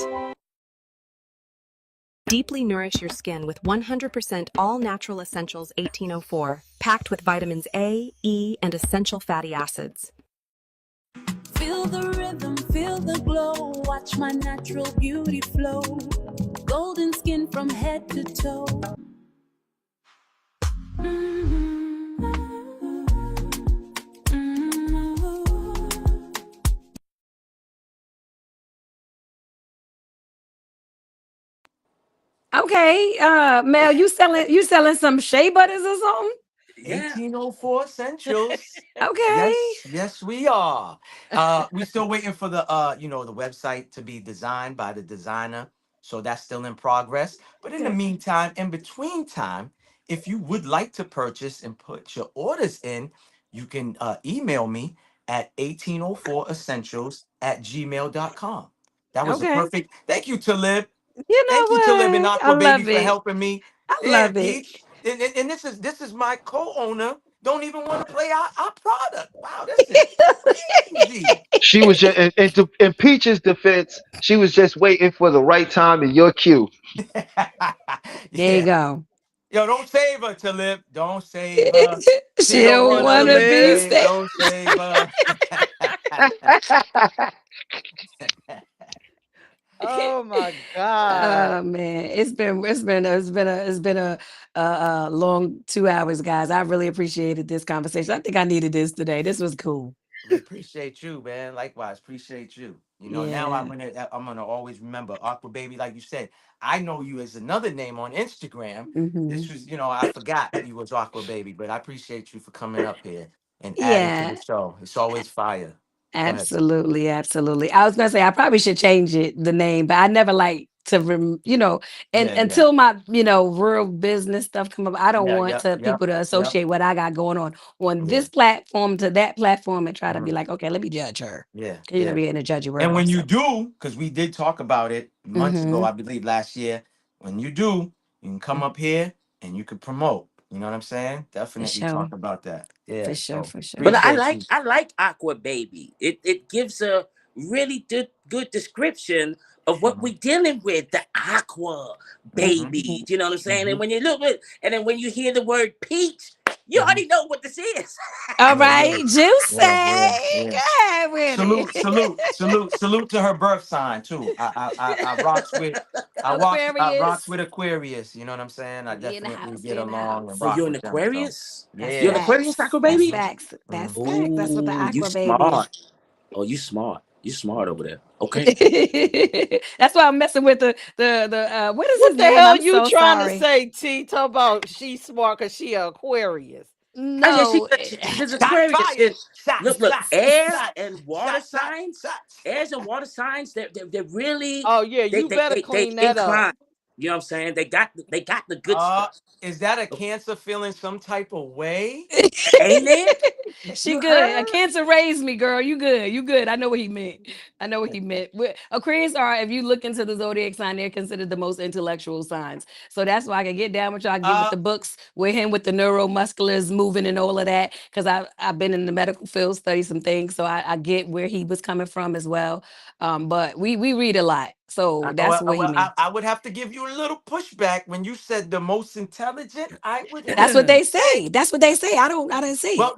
Deeply nourish your skin with 100% all natural essentials 1804, packed with vitamins A, E, and essential fatty acids. Feel the rhythm, feel the glow. Watch my natural beauty flow. Golden skin from head to toe. Okay, Mel, you selling some shea butters or something? Yeah. 1804 Essentials. Okay. Yes, we are. We still waiting for the the website to be designed by the designer. So that's still in progress. But in the meantime, in between time, if you would like to purchase and put your orders in, you can email me at 1804essentials@gmail.com. That was a Okay. perfect. Thank you, Talib. You know Thank you, Talib and what? I Aqua Baby, love for it. helping me. I Yeah, love it. Peach. And this is my co-owner. Don't even want to play our product. Wow, this is crazy. She was just in Peach's defense, she was just waiting for the right time in your cue. There you Yeah. go. Yo, don't save her, Talib. Don't save her. She don't She'll Come want to on, wanna be be Talib. saved. saved. Don't save her. Oh my God. Oh man, it's been a long 2 hours, guys. I really appreciated this conversation. I think I needed this today. This was cool. We appreciate you, man. Likewise, appreciate you. Now Yeah. I'm gonna always remember Aqua Baby, like you said. I know you as another name on Instagram. Hmm. This was, I forgot you was Aqua Baby, but I appreciate you for coming up here and adding to the Yeah. show. It's always fire. Go ahead. Absolutely, absolutely. I was gonna say I probably should change the name, but I never like to and Yeah, until my real business stuff come up, I don't want yep, people to yep. associate what I got going on Yeah. this platform to that platform and try to be Mhm. like, okay, let me judge her. Yeah, You know, yeah. be in a judgy And world. when you So. do, because we did talk about it months ago, I believe last year, when you do, you can come up here and you can promote. You know what I'm saying? For Definitely sure. talk about that. Yeah. For sure, So for sure. But I appreciate like you. I like Aqua Baby. It gives a really good description of what Mhm. we're dealing with, the Aqua Mhm. Baby. You know what I'm saying? And Mhm. when you look at and then when you hear the word peach, you Mhm. already know what this is. All Yeah, right, Juicy. yeah. Go ahead with Salute to her birth sign too. I rocks with I rocks Aquarius. with Aquarius. You know what I'm saying? I We in the definitely house. get We in the along and house. Oh, rock you're an with them. So Aquarius? That's You're an yeah. Aquarius, facts. Aqua That's Baby? Mhm. facts. That's Mhm. facts. That's what the Oh, you Aqua Baby. smart. Oh, you smart. You smart over there. Okay. That's why I'm messing with the what is What his the name? hell I'm you so trying to sorry. say, T? Talk about she smart because she a Aquarius. I just No. she's Shots Aquarius. fired. And Shots, look, shots, air shots, and water shots, shots, signs, shots. airs and water signs, they're really Oh yeah, they you they better they, they clean that up. incline. You know what I'm saying? They got the good stuff. Is that a Cancer feeling some type of way? Ain't it? She You good. A heard? Cancer raised me, girl. You good. You good. I know what he meant. Aquarius are, if you look into the zodiac sign, they're considered the most intellectual signs. So that's why I can get down with y'all, get with the books, with him with the neuromusculars moving and all of that. Because I've been in the medical field, studied some things. So I get where he was coming from as well. But we read a lot. So that's what he meant. I would have to give you a little pushback when you said the most intelligent. I would That's what they say. say. That's what they say. I didn't see. Well,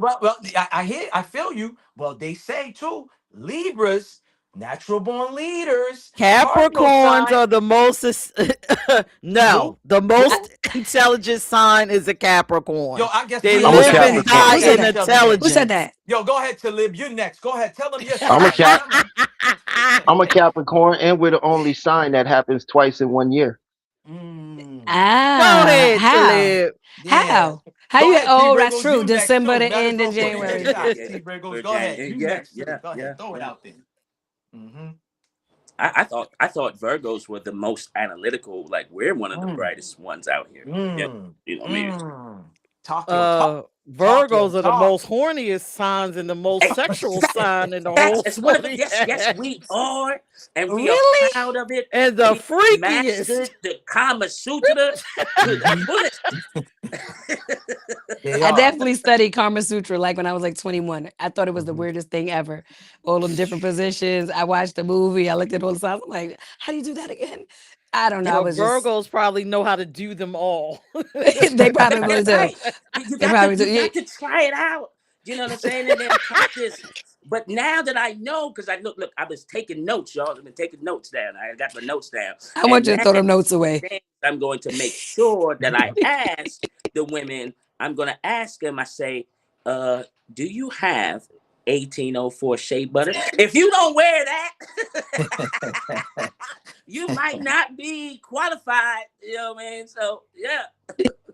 I feel you. Well, they say too, Libras, natural born leaders, cardinal Capricorns sign. are the most no, Who? the Who? most intelligent sign is a Capricorn. Yo, I guess They we I'm all a live got and different Capricorn. die Who said in signs to that? each other then. Who said intelligence. that? Yo, go ahead, Talib. You're next. Go ahead. Tell them your I'm a sign. cat. Tell them. I'm a Capricorn, and we're the only sign that happens twice in 1 year. Mm. Go Ah, ahead, how? Talib. Yeah. How Go you? ahead, T. Oh, that's Briggles. true. You next December too. to Might as end in well put in your January. shots, T. Briggles. Go ahead. You next too. Go ahead. Throw it out there. Mm-hmm. I thought Virgos were the most analytical. Like we're one of the brightest ones out here. Yeah, you know what I mean? Talk your talk. Virgos are the most horniest signs and the most Hey, sexual that- sign in the whole. It's one of the yes we are, and we Really? are proud of it. And the We freakiest. mastered the Kama Sutra to the fullest. I definitely studied Kama Sutra like when I was like 21. I thought it was the weirdest thing ever. All them different positions. I watched the movie. I looked at all the signs. I'm like, how do you do that again? I don't know. I Well, was just Virgos probably know how to do them all. they probably do. Right. You They got probably to, do. you got to try it out. You know what I'm saying? And then practice. But now that I know, because I look, I was taking notes, y'all. I've been taking notes down. I got my notes down. I want you to throw them notes away. I'm going to make sure that I ask the women. I'm going to ask them. I say, do you have 1804 shea butter? If you don't wear that, you might not be qualified. You know what I mean? So yeah.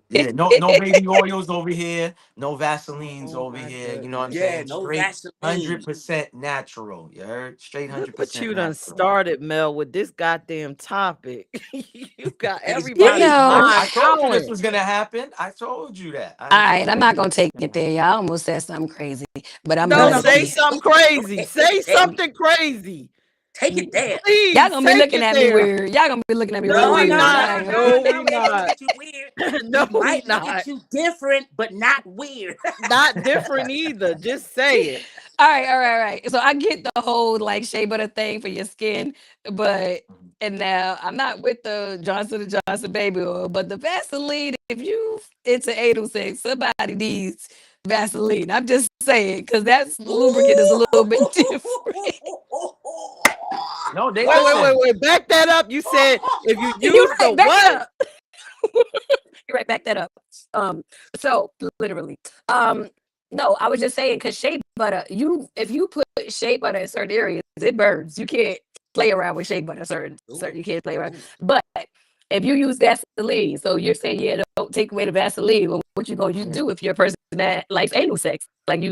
Yeah, no baby oils over here, no Vaselines over here. You know what I'm saying? No Straight Vaseline. 100% natural. You heard? Straight 100% But you natural. done started, Mel, with this goddamn topic. You got everybody. I told you this was gonna happen. I told you that. All right, I'm not gonna take it there. Y'all almost said something crazy, but I'm No, gonna say something crazy. Say something crazy. Take it there. Please, y'all gonna be take looking it at me there. weird. Y'all gonna be looking at me No, weird. we not. No, we We ain't gonna not. get you weird. No, We we might not. get you different, but not weird. Not different either. Just say it. All right. So I get the whole like shea butter thing for your skin, but and now I'm not with the Johnson & Johnson baby oil, but the Vaseline, if you it's an 806, somebody needs Vaseline. I'm just saying, because that's lubricant is a little bit different. No, they Wait. Back that up. You said if you use the back what? it up. You're right, back that up. So literally. No, I was just saying because shea butter, if you put shea butter in certain areas, it burns. You can't play around with shea butter certain you can't play around. But if you use Vaseline, so you're saying, yeah, don't take away the Vaseline. Well, what you gonna do if you're a person that likes anal sex? Like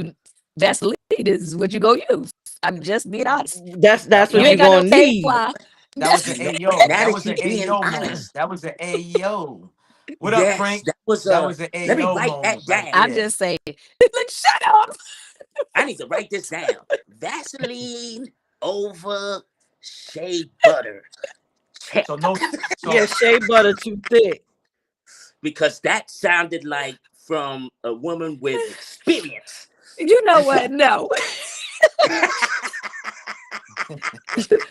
Vaseline is what you go use. I'm just being honest. That's what you you're ain't got gonna no tape need. fly. That was the AO. Now That that was you the being AO honest. moment. That was the AO. What up, Frank? That was the AO let me write moment. that down. I'm just saying. Like, shut up. I need to write this down. Vaseline over shea butter. Check. Yeah, shea butter too thick. Because that sounded like from a woman with experience. You know what? No.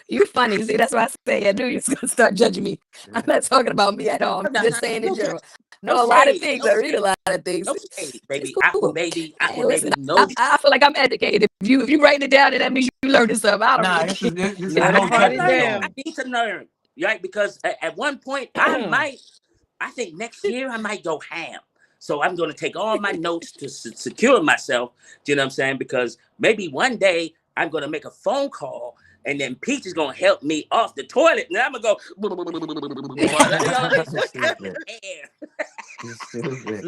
You funny. See, that's why I say I knew you was gonna start judging me. I'm not talking about me at all. I'm just saying in general. No, a lot of things. I read a lot of things. No shade, baby. It's cool. Aqua baby. Hey, Aqua listen, baby. No. I feel like I'm educated. If you writing it down, then that means you learning something. I don't Nah, really this is I no I need to learn. Right? Because at one point I think next year I might go ham. So I'm going to take all my notes to secure myself. Do you know what I'm saying? Because maybe one day I'm going to make a phone call and then Peach is going to help me off the toilet. And I'm going to go.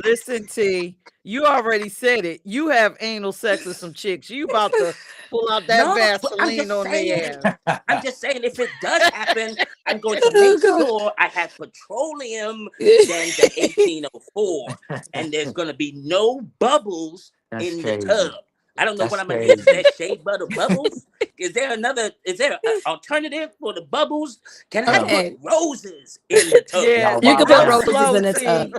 Listen, T, you already said it. You have anal sex with some chicks. You about to pull out that Vaseline on their ass. I'm just saying, if it does happen, I'm going to make sure I have petroleum than the 1804, and there's going to be no bubbles in the tub. I don't know what I'm going to use that shea butter bubbles. Is there an alternative for the bubbles? Can I put roses in the tub? Yeah, you can put roses in the tub.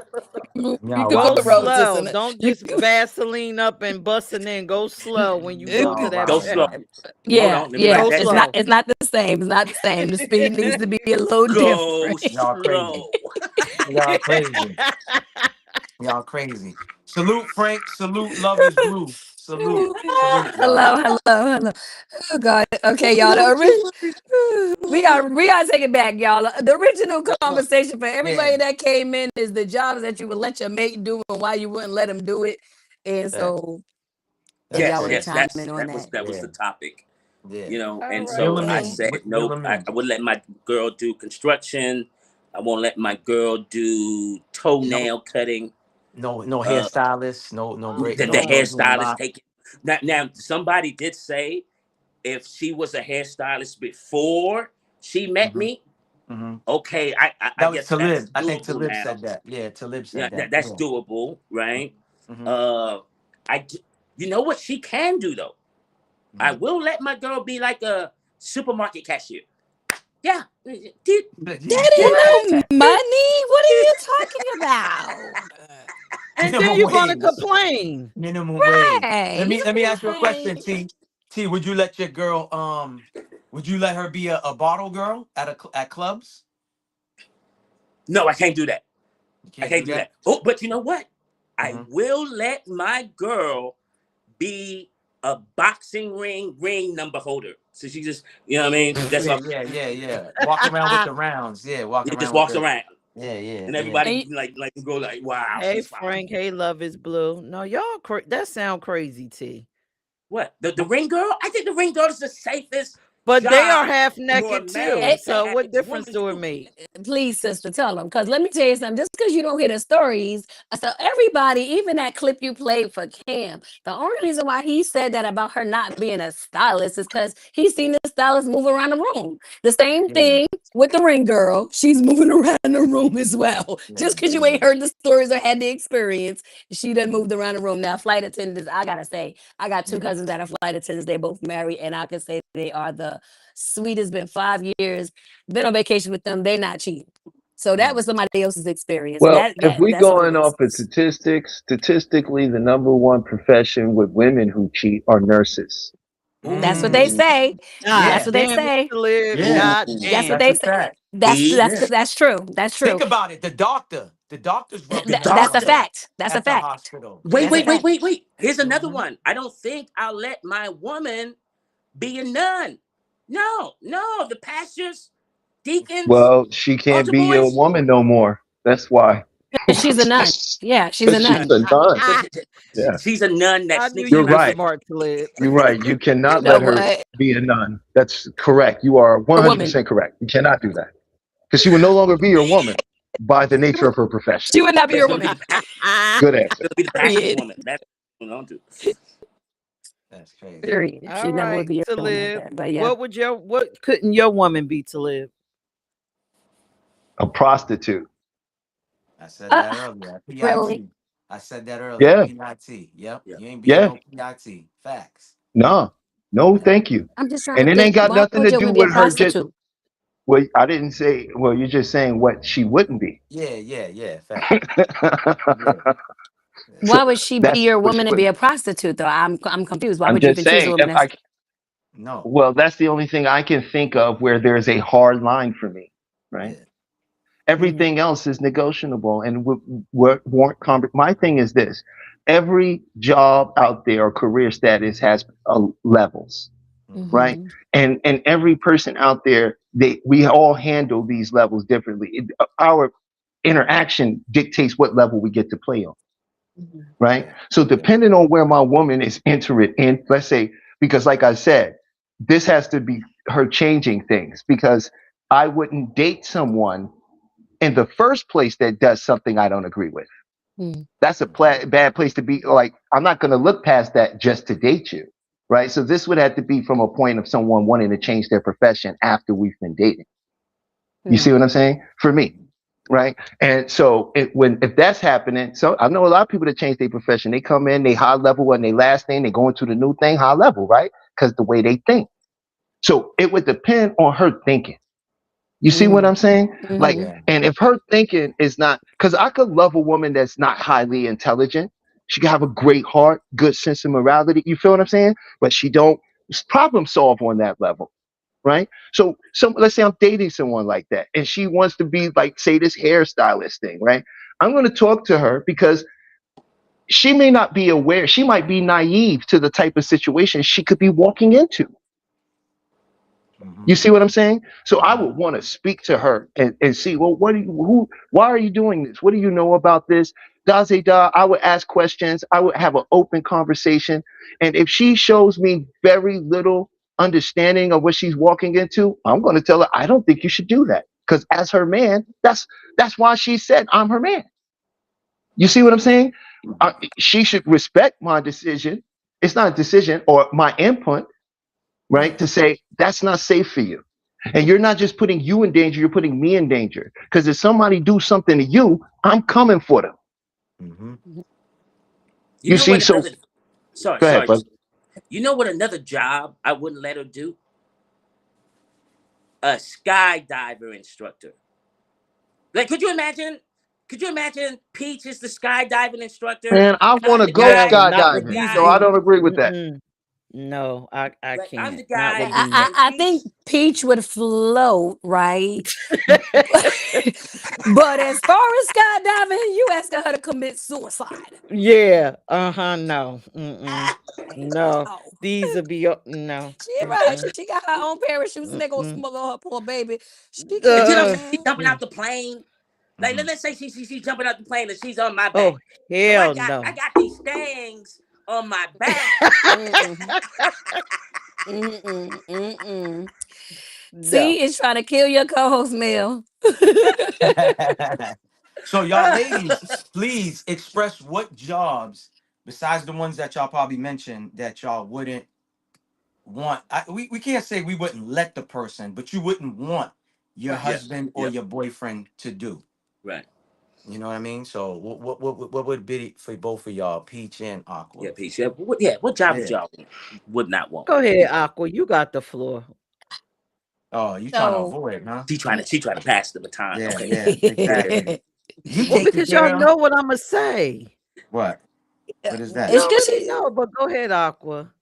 You go slow. Don't just Vaseline up and busting in. Go slow when you go to that. Go slow. Yeah, Go slow. it's not the same. It's not the same. The speed needs to be a little different. Y'all crazy. Y'all crazy. Salute, Frank. Salute, Love is Blue. Salute. Hello. Oh God. Okay, y'all. We gotta take it back, y'all. The original conversation for everybody that came in is the jobs that you would let your mate do and why you wouldn't let him do it. And so Yes, that was the topic. Yeah. You know, All and right. so Reel 'em I in. said, Reel nope, 'em in. I would let my girl do construction. I won't let my girl do No, toenail cutting. no Uh, hairstylist. No break. the No doing hairstylist lock. taking. Now, somebody did say if she was a hairstylist before she met Mm-hmm. me, Mm-hmm. okay, I That was guess that's Talib. I think doable Talib now. said that. Yeah, Talib Yeah, said that. that's Yeah. doable, right? Mm-hmm. I, you know what she can do though? I Mm-hmm. will let my girl be like a supermarket cashier. Yeah, But That you ain't like no money. What are you talking about? And then minimum you're gonna wage. complain. Minimum wage. Right. Let me ask you a Right. question, T. T, would you let your girl would you let her be a bottle girl at clubs? no, I can't do that. You I can't can't do do that? that. Oh, but you know what? I Mm-hmm. will let my girl be a boxing ring number holder. So she just, you know what I mean? That's all. Yeah. Walk around with the rounds. Yeah, walk It just around with walks the around, yeah. and And everybody you- like go like, wow, Hey she's fine. Frank, hey Love is Blue. No, y'all that sound crazy, T. What the ring girl? I think the ring girl is the safest But they are job half for a naked man too. eh, to So what ask difference woman do to it do. make? please, sister, tell them. Because let me tell you something. Just because you don't hear the stories, so everybody, even that clip you played for Cam, the only reason why he said that about her not being a stylist is because he's seen the stylist move around the room. The same Yeah, thing with the ring girl. She's moving around the room as well. yeah, Just because you ain't heard the stories or had the experience, she done moved around the room. Now, flight attendants, I gotta say, I got two yeah. cousins that are flight attendants. They both married, and I can say they are the sweetest. Been 5 years. Been on vacation with them. They not cheating. So that Mm. was somebody else's experience. Well, if we That's on going them. off of statistics, statistically, the number one profession with women who cheat are nurses. That's what they Ooh, say. God That's Yeah, what they damn, Mr. say. Lib. yeah. God ooh. That's what damn. That's they a say. fact. See, Yeah. That's true. That's Think true. about it. The doctor's the rubbing That's a elbows doctor. fact. That's a at the fact. hospital. Wait, That's a wait, Yeah. wait, fact. wait, wait. Here's another Mm-hmm. one. I don't think I'll let my woman be a nun. No, the pastors, deacons, Well, she can't altar be your boys. woman no more. That's why. She's a nun. Yeah, she's a She's nun. a nun. But Yeah, she's a nun that I knew sneaks you you're was around with. right. smart, Lib. You're right. You You cannot know let her what? be a nun. That's correct. You are A woman. 100% correct. You cannot do that because she will no longer be your woman by the She nature would, of her profession. she would not be It's your gonna be woman. the pastor. Good It's answer. gonna be the pastor's Period. woman. That's what I'm doing. That's crazy. Period. All She never would right, be your to woman. live. But yeah. What couldn't your woman be to live? A prostitute. I said Uh, that earlier. really? PIT. I said that earlier. Yeah, PIT. Yep. Yeah. You ain't being yeah. no PIT. Facts. No, no, Yep. thank you. I'm just trying And to it think. ain't got Why nothing would to your do woman be a with her. Just prostitute? well, I didn't say. Well, you're just saying what she wouldn't be. Yeah. Facts. Yeah. So Why would she be that's your what she woman and be wouldn't. a prostitute though? I'm confused. Why I'm would you just even choose a saying. woman If that's I No. well, that's the only thing I can think of where there's a hard line for me. Right. Yeah. Mhm. Everything else is negotiable. And my thing is this: every job out there or career status has levels, Mm-hmm. right? Mhm. And every person out there, we all handle these levels differently. Our interaction dictates what level we get to play on, Mhm. right? Yeah. So Yeah. depending on where my woman is entering in, let's say, because like I said, this has to be her changing things because I wouldn't date someone in the first place that does something I don't agree with. Mhm. That's a bad place to be. Like, I'm not going to look past that just to date you, right? So this would have to be from a point of someone wanting to change their profession after we've been dating. You see Mhm. what I'm saying? For me, right? And so if that's happening, so I know a lot of people that change their profession. They come in, they high level, and they last thing, they go into the new thing high level, right? Because the way they think. So it would depend on her thinking. You see what Mhm. I'm saying? Like, Mhm. Yeah. and if her thinking is not, because I could love a woman that's not highly intelligent. She can have a great heart, good sense of morality. You feel what I'm saying? But she don't problem solve on that level, right? So, let's say I'm dating someone like that, and she wants to be like, say, this hairstylist thing, right? I'm going to talk to her because she may not be aware. She might be naive to the type of situation she could be walking into. Mm-hmm. You see what I'm saying? So I Mm-hmm. would want to speak to her and see, well, why are you doing this? What do you know about this? I would ask questions. I would have an open conversation. And if she shows me very little understanding of what she's walking into, I'm going to tell her, I don't think you should do that. Because as her man, that's why she said, I'm her man. You see what I'm saying? She should respect my decision. It's not a decision or my input, right? To say that's not safe for you. And you're not just putting you in danger, you're putting me in danger. Because if somebody do something to you, I'm coming for them. Mm-hmm. You see, so sorry, go ahead, sorry. bro. You know what another job I wouldn't let her do? A skydiver instructor. Like, could you imagine Peach is the skydiving instructor? Man, I want I'm to the go guy. No, not I'm the with skydiving. these So I guy. booty. don't agree with that. No, I Like, I'm can't. the Not guy, with these. I and think Peach. Peach would float, right? But as far as skydiving, you asking her to commit suicide. Yeah. No. No. No. These will be no. She right. She got her own parachutes and they gonna smuggle her poor baby. She And then can't, she's man. jumping out the plane. Like, let's say she's jumping out the plane and she's on my back. Oh So hell I no. got these things on my back. See, it's trying to kill your co-host, Mel. So y'all ladies, please express what jobs besides the ones that y'all probably mentioned that y'all wouldn't want. We can't say we wouldn't let the person, but you wouldn't want your husband or your boyfriend to do. Right. You know what I mean? So what would be for both of y'all, Peach and Aqua? Yeah, Peach. Yeah, what job would y'all would not want? Go ahead, Aqua. You got the floor. Oh, you trying to avoid, huh? She trying to pass the baton. Yeah, Okay. yeah, exactly. You Well, take it, because y'all girl. know what I'm gonna say. What? What is that? It's You just already know, but go ahead, Aqua.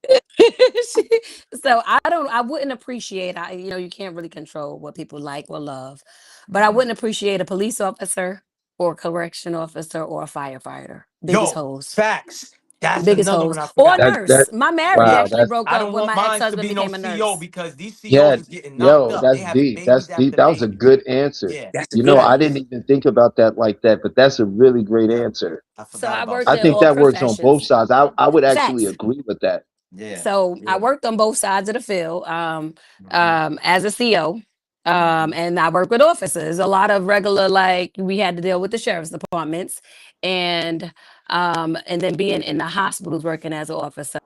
so I wouldn't appreciate, you can't really control what people like or love, but I wouldn't appreciate a police officer or a correction officer or a firefighter. Biggest Yo, hoes. facts. That's Biggest another hoes. one I Or a forgot. nurse. My marriage Wow, actually that's broke I up don't when want my mine to ex-husband be no became a CO nurse. because these yeah, COs is getting knocked yo, up. that's They having deep. That's babies after deep. That was a babies. good answer. Yeah, That's a You know, good I one. didn't even think about that like that, but that's a really great yeah. answer. I So forgot I about worked I in that. think all that works on both professions. sides. I would actually Facts. agree with that. Yeah. So I Yeah. worked on both sides of the field as a CO. And I work with officers. A lot of regular, like we had to deal with the sheriff's departments, and then being in the hospitals working as an officer.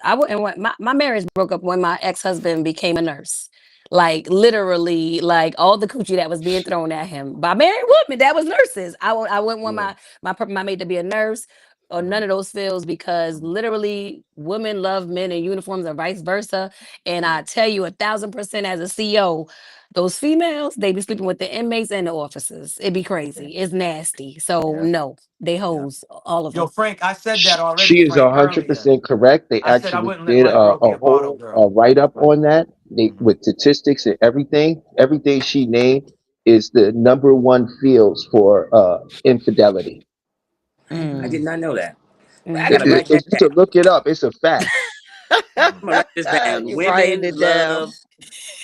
I wouldn't want my marriage broke up when my ex-husband became a nurse. Like literally, like all the coochie that was being thrown at him by married women that was nurses. I wouldn't want my mate to be a nurse or none of those fields because literally women love men in uniforms and vice versa. And I tell you 1,000% as a CEO, those females, they be sleeping with the inmates and the officers. It'd be crazy. It's nasty. So Yeah. no, they hoes, all of Yo, them. Frank, I said that already, She is Frank, earlier. 100% correct. They I said I actually wouldn't let did my a girl be a bottle whole girl. write up Right. on that. They with statistics and everything. Everything she named is the number one fields for infidelity. I did not know that. I It, gotta Mhm. it, write that you can down. look it up. It's a fact. I'm gonna write this down. You writing it down.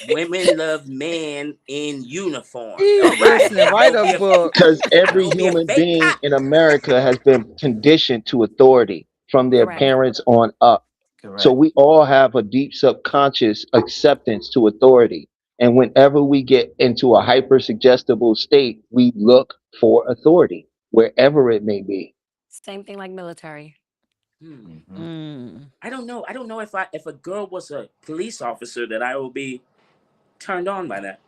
Women love men in uniform. All right. Listening, I write go a be a book. Because I every go be a human fake being cop. in America has been conditioned to authority from their Correct. parents on up. So Correct. we all have a deep subconscious acceptance to authority. And whenever we get into a hyper suggestible state, we look for authority, wherever it may be. Same thing like military. I don't know. I don't know if a girl was a police officer that I will be turned on by that.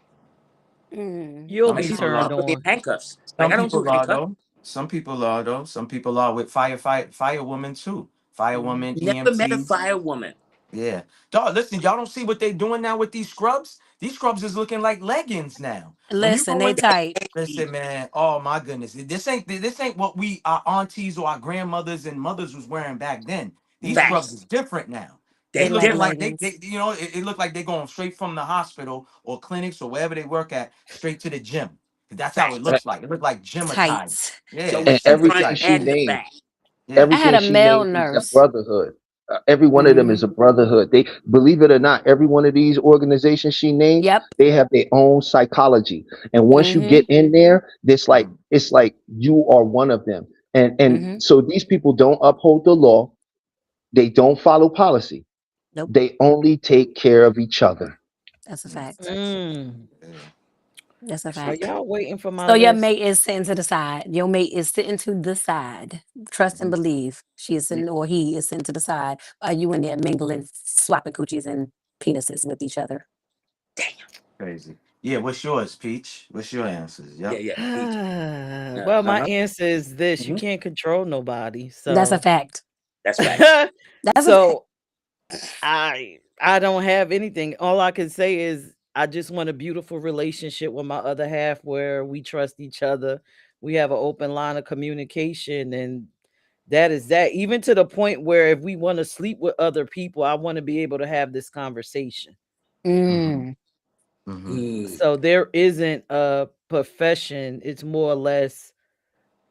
You'll Some Like be she's people turned are. probably in on. handcuffs. Like Some I don't do people are handcuffs. though. Some people are though. Some people are with firewomen too. Firewoman, Never met a EMTs. firewoman. Yeah. Dog, listen, y'all don't see what they doing now with these scrubs? These scrubs is looking like leggings now. When you Listen, go they in, tight. listen, man. Oh my goodness. This ain't what our aunties or our grandmothers and mothers was wearing back then. These scrubs Facts. is different now. They They They like looking different. like leggings. it look like they going straight from the hospital or clinics or wherever they work at, straight to the gym. That's how it Facts. looks like. It look like gym attire. Tights. So Yeah, And it's the that's front everything she tight. and the named, back. Yeah. I had everything a she male named is a nurse. brotherhood. Every one of them is a brotherhood. They believe it or not, every one of these organizations she named, Yep. they have their own psychology. And once you get in there, it's like you are one of them. And so these people don't uphold the law. They don't follow policy. Nope. They only take care of each other. That's a fact. Mm. That's a Are fact. y'all waiting for my So your list? mate is sitting to the side. Your mate is sitting to the side. Trust and believe. She is sitting, or he is sitting to the side. Are you in there mingling, swapping coochies and penises with each other? Crazy. Yeah, what's yours, Peach? What's your answers? Yeah, Yep. yeah. Well, my Uh-huh. answer is this: you Mhm. can't control nobody. That's a So, fact. That's right. That's a fact. so I don't have anything. All I can say is I just want a beautiful relationship with my other half where we trust each other. We have an open line of communication, and that is that. Even to the point where if we want to sleep with other people, I want to be able to have this conversation. Mm. Mm. So there isn't a profession, it's more or less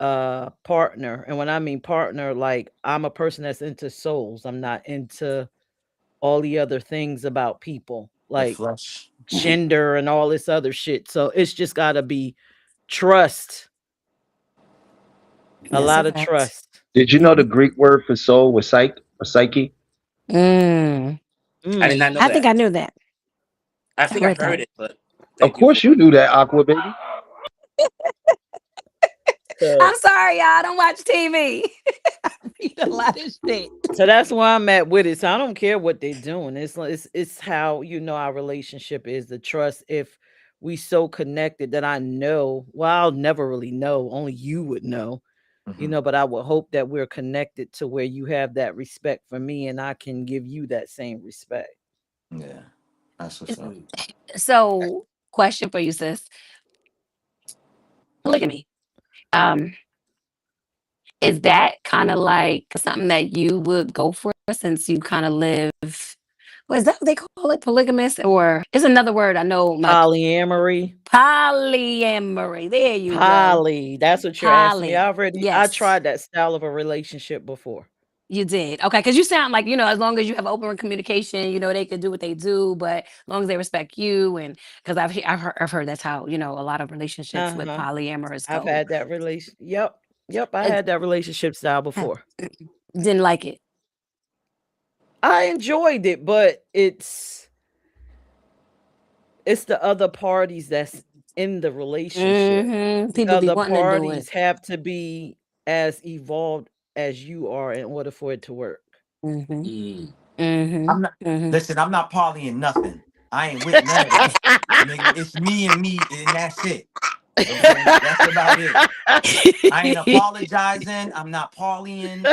partner. And when I mean partner, like I'm a person that's into souls. I'm not into all the other things about people, The like flesh. gender and all this other shit. So it's just got to be trust, a That's a lot of fact. trust. Did you know the Greek word for soul was psyche or psyche? Mm. I did not know I think that. I knew that. I I think I read heard that. it, but Of thank you. course you knew that, Aqua Baby. So, I'm sorry, y'all. I don't watch TV. I read a lot of shit. so that's where I'm at with it. So I don't care what they're doing. It's how our relationship is, the trust. If we so connected that I know, well, I'll never really know. Only you would know. But I would hope that we're connected to where you have that respect for me and I can give you that same respect. Yeah. That's what's up. So, question for you, sis. Polygamy. Um, is that kind of like something that you would go for since you kind of live? What is that what they call it? Polygamous? Or is another word I know my Polyamory. polyamory. There you go. That's what you're asking me. Poly. I Yes, tried that style of a relationship before. you did. Okay, because you sound like, as long as you have open communication, they could do what they do, but as long as they respect you, and because I've heard that's how, a lot of relationships with Uh-huh. polyamorous I've go. had that relation. Yep. Yep. I It, had that relationship style before. didn't like it. I enjoyed it, but it's the other parties that's in the relationship. The People be other wanting to do it. parties have to be as evolved as you are in order for it to work. Mm-hmm. Mm. Mm-hmm. I'm not Mm-hmm. listen, I'm not partying nothing. I ain't with none of that. Nigga, it's me and that's it. Okay, that's about it. I ain't apologizing. I'm not partying.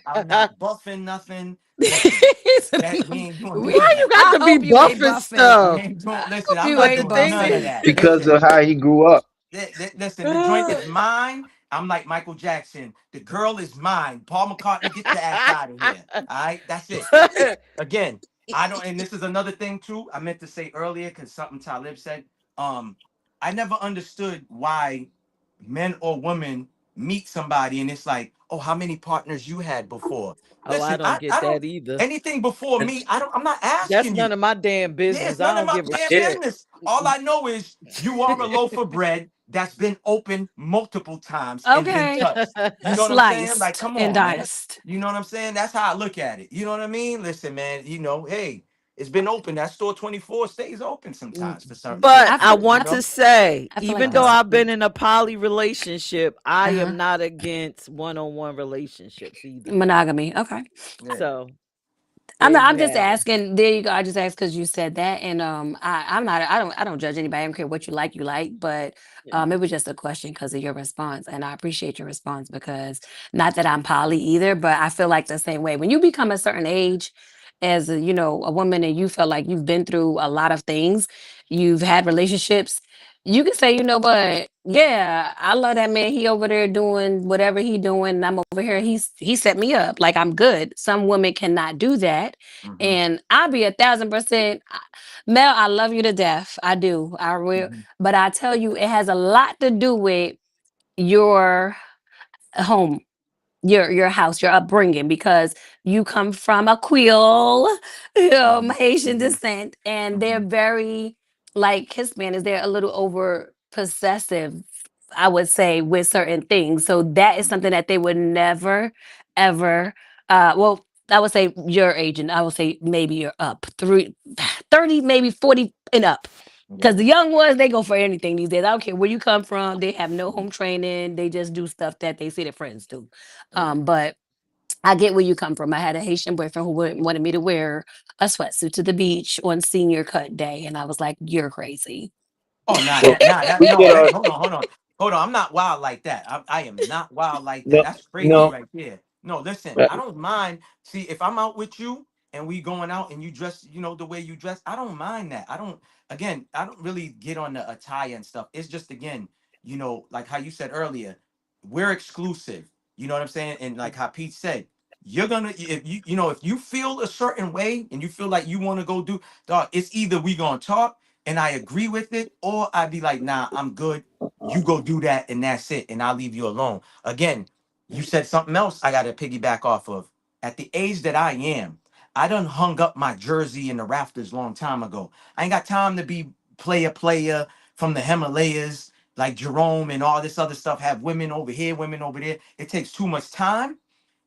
I'm not buffing nothing. Listen, that we ain't doing none Why of you that. got I to be hope you ain't buffing buffing. We stuff? ain't doing listen, I'm You not But the ain't doing thing none of buffing. that. Because Listen, of how he grew up. listen, the joint is mine. I'm like Michael Jackson. The girl is mine. Paul McCartney, get your ass out of here. All right, that's it. Again, I don't, and this is another thing too. I meant to say earlier because something Talib said. I never understood why men or women meet somebody and it's like, oh, how many partners you had before? Oh, I Listen, don't I get don't that either. anything before me. I'm not That's asking you. none of my damn Yeah, it's business. I none of don't my give a damn shit. business. All I know is you are a loaf of bread that's been opened multiple times and been Okay. touched. You know what I'm saying? Like, Sliced come and on, man. diced. You know what I'm saying? That's how I look at it. You know what I mean? Listen, man, hey, it's been open. That store 24 stays open sometimes for certain But I people, want to say, I feel like even though that's I've been in a poly relationship, I Uh-huh. am not against one-on-one relationships either. monogamy. Okay. Yeah. So I'm there not, you I'm just have it. asking. There you go. I just asked because you said that, and I'm not. I don't judge anybody. I don't care what you like. You like, but Yeah. it was just a question because of your response, and I appreciate your response because not that I'm poly either, but I feel like the same way when you become a certain age, as a woman, and you feel like you've been through a lot of things, you've had relationships. You can say, what? Yeah, I love that man. He over there doing whatever he doing, and I'm over here. He set me up. Like I'm good. Some women cannot do that, Mhm, and I'll be 1,000%. Mel, I love you to death. I do. I will. mhm, But I tell you, it has a lot to do with your home, your house, your upbringing, because you come from a Creole, mhm, Haitian mhm, descent, and they're mhm, very like his man is they're a little over possessive, I would say, with certain things. So that is something that they would never, ever. Well, I would say your age, and I would say maybe you're up 30, maybe 40 and up. Because the young ones, they go for anything these days. I don't care where you come from. They have no home training. They just do stuff that they see their friends do. But I get where you come from. I had a Haitian boyfriend who wanted me to wear a sweatsuit to the beach on senior cut day. And I was like, you're crazy. Oh, nah, Well, we no, get hey, our hold on. I'm not wild like that. I am not wild like that. no, That's crazy no. right there. No, listen, uh, I don't mind. See, if I'm out with you and we going out and you dress, the way you dress, I don't mind that. I don't really get on the attire and stuff. It's just, again, like how you said earlier, we're exclusive. You know what I'm saying? And like how Pete said, you're gonna, if you feel a certain way and you feel like you want to go do, dog, it's either we gonna talk and I agree with it, or I'd be like, nah, I'm good. You go do that and that's it, and I'll leave you alone. Again, you said something else I gotta piggyback off of. At the age that I am, I done hung up my jersey in the rafters long time ago. I ain't got time to be player from the Himalayas like Jerome and all this other stuff. Have women over here, women over there. It takes too much time.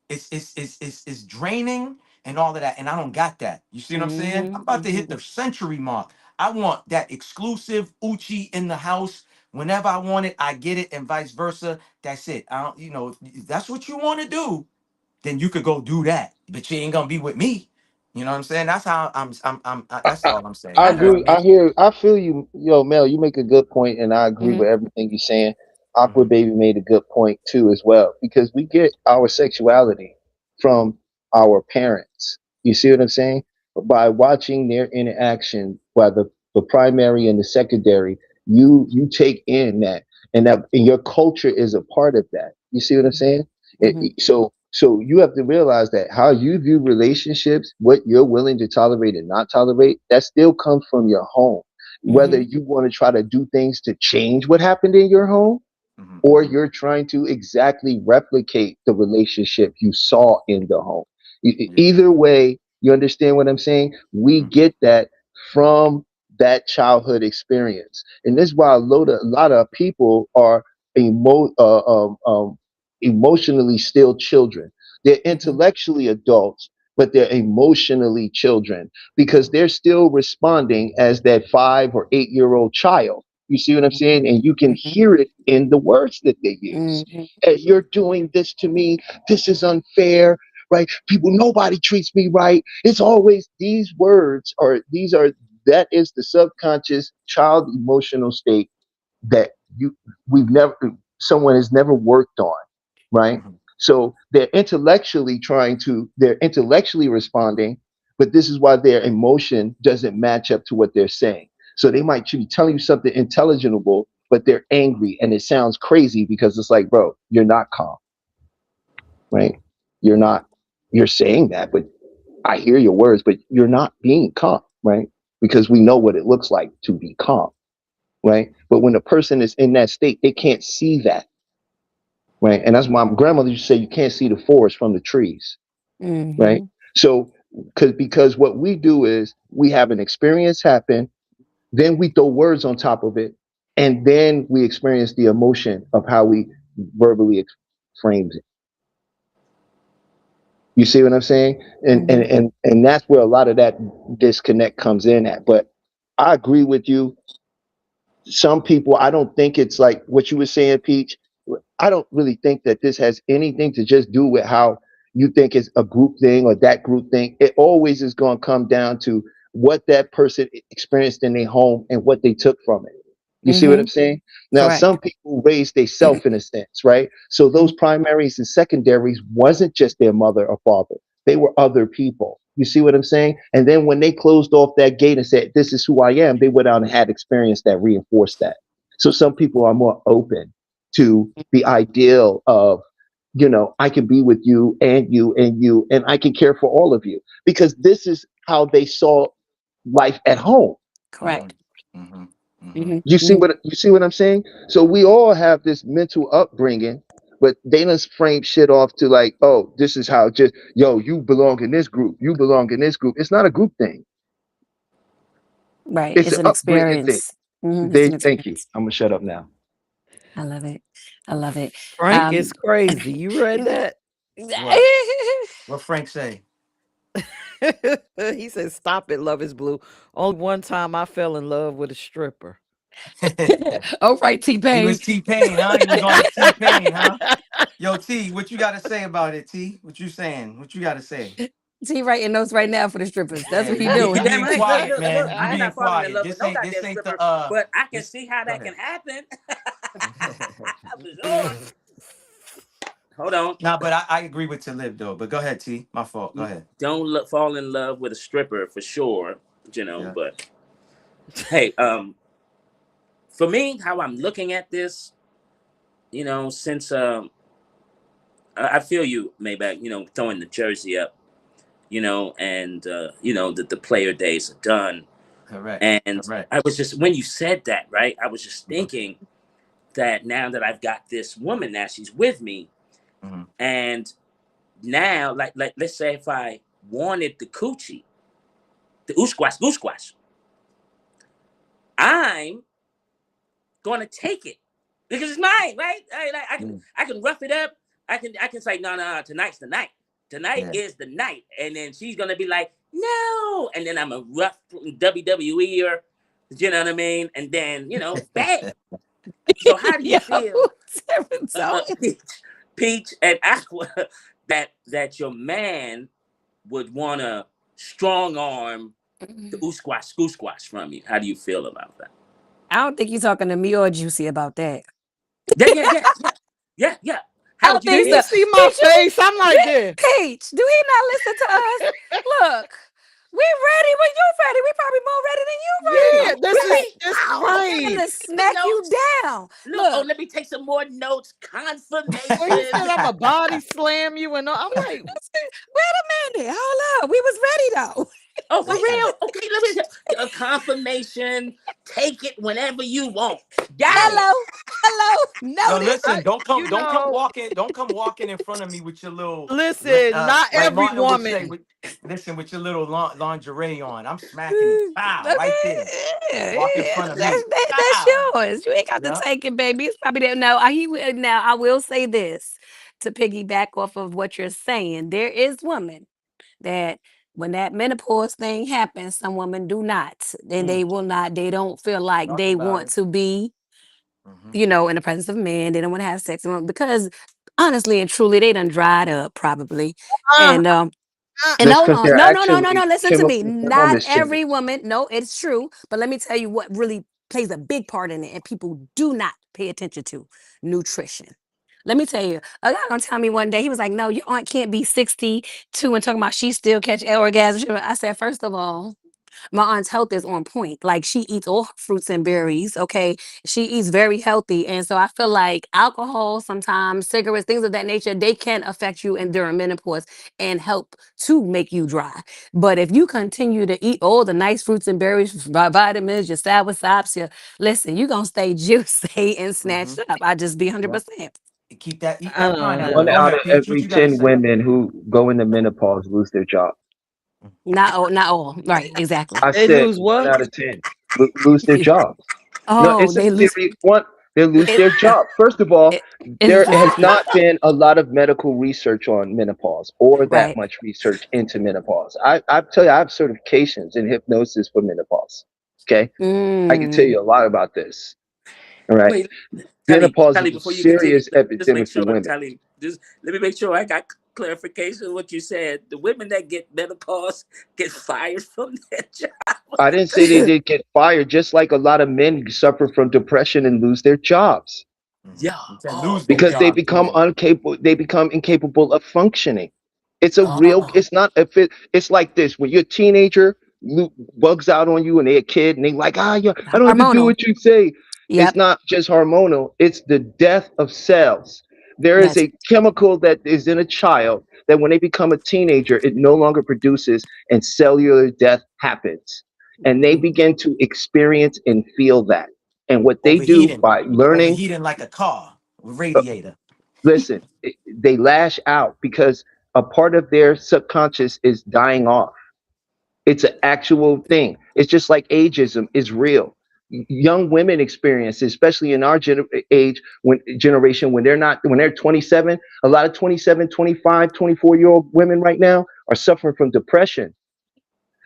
It's draining and all of that, and I don't got that. You see what I'm saying? I'm about to hit the century mark. I want that exclusive Uchi in the house. Whenever I want it, I get it, and vice versa. That's it. I don't, if that's what you want to do, then you could go do that. But you ain't gonna be with me. You know what I'm saying? That's how that's all I'm saying. I You know what agree. I mean? I feel you. Yo, Mel, you make a good point, and I agree with everything you're saying. Aqua Mhm. Baby made a good point too, as well, because we get our sexuality from our parents. You see what I'm saying? By watching their interaction, by the primary and the secondary, you take in that, and your culture is a part of that. You see what I'm saying? So you have to realize that how you view relationships, what you're willing to tolerate and not tolerate, that still comes from your home. Whether you want to try to do things to change what happened in your home, Mhm. or you're trying to exactly replicate the relationship you saw in the home. Yeah. Either way, you understand what I'm saying? We Mhm. get that from that childhood experience. And this is why a lot of people are emo- uh, um, um, emotionally still children. They're intellectually adults, but they're emotionally children because they're still responding as that 5 or 8 year old child. You see what I'm saying? And you can hear it in the words that they use. You're doing this to me. This is unfair, right? People, nobody treats me right. It's always these words, that is the subconscious child emotional state that we've never, someone has never worked on, right? Mhm. So they're intellectually responding, but this is why their emotion doesn't match up to what they're saying. So they might be telling you something intelligible, but they're angry and it sounds crazy because it's like, bro, you're not calm, right? You're Yeah. not, you're saying that, but I hear your words, but you're not being calm, right? Because we know what it looks like to be calm, right? But when a person is in that state, they can't see that, right? And that's why my grandmother used to say you can't see the forest from the trees, right? So because what we do is we have an experience happen, then we throw words on top of it, and then we experience the emotion of how we verbally frame it. You see what I'm saying? And that's where a lot of that disconnect comes in at. But I agree with you. Some people, I don't think it's like what you were saying, Peach. I don't really think that this has anything to just do with how you think it's a group thing or that group thing. It always is going to come down to what that person experienced in their home and what they took from it. You see what I'm saying? Now, some Correct. people raise they self in a sense, right? So those primaries and secondaries wasn't just their mother or father. They were other people. You see what I'm saying? And then when they closed off that gate and said, this is who I am, they went out and had experience that reinforced that. So some people are more open to the ideal of, I can be with you and you and you, and I can care for all of you because this is how they saw life at home. Mhm. Correct. Mhm. Mhm. You see what I'm saying? So we all have this mental upbringing, but they just frame shit off to like, oh, this is how just you belong in this group, you belong in this group. It's not a group thing. Right. It's It's an an upbringing thing. experience. It's They an thank you. experience. I'm gonna shut up now. I love it. I love it. Frank Um, is crazy. You read that? What? What Frank say? He said, "Stop it, love is blue." Only one time I fell in love with a stripper. All right, He was T-Pain. T-Pain, huh? He was on his T-Pain, huh? Yo, T, what you got to say about it, T? What you saying? What you got to say? T writing notes right now for the strippers. That's Yeah, what he you doing. being Damn right. quiet, Look, man. You I'm being not falling in quiet. love with no This goddamn ain't stripper, the but I can this see how go that can ahead. happen. For sure. Hold on. Nah, but I agree with Talib though. But go ahead, T. My fault. Go ahead. Don't fall in love with a stripper for sure, Yeah. but hey, for me, how I'm looking at this, since I feel you, Maybach, throwing the jersey up, and the player days are done. Correct. And Correct. I was just, when you said that, right, I was just Mhm. thinking that now that I've got this woman, now she's with me, Mhm. and now, like let's say if I wanted the coochie, the ooskwash, I'm gonna take it because it's mine, right? I can rough it up. I can say no, tonight's the night. Tonight Yeah. is the night, and then she's gonna be like, no, and then I'm a rough WWE or, you know what I mean, and then bang. So how do you Yo, feel, so Peach and Aqua, that your man would want to strong arm the ooskwash from you? How do you feel about that? I don't think you're talking to me or Juicy about that. Yeah. I How don't would you think You so. feel? see my Peach, face? I'm like this. Peach, do he not listen to us? Look, we ready when you ready. We probably more ready than you Yeah, ready. this is just I'm right. gonna smack you down. Look, Let me take some more notes. Confirmation. Well, he said I'm a body slam you, and I'm like, wait a minute. Hold up. We was ready though. Oh, for real? Okay, let me a confirmation. Take it whenever you want. Got it. Hello. No, Noted. listen. Don't come know, walking in front of me with your little. listen, not Like every Martin would say, woman. with your little lingerie on. I'm smacking it. Pow, right there. Yeah, Walk in front of that's me. that's yours. You ain't got to Yeah. take it, baby. It's probably that. No, now I will say this to piggyback off of what you're saying. There is women that when that menopause thing happens, some women do not, and they will not. They don't feel like Talk they about want it. to be, Mhm. in the presence of men. They don't want to have sex with them because honestly and truly, they done dried up probably, Uh, and uh, and That's hold because on. they're No. actually Listen to me. chemical Not bondage to every woman. No, it's true. But let me tell you what really plays a big part in it, and people do not pay attention to nutrition. Let me tell you, a guy gonna tell me one day, he was like, no, your aunt can't be 62 and talking about she still catch orgasms. I said, first of all, my aunt's health is on point. Like she eats all her fruits and berries. Okay. She eats very healthy. And so I feel like alcohol, sometimes cigarettes, things of that nature, they can affect you during menopause and help to make you dry. But if you continue to eat all the nice fruits and berries, vitamins, your sour sops, listen, you're gonna stay juicy and snatched up. I just be 100%. Eat that I don't pineapple. one Go know. out of ahead, Peach. What every you got to 10 say? women who go into menopause lose their job. Not all. Right, exactly. I They said lose 1 what? out of 10 lose their jobs. No, Oh, it's a they lose serious one. They lose it, their job. First of all, it's there has not been a lot of medical research on menopause or that right. much research into menopause. I tell you, I have certifications in hypnosis for menopause. Okay. I can tell Mm. you a lot about this. All right. Wait, Menopause Tally, is a before you continue, serious just make epidemic for sure, women. Tally, just let me make sure I got clarification of what you said. The women that get menopause get fired from their job. I didn't say they did get fired, just like a lot of men suffer from depression and lose their jobs Yeah. You said Oh, lose their because okay. they job. become incapable. They become incapable of functioning. It's a real. Oh, It's not. It's like this. When you're a teenager, bugs out on you, and they're a kid, and they like, yeah, I don't have to do Hormonal. what you say. It's Yep. not just hormonal. It's the death of cells. There is That's a chemical that is in a child that when they become a teenager, it no longer produces, and cellular death happens. And they begin to experience and feel that. And what they do Overheating. by learning, Overheating like a car with radiator. listen, they lash out because a part of their subconscious is dying off. It's an actual thing. It's just like ageism is real. young women experience, especially in our generation, when they're 27. A lot of 27, 25, 24-year-old women right now are suffering from depression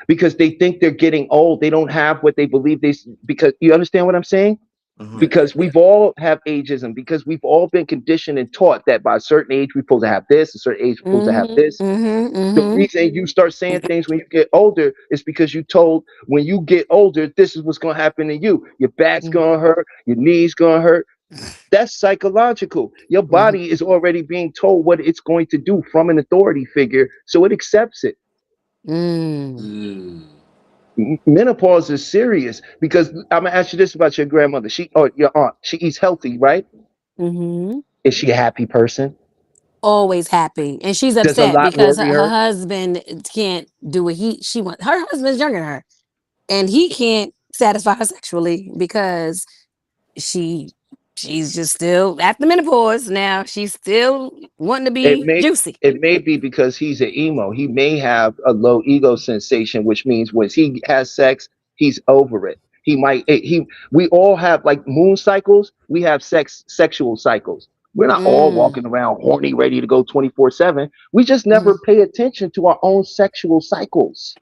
because they think they're getting old. They don't have what they believe because you understand what I'm saying? Mhm. Because we've all have ageism, because we've all been conditioned and taught that by a certain age we're supposed to have this, a certain age we're supposed to have this. The reason you start saying things when you get older is because you told when you get older, this is what's going to happen to you. Your back's going to hurt, your knees going to hurt. That's psychological. Your body is already being told what it's going to do from an authority figure, so it accepts it. Menopause is serious because I'm gonna ask you this about your grandmother. Your aunt. She eats healthy, right? Is she a happy person? Always happy, and she's Does a upset lot because worry her her? husband can't do what she wants. Her husband's younger than her, and he can't satisfy her sexually because she's just still at the menopause now. She's still wanting to be juicy. It may be because he's an emo. He may have a low ego sensation, which means when he has sex, he's over it. We all have like moon cycles. We have sexual cycles. We're not all walking around horny, ready to go 24/7. We just never pay attention to our own sexual cycles.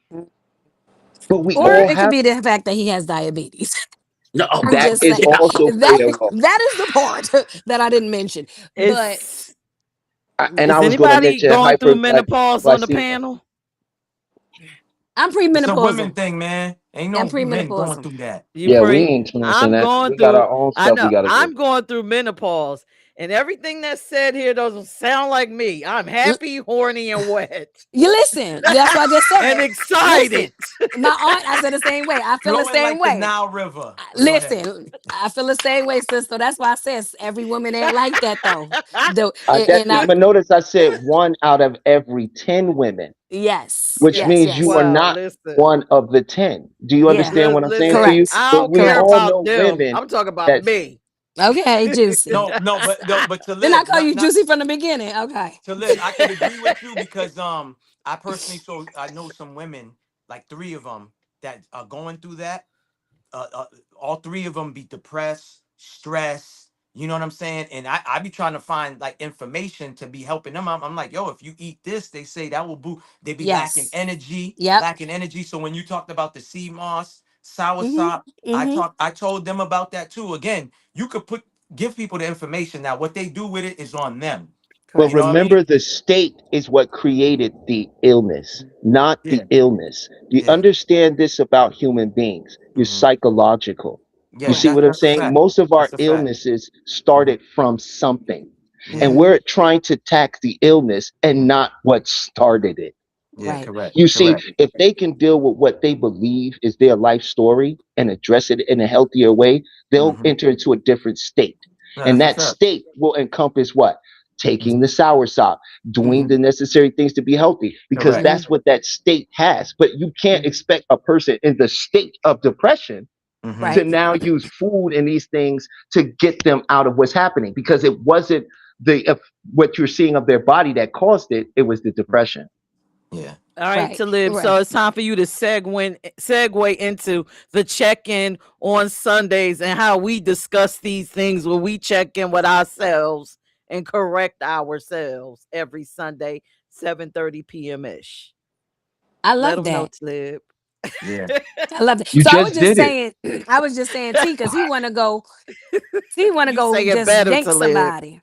But we Or all it could have be the fact that he has diabetes. No, I'm that just is saying also played a role. that is the part that I didn't mention. But Is And I was going to anybody mention going through menopause on the hyperglycemia. panel? I'm It's a women premenopausal. thing, man. Ain't I'm no men going premenopausal. through that. You Yeah, we pre ain't experiencing I'm that. going We got through our own I stuff we know got to do. I'm going through menopause, and everything that's said here doesn't sound like me. I'm happy, horny, and wet. You listen. That's what I just said. And excited. Listen, my aunt, I said the same way. I feel the Flowing same like the way. Nile River. Go ahead. Listen, I feel the same way, sister. That's why I says every woman ain't like that though. But notice I said 1 out of every 10 women, yes, which yes, means yes. you are Wow, not listen. 1 of the 10. Do you understand what I'm saying to Listen, you? Correct. I But don't we care Correct. all about know them. women I'm talking about that me. Okay, juicy. No, but to Then I live, call you not juicy from the beginning. Okay. to live. I could agree with you because I personally I know some women, like 3 of them that are going through that. All 3 of them be depressed, stressed. You know what I'm saying? And I be trying to find like information to be helping them. I'm like, yo, if you eat this, they say that will boost. They be lacking Yes. energy, Yep. lacking energy. So when you talked about the sea moss, sour Mhm. sop, Mhm. I told them about that too. Again, you could give people the information. Now, what they do with it is on them. But You know what I mean? remember, the state is what created the illness, not the Yeah. illness. You Yeah. understand this about human beings. You're psychological. You Yeah, see what I'm that's a saying? fact. Most of our That's a fact. illnesses started from something. Yeah. And we're trying to tackle the illness and not what started it. Yeah, Right. correct. You see, Correct. if they can deal with what they believe is their life story and address it in a healthier way, they'll enter into a different state. No, And that's a that fact. state will encompass what? Taking the sour sop, doing the necessary things to be healthy, because Correct. that's what that state has. But you can't expect a person in the state of depression to Right. now use food and these things to get them out of what's happening, because it wasn't what you're seeing of their body that caused it. It was the depression. Yeah. All right, Right. to live. So Right. it's time for you to segue into the check-in on Sundays and how we discuss these things when we check in with ourselves and correct ourselves every Sunday, 7:30 p.m. ish. I Let love them know, that. Tlib. Yeah. I love that. You So I was just just did it. saying, I was just saying T, because he wanna go You say it just better, yank Talib. somebody.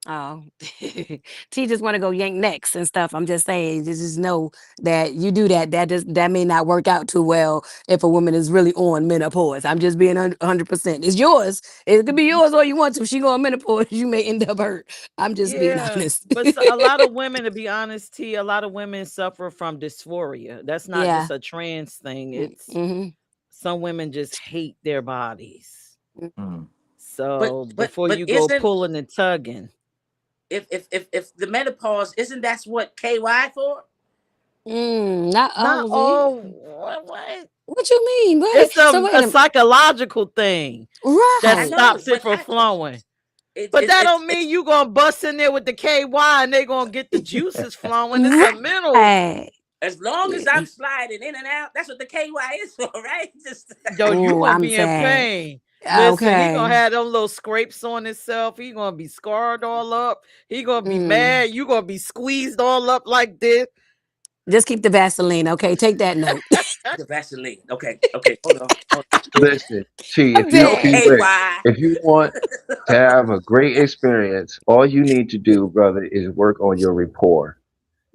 Oh, T just want to go yank necks and stuff. I'm just saying, just know that you do that. That may not work out too well if a woman is really on menopause. I'm just being 100%. It's yours. It could be yours all you want to. If she go on menopause, you may end up hurt. I'm just being Yeah, honest. but a lot of women, to be honest, T, a lot of women suffer from dysphoria. That's not Yeah. just a trans thing. It's Mm-hmm. some women just hate their bodies. Mm. So before but you go isn't pulling and tugging, if the menopause isn't that's what KY for? Not not all of it. all. What? What you mean? What? It's So wait a a minute. psychological thing that I Right. know, stops it but from flowing. it, But it, that it's don't mean you gonna bust in there with the KY and they gonna get the juices flowing. It's a mental. Right. As long as I'm sliding in and out, that's what the KY is for, right? Just Yo, you Ooh, gonna I'm be in sad. pain. Listen, he gonna Okay. have those little scrapes on himself. He gonna be scarred all up. He gonna be Mm. mad. You gonna be squeezed all up like this. Just keep the Vaseline, okay? Take that note. the Vaseline. Okay, hold on. Listen, T, I'm if you dead. KY. if you want to have a great experience, all you need to do, brother, is work on your rapport.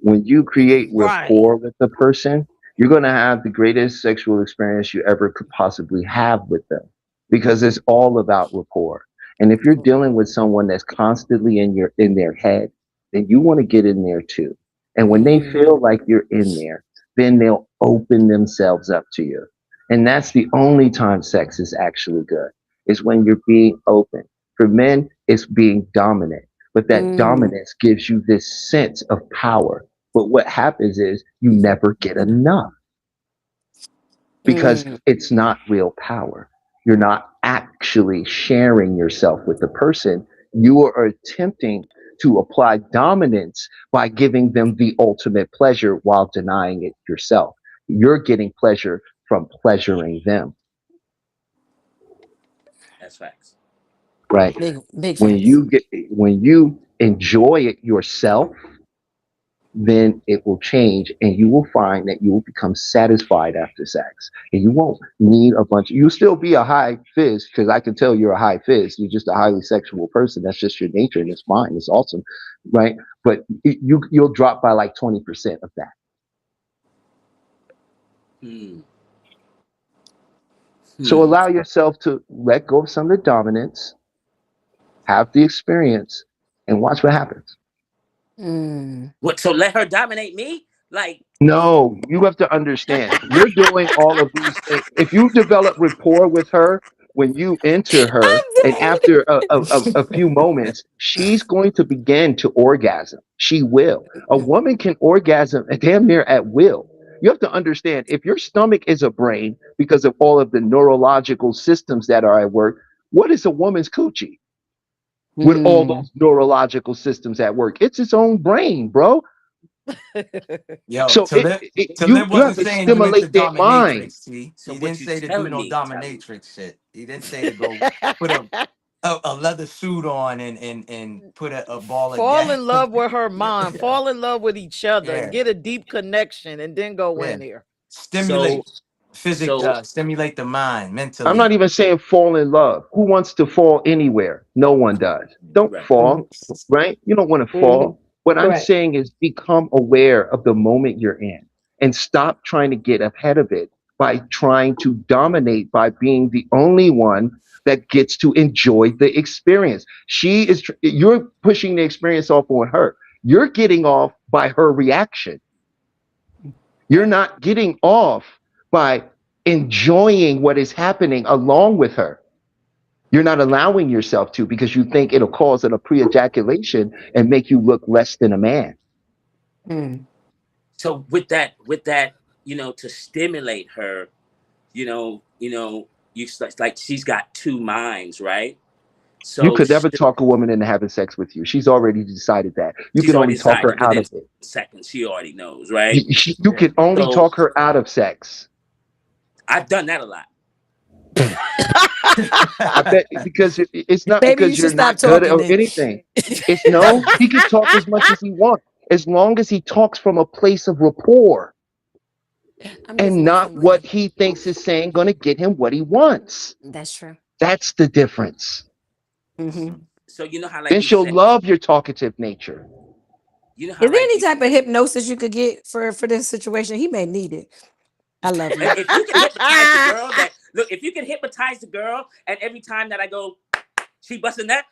When you create Right. rapport with the person, you're going to have the greatest sexual experience you ever could possibly have with them because it's all about rapport. And if you're dealing with someone that's constantly in their head, then you want to get in there too. And when they feel like you're in there, then they'll open themselves up to you. And that's the only time sex is actually good, is when you're being open. For men, it's being dominant, but that Mm. dominance gives you this sense of power. But what happens is you never get enough because Mm. it's not real power. You're not actually sharing yourself with the person. You are attempting to apply dominance by giving them the ultimate pleasure while denying it yourself. You're getting pleasure from pleasuring them, That's facts. right? Big When facts. you enjoy it yourself, then it will change and you will find that you will become satisfied after sex and you won't need you'll still be a high fizz because I can tell you're a high fizz. You're just a highly sexual person. That's just your nature and it's fine. It's awesome. Right. But you'll drop by like 20% of that. So allow yourself to let go of some of the dominance, have the experience and watch what happens. Mm. What? So let her dominate me? Like, no, you have to understand. You're doing all of these things. If you develop rapport with her, when you enter her, and after a few moments, she's going to begin to orgasm. She will. A woman can orgasm damn near at will. You have to understand if your stomach is a brain because of all of the neurological systems that are at work, what is a woman's coochie? With all those neurological systems at work, it's its own brain, bro. Yo, So Talib you have wasn't to saying you into stimulate their mind. dominatrix, T. so He what didn't you say to do telling no me, Tally? dominatrix shit. He didn't say to go put a leather suit on and put a ball of Fall gas. in love with her mind. Yeah. Fall in love with each other. Yeah. Get a deep connection and then go Yeah. in there. So, Stimulate the mind I'm mentally. not even saying fall in love. Who wants to fall anywhere? No one does. Don't Right. fall, right? You don't want to fall. What I'm Correct. saying is become aware of the moment you're in and stop trying to get ahead of it by trying to dominate by being the only one that gets to enjoy the experience. You're pushing the experience off on her. You're getting off by her reaction. You're not getting off by enjoying what is happening along with her. You're not allowing yourself to because you think it'll cause a pre-ejaculation and make you look less than a man. So with that, to stimulate her, like she's got two minds, right? So You could never talk a woman into having sex with you. She's already decided that. You she's can already only talk her decided out within of it. seconds. She already knows, right? You can only So talk her out of sex. I've done that a lot. I bet because it's not Maybe you because should you're stop not good talking or then. anything. It's no, he can talk as much as he wants, as long as he talks from a place of rapport I'm just and not messing with what him. he thinks is saying going to get him what he wants. That's true. That's the difference. So you know how, like Then you she'll said, love your talkative nature. you know how, Is there like any type of hypnosis you could get for this situation? He may need it. I love you. if you can hypnotize the girl if you can hypnotize the girl, and every time that I go, she busting that.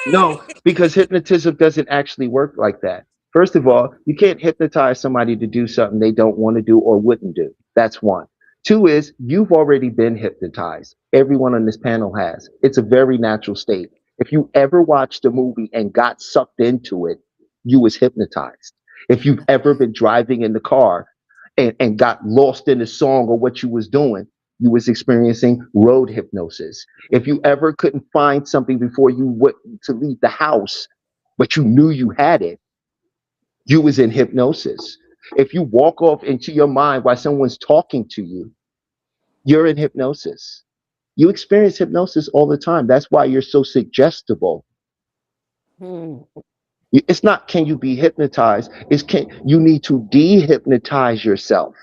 No, because hypnotism doesn't actually work like that. First of all, you can't hypnotize somebody to do something they don't want to do or wouldn't do. That's one. Two is you've already been hypnotized. Everyone on this panel has. It's a very natural state. If you ever watched a movie and got sucked into it, you was hypnotized. If you've ever been driving in the car and got lost in a song or what you was doing, you was experiencing road hypnosis. If you ever couldn't find something before you went to leave the house, but you knew you had it, you was in hypnosis. If you walk off into your mind while someone's talking to you, you're in hypnosis. You experience hypnosis all the time. That's why you're so suggestible. It's not can you be hypnotized, it's can you need to dehypnotize yourself.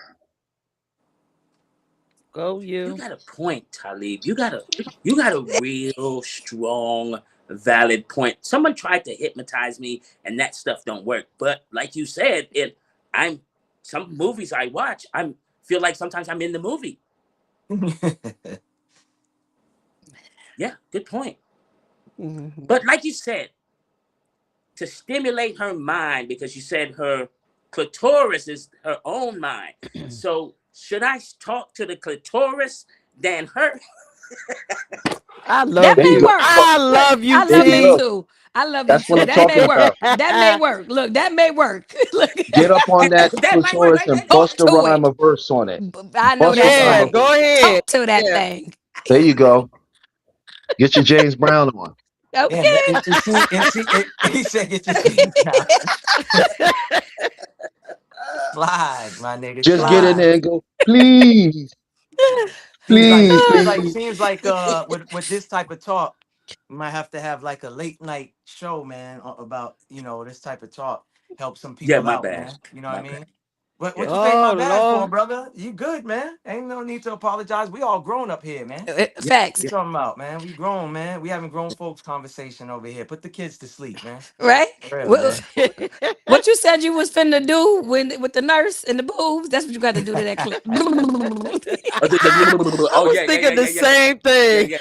Go You you. got a point, Talib. You got a real strong, valid point. Someone tried to hypnotize me, and that stuff don't work. But like you said, some movies I watch, I feel like sometimes I'm in the movie. Yeah, good point. But like you said, to stimulate her mind, because you said her clitoris is her own mind. So should I talk to the clitoris than her? I love That There may you you. go. work. I Look, love you, I There love you it T. go. too. I love it That's what too. I'm That may talking work. about. That may work. Look, that may work. Look, Get up on that That might work, clitoris right? and talk bust a to rhyme it. a verse on it. I know Bust a that's rhyme Yeah, a right. go verse. ahead. Talk to that Yeah. thing. There you go. Get your James Brown on. Okay. Yeah, he said, "Get your seat down." Slide, my nigga, Just get in slide. there and go, please, Seems like please, seems like please. seems like with this type of talk, you might have to have like a late night show, man, about this type of talk. Help some Yeah, people my out, bad. man. You know what I My bad. mean? What Yeah. you say my Oh bad for, Lord. brother? You good, man? Ain't no need to apologize. We all grown up here, man. Facts. You talking about, man? We grown, man. We having grown folks conversation over here. Put the kids to sleep, man. Right? For real, What, man. what you said you was finna do with the nurse and the boobs, that's what you got to do to that clip. I Oh was yeah, thinking the same thing. yeah.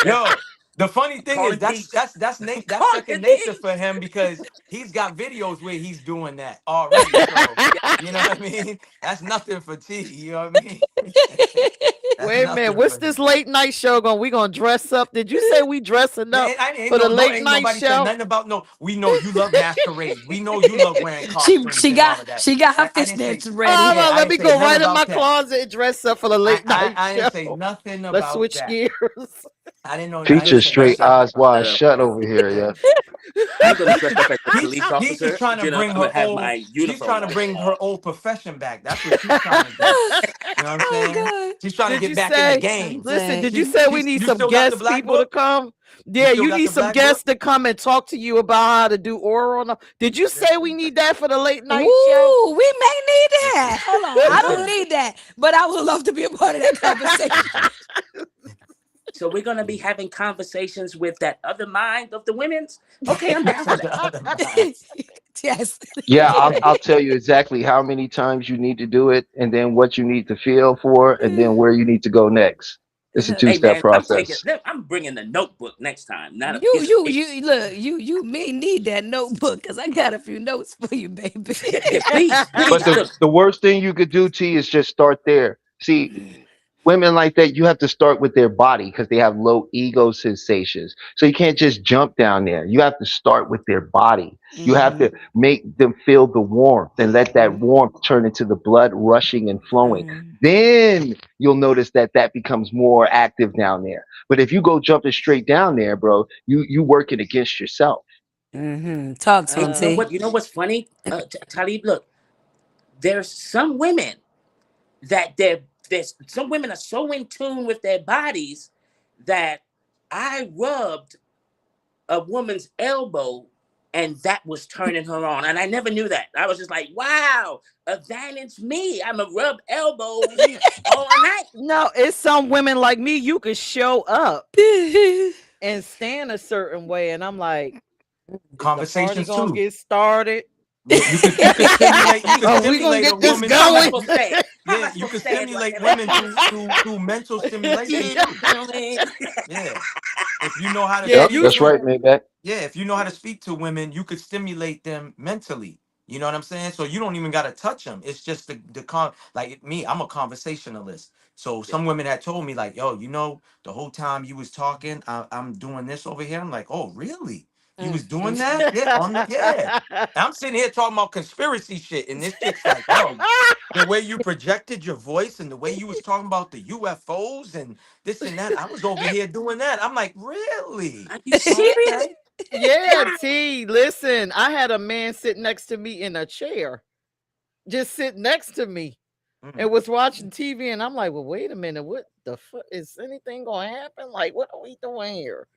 Yo, the funny thing is Calling deep. that's Calling second nature deep. for him because he's got videos where he's doing that already. So you know what I mean? That's nothing for T. You know what I mean? That's Wait a minute. nothing What's for this him. late night show going? We gonna dress up? Did you say we dressing Man, up ain't for the no late ain't night nobody said show? nothing about no. We know you love masquerade. We know you love wearing costumes she and all got of that. she got her I didn't say fishnets ready. Oh, yeah. no, I let didn't me say go nothing right in my about that. closet and dress up for the late night I didn't say show. nothing Let's about switch that. gears. I didn't know. I Feature didn't say nothing straight about eyes that. wide shut over here, Yeah. yeah. I'm gonna dress up as a police Keith is officer. trying to You know, bring I'm her gonna have old. my She's uniform trying to on. bring her old profession back. That's what she's trying to do. You know what I'm Oh saying? God. She's trying to Did get you back in the say? I'm game. Listen, dead. did you say we need You some still got the guest black people to book? come? You Yeah, still you got need the some black book? guests to come and talk to you about how to do oral. Did you say we Listen, need that for the late night show? Ooh, we may need that. listen, Hold on. I don't listen. need that, but I would love to be a part of that conversation. So we're gonna be having conversations with that other mind of the women's. Okay, I'm down for that. The other minds. Yes. Yeah, I'll tell you exactly how many times you need to do it and then what you need to feel for and then where you need to go next. It's a Hey two-step man, process. I'm bringing the notebook next time. Not a You piece of you paper. you look, you may need that notebook because I got a few notes for you, baby. Yeah, please, But please. Look, the worst thing you could do, T, is just start there. See, women like that, you have to start with their body because they have low ego sensations. So you can't just jump down there. You have to start with their body. You have to make them feel the warmth and let that warmth turn into the blood rushing and flowing. Then you'll notice that that becomes more active down there. But if you go jumping straight down there, bro, you working against yourself. Talk to hey, him, you know T. what? You know what's funny, Talib? Look, there's some women that there's some women are so in tune with their bodies that I rubbed a woman's elbow and that was turning her on. And I never knew that. I was just like, wow, advantage me. I'm a rub elbows all night. No, it's some women like me. You could show up and stand a certain way, and I'm like, is the party Conversations gonna too. get started? Yeah, you could Are we gonna stimulate a get this woman How am I going? through. supposed to say it? How am I Yeah, you supposed to could say it? stimulate women through mental stimulation too. Yeah. If you know how to Yeah, Yep, speak you. that's right, to Maybach. yeah, if you know how to speak to women, you could stimulate them mentally. You know what I'm saying? So you don't even gotta touch them. It's just like me, I'm a conversationalist. So some women had told me, like, yo, the whole time you was talking, I'm doing this over here. I'm like, oh, really? You was doing that? Yeah, yeah. I'm sitting here talking about conspiracy shit, and this chick's like, yo, the way you projected your voice and the way you was talking about the UFOs and this and that, I was over here doing that. I'm like, really? Are you serious? Okay. Yeah, T. Listen, I had a man sit next to me in a chair. just sitting next to me Mm. and was watching TV, and I'm like, well, wait a minute, what the fuck is anything gonna happen? Like, what are we doing here?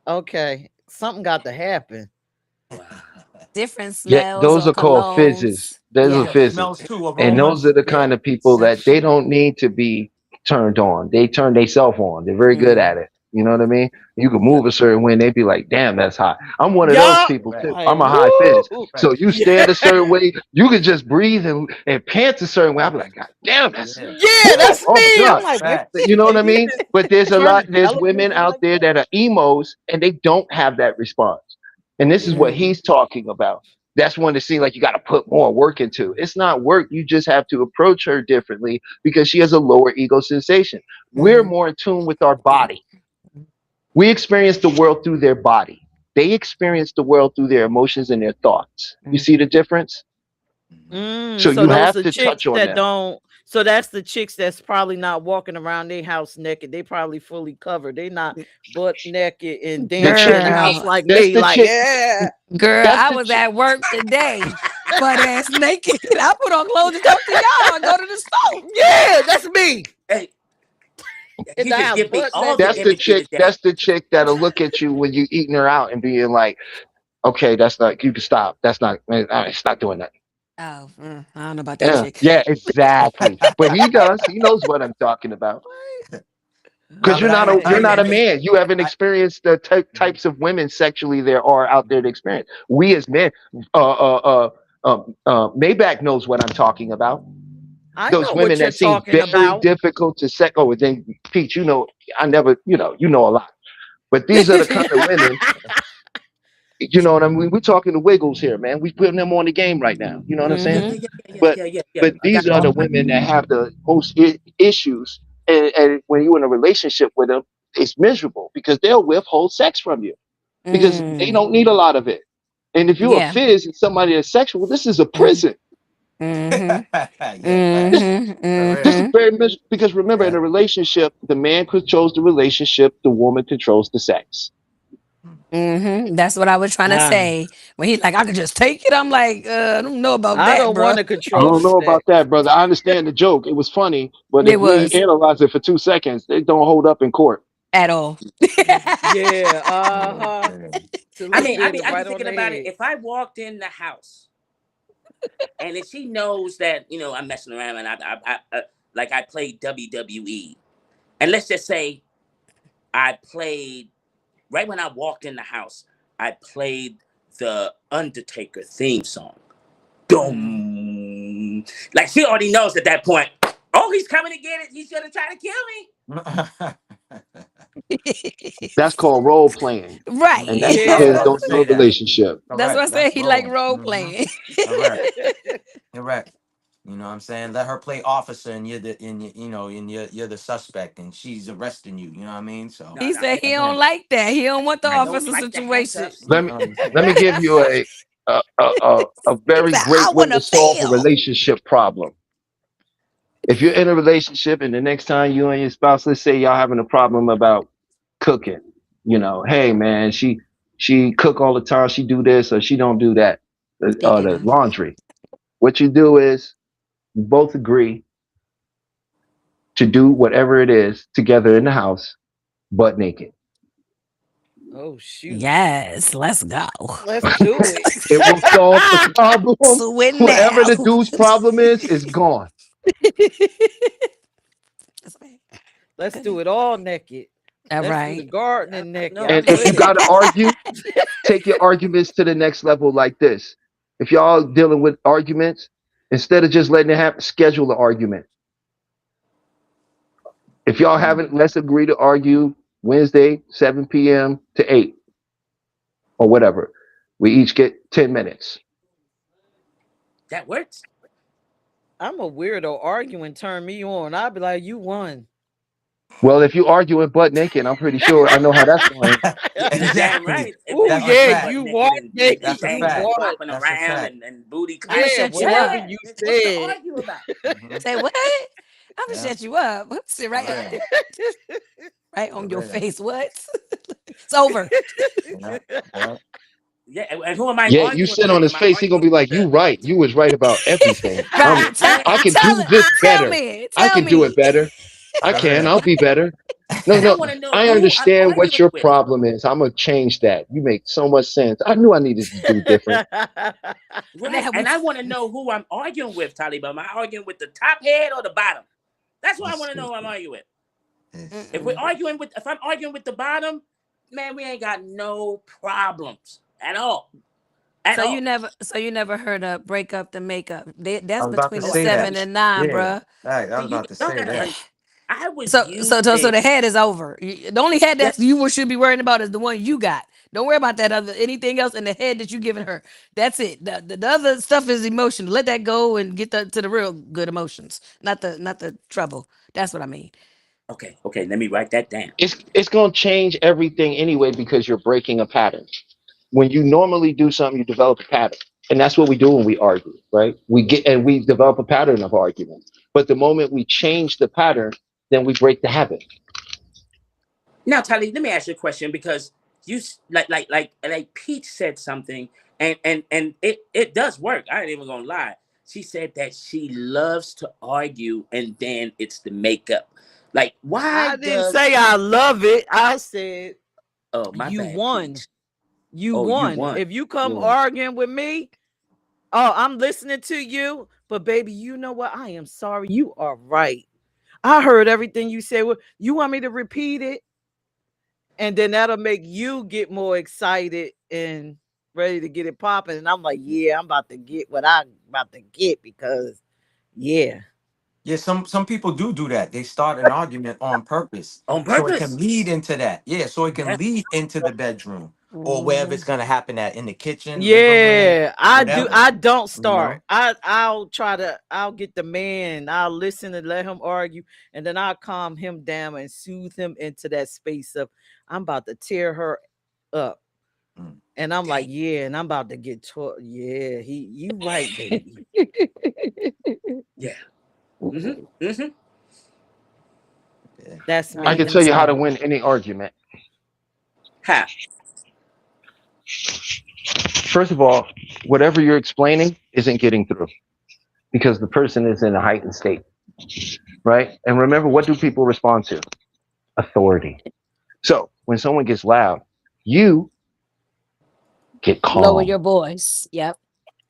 Okay, something got to happen. Different Yeah, smells those or are called fizzes. colognes. Those are Yeah. Yeah, fizzes. smells too, And those aromas. are the Yeah, kind of people that they scents. don't need to be turned on. They turn themselves on. They're very good Mhm. at it. You know what I mean? You can move a certain way and they'd be like, damn, that's hot. I'm one of those Y'all, people Right. too. like, I'm a high fizz. woo, So you yeah, stand a certain way, you can just breathe and pant a certain way. I'll be like, God damn, that's Yeah. yeah, that's oh my me. I'm God. like, wait, Fact. You know what I and you mean? just But there's turn the there's women television out like there that. that are emos and they don't have that response. And this is what Mm. he's talking about. That's one that seems like you got to put more work into. It's not work. You just have to approach her differently because she has a lower ego sensation. We're Mhm. more in tune with our body. We experience the world through their body. They experience the world through their emotions and their thoughts. You see the difference? So So you those have the to chicks touch on that them. don't. So that's the chicks that's probably not walking around their house naked. They probably fully covered. They not butt naked and The dancing chick, in the house Girl, like that's me. the Like, chick. yeah, girl, That's I the was chick. at work today, butt ass naked. I put on clothes to talk to y'all and go to the store. yeah, that's me Hey, in you the just house give me butt all the That's naked. the imagery chick. today. That's the chick that'll look at you when you eating her out and being like, "Okay, that's not. You can stop. That's not. Stop doing that." Oh, I don't know about that Yeah, chick. yeah, exactly. But he does. He knows what I'm talking about. Nah, Because but I you're not a ain't. man. You haven't I, experienced the types of women sexually there are out there to experience. We as men, Maybach knows what I'm talking about. I Those know what women you're that seem talking very about. difficult to sex. Oh, and then Pete, you know, I never, you know a lot. But these are the kind of women. You know what I mean? We're talking the Wiggles here, man. We putting them on the game right now. You know what I'm Yeah, saying? Mm-hmm. yeah, yeah, yeah, But yeah, yeah, yeah. but I got these are all the that. women that have the most issues, and when you're in a relationship with them, it's miserable because they'll withhold sex from you because they Mm. don't need a lot of it. And if you're a Yeah. fizz and somebody that's sexual, this is a Mm-hmm. prison. Mm-hmm. yeah, fact. This Mm-hmm. For this is real. Mm-hmm. very miserable because remember, in Yeah. a relationship, the man controls the relationship, the woman controls the sex. Mm-hmm. That's what I was trying to Ah, say. When he's like, I could just take it. I'm like, I don't know about I that, don't want bro. to I control don't the know about sex. that, brother. I understand the joke. It was funny, but It if we was analyze it for 2 seconds, it don't hold up in court. at all. Yeah, Yeah, uh-huh. yeah. I Salute mean, hit it I be right on thinking the about it. head. If I walked in the house and if she knows that I'm messing around and like I played WWE, and let's just say I played right when I walked in the house, I played the Undertaker theme song. Boom. Like she already knows at that point. Oh, he's coming to get it. He's gonna try to kill me. That's called role playing, and Right. that I was Yeah, niggas about that's to don't do say a me. that. relationship. That's what I Correct. said. That's He like wrong. role playing. Correct. Correct. You know what I'm saying? Let her play officer and you're the suspect and she's arresting you. You know what I mean? So No, He no, said he don't again, like that. He don't want the I mm, don't officer like the situation. handcuffs. you Let me know what I'm let me saying? give you a He very said, I great way want to to solve a feel. relationship problem. If you're in a relationship and the next time you and your spouse, let's say y'all having a problem about cooking, hey man, she cook all the time, she do this or she don't do that, or Speaking the of. laundry. What you do is you both agree to do whatever it is together in the house, butt naked. Oh shoot. Yes, let's go. Let's do it. It will solve the problem. Sweat Whatever now. the dude's problem is gone. Let's do it all naked. All Let's do the right. gardening naked. No, I'm And no, if you with no. got to argue, take your arguments to the next level like this. If y'all dealing with arguments, instead of just letting it happen, schedule the argument. If y'all Mm. haven't, let's agree to argue Wednesday, 7 p.m. to 8 or whatever. We each get 10 minutes. That works. I'm a weirdo. Arguing turn me on. I'll be like, you won. Well, if you arguing butt naked, I'm pretty sure I know how that's going. Yeah, You're damn exactly. right. If Oh they That's a yeah, argue fact. butt you won, naked and naked. That's a You things fact. won. flopping That's a around fact. and booty I'm gonna clapping, Yeah, shut you whatever up. yeah. you What's to said. argue about? Hmm. Say what? I'm gonna Yeah, shut you up. Sit for right, real. right For on your real. face. What? It's over. Yeah, yeah. Yeah, and who am I Yeah, you arguing sit with? on his Am I face, he gonna be arguing like, with "You the? right. You was right about everything. Right. I can Tell do this tell better. me. I Tell can do it me. better. I For can. real. I'll be better." No, And I no. want to know I who I'm understand what arguing your with. problem is. I'm gonna change that. You make so much sense. I knew I needed to do different. Right. Now, And I want to know who I'm arguing with, Taliban. Am I arguing with the top head or the bottom? That's what I That's want to know who I'm stupid. arguing with. It's If stupid. I'm arguing with the bottom, man, we ain't got no problems at all. At so all. you never heard of break up the makeup. I That's was about to between the No, I say never. 7 that. and 9, Yeah. bruh. Right. I was See, you about to y'all say gotta. that. I was So using. the head is over. The only head Yeah. that you should be worrying about is the one you got. Don't worry about that other anything else in the head that you giving her. That's it. The other stuff is emotional. Let that go and get to the real good emotions, not the trouble. That's what I mean. Okay. Okay. Let me write that down. It's gonna change everything anyway because you're breaking a pattern. When you normally do something, you develop a pattern. And that's what we do when we argue, right? We develop a pattern of argument. But the moment we change the pattern, then we break the habit. Now, Tali, let me ask you a question because like Peach said something, and it does work. I ain't even gonna lie. She said that she loves to argue, and then it's the makeup. Like, why I didn't does? say I love it. I said Oh, my you bad, won. Peach. You Oh, you won. won. If you You come won. arguing with me, oh, I'm listening to you. But baby, you know what? I am sorry. You are right. I heard everything you said. Well, you want me to repeat it? And then that'll make you get more excited and ready to get it popping. And I'm like, yeah, I'm about to get what I'm about to get because, yeah. Yeah, some people do that. They start an argument on purpose, On so it can purpose. lead into that. Yeah, so it can Yeah. lead into the bedroom or wherever it's gonna happen at, in the kitchen, living room, Yeah, I do. whatever. I don't You start. know. I'll get the man, I'll listen and let him argue, and then I'll calm him down and soothe him into that space of I'm about to tear her up. Mm. And I'm like, Dang. yeah, and I'm about to get taught. Yeah, you right, baby. Yeah. Mm-hmm. Mm-hmm. Yeah. That's I I me. can think tell you how so. to win any argument. Ha. First of all, whatever you're explaining isn't getting through because the person is in a heightened state, right? And remember, what do people respond to? Authority. So when someone gets loud, you get Lower calm your voice. Yep.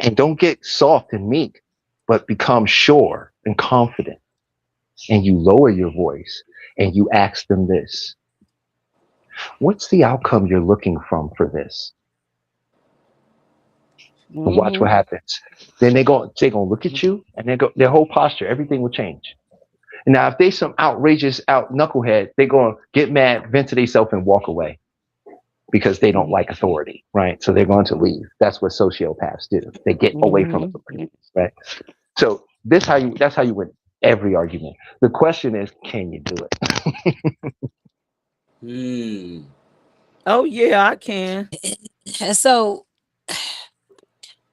and don't get soft and meek, but become sure and confident. And you lower your voice and you ask them this: what's the outcome you're looking from for this? And watch what Mm-hmm. happens. Then they're gonna look at you and their whole posture, everything will change. Now, if they some outrageous out knucklehead, they're gonna get mad, vent to themselves, and walk away because they don't like authority, right? So they're going to leave. That's what sociopaths do. They get away from authority, right? So that's how you win every argument. The question is, can you do it? Hmm. Oh yeah, I can. So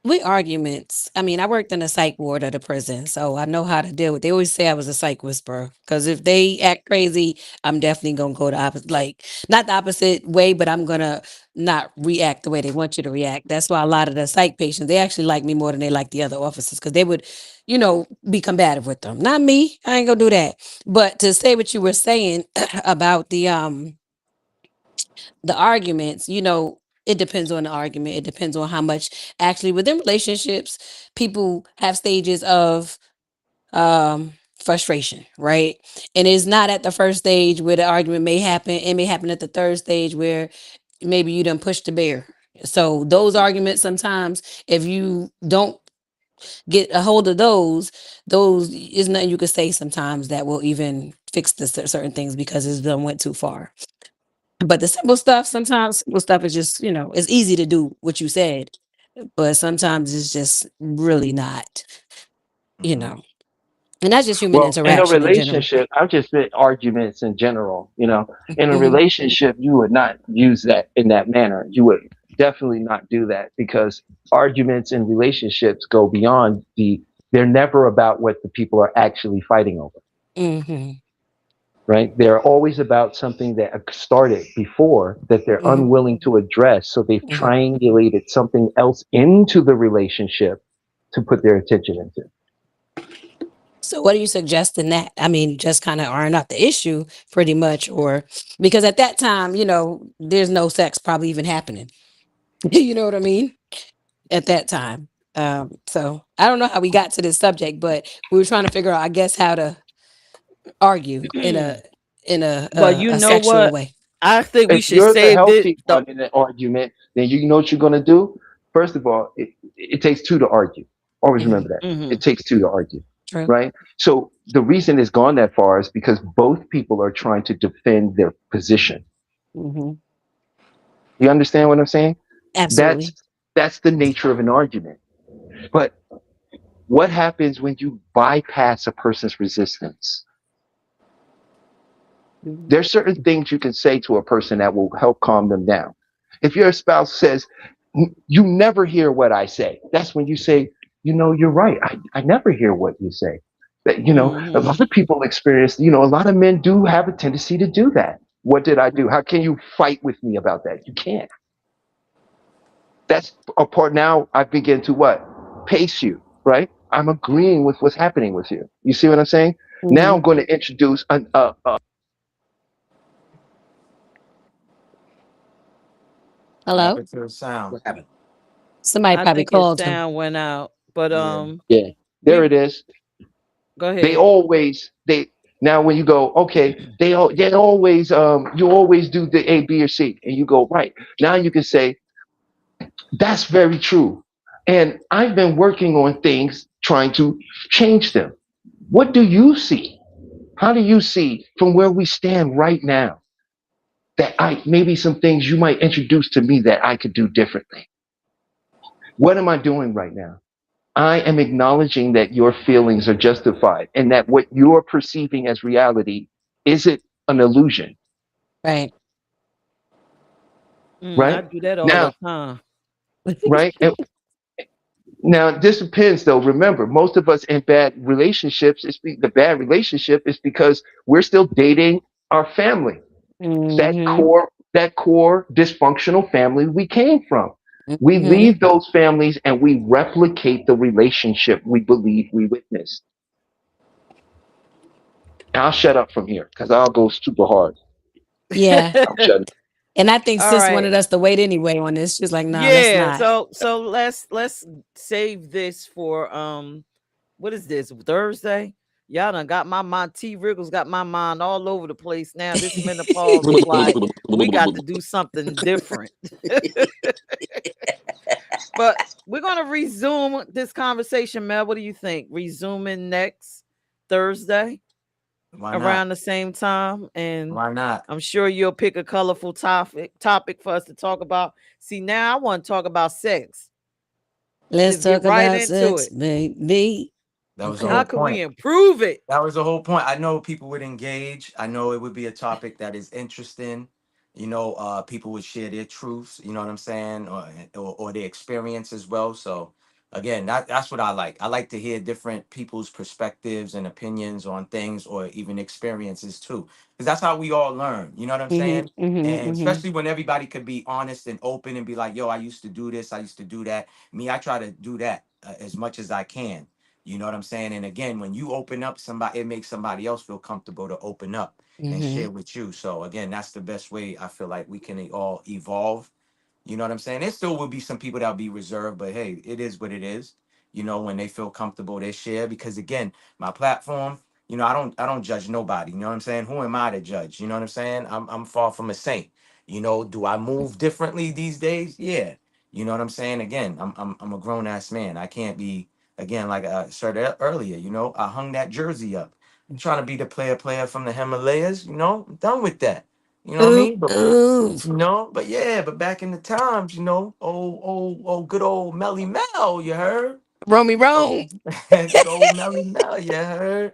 with arguments, I mean, I worked in a psych ward at a prison, so I know how to deal with. They always say I was a psych whisperer because if they act crazy, I'm definitely gonna go the opposite, like not the opposite way, but I'm gonna not react the way they want you to react. That's why a lot of the psych patients they actually like me more than they like the other officers because they would, be combative with them. Not me. I ain't gonna do that. But to say what you were saying about the arguments, it depends on the argument. It depends on how much actually within relationships, people have stages of frustration, right? And it's not at the first stage where the argument may happen. It may happen at the third stage where maybe you done push the bear. So those arguments sometimes, if you don't get a hold of those is nothing you could say sometimes that will even fix the certain things because it's done went too far. But the simple stuff, sometimes simple stuff is just, it's easy to do what you said, but sometimes it's just really not, you Hmm. know. And that's just human Well, in a interaction in general. relationship, I've just said arguments in general. In a Mhm. relationship, you would not use that in that manner. You would definitely not do that because arguments in relationships go they're never about what the people are actually fighting over. Mhm. right? They're always about something that started before that they're Mhm. unwilling to address. So they've Mhm. triangulated something else into the relationship to put their attention into. So what are you suggesting that? I mean, just kind of iron out the issue pretty much, or because at that time, there's no sex probably even happening. You know what I mean? At that time. So I don't know how we got to this subject, but we were trying to figure out, I guess, how to argue in a in a Well, a, you a know sexual what? way. I think we If should you're the save this. healthy one in an argument, then you know what you're going to do. First of all, it takes two to argue. Always Mhm. remember that. Mhm. It takes two to argue, True. right? So the reason it's gone that far is because both people are trying to defend their position. Hmm. You understand what I'm saying? That's Absolutely. that's the nature of an argument. But what happens when you bypass a person's resistance? Mhm. There's certain things you can say to a person that will help calm them down. If your spouse says, you never hear what I say, that's when you say, you're right. I never hear what you say. That, a Mhm. lot of people experience, a lot of men do have a tendency to do that. What did I do? How can you fight with me about that? You can't. That's a part. Now I begin to what? Pace you, right? I'm agreeing with what's happening with you. You see what I'm saying? Now Mhm. I'm going to introduce What Hello? happened to the sound? What happened? Somebody I probably think his called him. sound went out, but Yeah. yeah, there we it is. go They ahead. always they now when you go, okay, they always you always do the A, B, or C, and you go right. Now you can say that's very true, and I've been working on things trying to change them. What do you see? How do you see from where we stand right now that I maybe some things you might introduce to me that I could do differently? What am I doing right now? I am acknowledging that your feelings are justified and that what you're perceiving as reality isn't an illusion, Right. I right? do that all the Now, time. right? And now, this depends though. Remember, most of us in bad relationships, the bad relationship is because we're still dating our family, that Mhm. core, that core dysfunctional family we came from. We Mhm. leave those families and we replicate the relationship we believe we witnessed. I'll shut up from here because I'll go super hard. Yeah. I'm shutting. And I think All sis wanted right. us to wait anyway on this. She's like, nah, let's Yeah. not. So let's save this for what is this? Thursday? Y'all done got my mind. T Wriggles got my mind all over the place now. This menopause is like we got to do something different. But we're gonna resume this conversation, Mel. What do you think? Resuming next Thursday Why not? around the same time, and Why not? I'm sure you'll pick a colorful topic for us to talk about. See, now I want to talk about sex. Let's Just get talk right about into sex, it. baby. That was the Okay. How whole can we point. improve it? That was the whole point. I know people would engage. I know it would be a topic that is interesting. People would share their truths. You know what I'm saying, or their experience as well. So, again, that's what I like. I like to hear different people's perspectives and opinions on things, or even experiences too, because that's how we all learn. You know what I'm Mhm. saying? Mhm. And Mhm. especially when everybody could be honest and open and be like, "Yo, I used to do this. I used to do that." Me, I try to do that as much as I can. You know what I'm saying? And again, when you open up somebody, it makes somebody else feel comfortable to open up and share Mhm. with you. So again, that's the best way I feel like we can all evolve. You know what I'm saying? There still will be some people that'll be reserved, but hey, it is what it is. When they feel comfortable, they share. Because again, my platform, I don't judge nobody. You know what I'm saying? Who am I to judge? You know what I'm saying? I'm far from a saint. Do I move differently these days? Yeah. You know what I'm saying? Again, I'm a grown ass man. I can't be, again, like I said earlier. I hung that jersey up. I'm trying to be the player from the Himalayas. I'm done with that. You know what I Ooh, mean? But ooh. but back in the times, good old Melly Mel, you heard? Romy Oh, Rome. good old Melly Mel, you heard?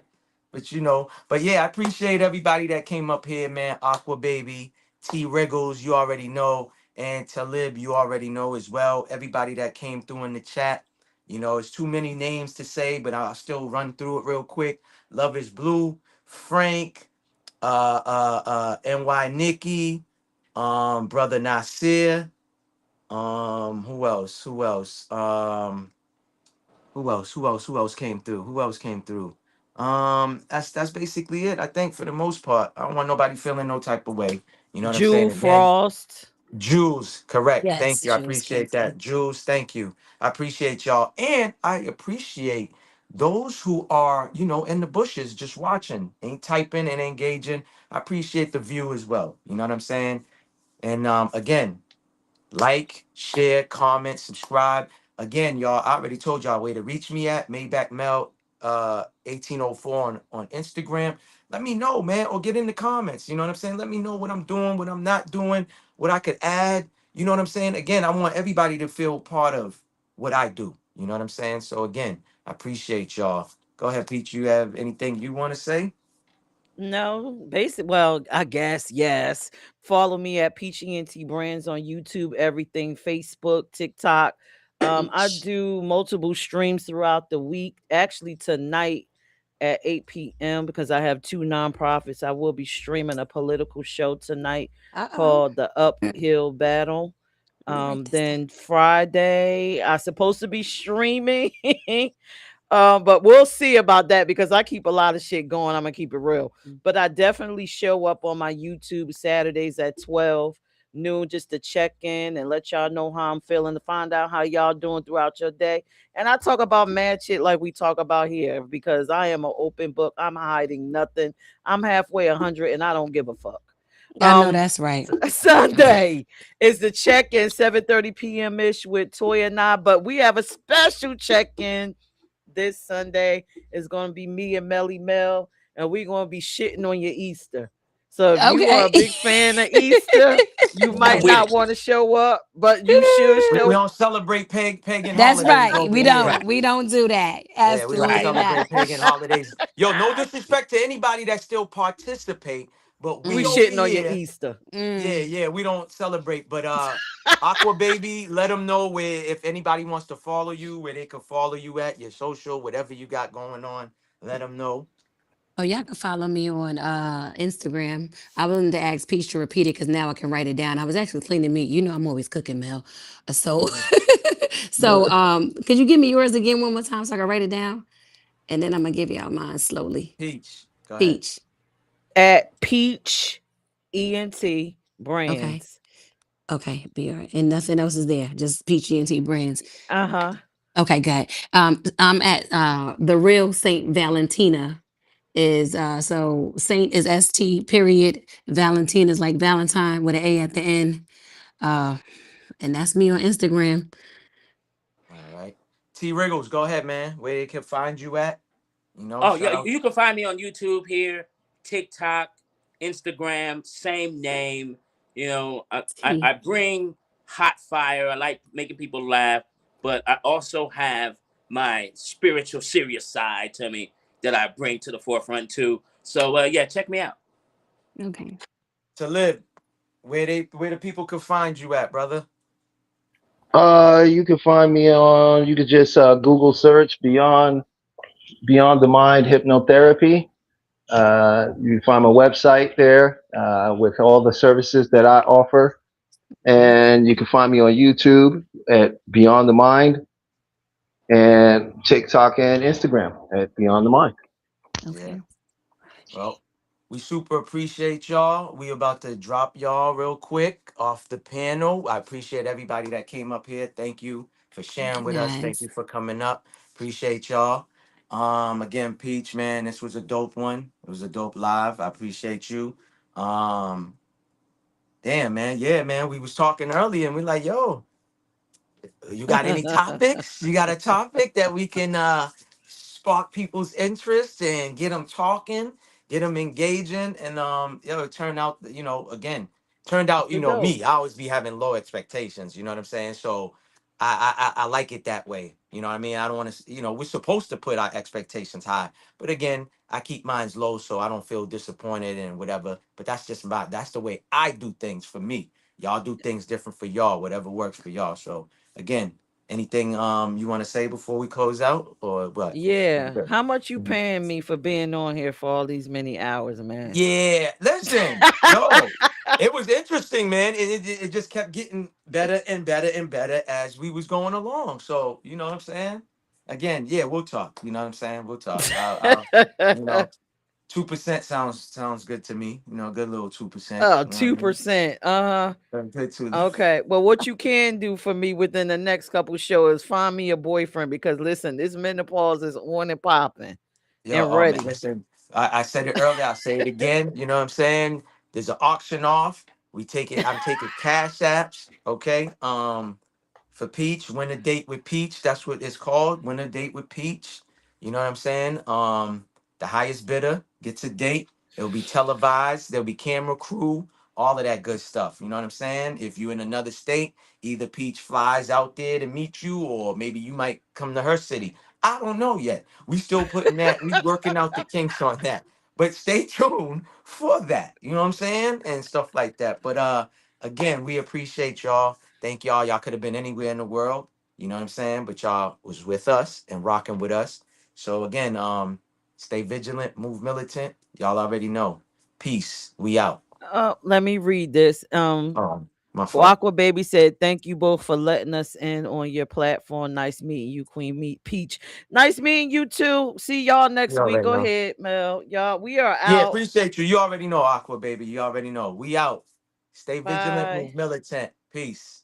But yeah, I appreciate everybody that came up here, man. Aqua Baby, T Wriggles, you already know, and Talib, you already know as well. Everybody that came through in the chat, it's too many names to say, but I'll still run through it real quick. Love is Blue, Frank, NY Nikki, brother Nasir, who else? Who else came through? Who else came through? That's basically it. I think for the most part, I don't want nobody feeling no type of way. You know what I'm Jewel saying? Again, Frost. Jules, correct. Yes, Thank you. I Jules came appreciate through. that. Jules, thank you. I appreciate y'all. And I appreciate those who are, in the bushes just watching, ain't typing and engaging. I appreciate the view as well. You know what I'm saying? And again, like, share, comment, subscribe. Again, y'all, I already told y'all where to reach me at Maybach Mel 1804 on Instagram. Let me know, man, or get in the comments. You know what I'm saying? Let me know what I'm doing, what I'm not doing, what I could add. You know what I'm saying? Again, I want everybody to feel part of what I do. You know what I'm saying? So again, I appreciate y'all. Go ahead, Pete. You have anything you want to say? No, well, I guess yes. Follow me at Peachy and T Brands on YouTube, everything, Facebook, TikTok. I do multiple streams throughout the week. Actually, tonight at 8 p.m. because I have two nonprofits. I will be streaming a political show tonight Uh-oh. called The Uphill Battle. Let me write this down. Then Friday, I supposed to be streaming. But we'll see about that because I keep a lot of shit going. I'm gonna keep it real. But I definitely show up on my YouTube Saturdays at 12 noon just to check in and let y'all know how I'm feeling, to find out how y'all doing throughout your day. And I talk about mad shit like we talk about here because I am an open book. I'm hiding nothing. I'm halfway 100 and I don't give a fuck. I know that's right. Sunday is the check-in 7:30 p.m. ish with Toya and I, but we have a special check-in this Sunday. Is going to be me and Melly Mel, and we're going to be shitting on your Easter. So if you are Okay. a big fan of Easter, you I'm might with Yeah. not it. want to show up, but you should We show. don't celebrate pagan That's holidays right. over We here. don't. Right, We don't do that. Yeah, we don't Absolutely right. not. celebrate pagan holidays. Yo, no disrespect to anybody that still participate, but We we over Mm, shitting on your here, Easter. mm. yeah, we don't celebrate. But Aqua Baby, let them know where if anybody wants to follow you, where they can follow you at your social, whatever you got going on. Let them know. Oh, y'all can follow me on Instagram. I wanted to ask Peach to repeat it because now I can write it down. I was actually cleaning meat. You know I'm always cooking, Mel. So Mhm. could you give me yours again one more time so I can write it down? And then I'm gonna give y'all mine slowly. Peach, go ahead. Peach. At Peach ENT Okay. Brands. Okay. BR. And nothing else is there. Just Peach ENT brands. Uh-huh. Okay, good. I'm at the real Saint Valentina is so Saint is ST period. Valentina is like Valentine with an A at the end. Uh and that's me on Instagram. All right. T Wriggles, go ahead, man. Where they can find you at? Oh, yeah, Shout out. you can find me on YouTube here, TikTok, Instagram, same name. I T. bring hot fire. I like making people laugh, but I also have my spiritual, serious side to me that I bring to the forefront too. So yeah, check me out. Okay. To live, where the people can find you at, brother. You can find me on. You could just Google search Beyond the Mind Hypnotherapy. You can find my website there with all the services that I offer, and you can find me on YouTube at Beyond the Mind and TikTok and Instagram at Beyond the Mind. Yeah. Okay. Well, we super appreciate y'all. We about to drop y'all real quick off the panel. I appreciate everybody that came up here. Thank you for Thank sharing you with us. Thank guys. you for coming up. Appreciate y'all. Again, Peach, man, this was a dope one. It was a dope live. I appreciate you. Um, damn, man. Yeah, man. We was talking earlier and we like, yo, you got any topics? You got a topic that we can spark people's interest and get them talking, get them engaging, and it turned out, again, turned out, To go. me. I always be having low expectations. You know what I'm saying? So I like it that way. You know what I mean? I don't want to. We're supposed to put our expectations high, but again, I keep mine low so I don't feel disappointed and whatever. But that's the way I do things for me. Y'all do things different for y'all, whatever works for y'all. So again, Anything you want to say before we close out, or what? Yeah. Okay. How much you Mhm. paying me for being on here for all these many hours, man? Yeah, listen, yo, it was interesting, man. It just kept getting better and better and better as we was going along. So you know what I'm saying? Again, yeah, we'll talk. You know what I'm saying? We'll talk. You know, 2% sounds good to me. You know, good little 2%. Oh, You know what I mean? 2%. Uh-huh. Good too. Okay. Well, what you can do for me within the next couple shows, find me a boyfriend because listen, this menopause is on and popping Yo, and oh man, ready. listen, I said it earlier, I'll say it again. You know what I'm saying? There's an auction off. I'm taking cash apps, okay? For Peach, win a date with Peach. That's what it's called. Win a date with Peach. You know what I'm saying? The highest bidder gets a date. It'll be televised. There'll be camera crew, all of that good stuff. You know what I'm saying? If you're in another state, either Peach flies out there to meet you, or maybe you might come to her city. I don't know yet. We still putting that, we working out the kinks on that. But stay tuned for that. You know what I'm saying? And stuff like that. But again, we appreciate y'all. Thank y'all. Y'all could have been anywhere in the world. You know what I'm saying? But y'all was with us and rocking with us. So again, stay vigilant, move militant. Y'all already know. Peace. We out. Let me read this. My fault. Aqua Baby said, "Thank you both for letting us in on your platform. Nice meeting you, Queen Meet Peach. Nice meeting you too. See y'all next You week. already Go know. ahead, Mel. Y'all, we are Yeah, out. appreciate you. You already know, Aqua Baby. You already know. We out. Stay vigilant, Bye." move militant. Peace.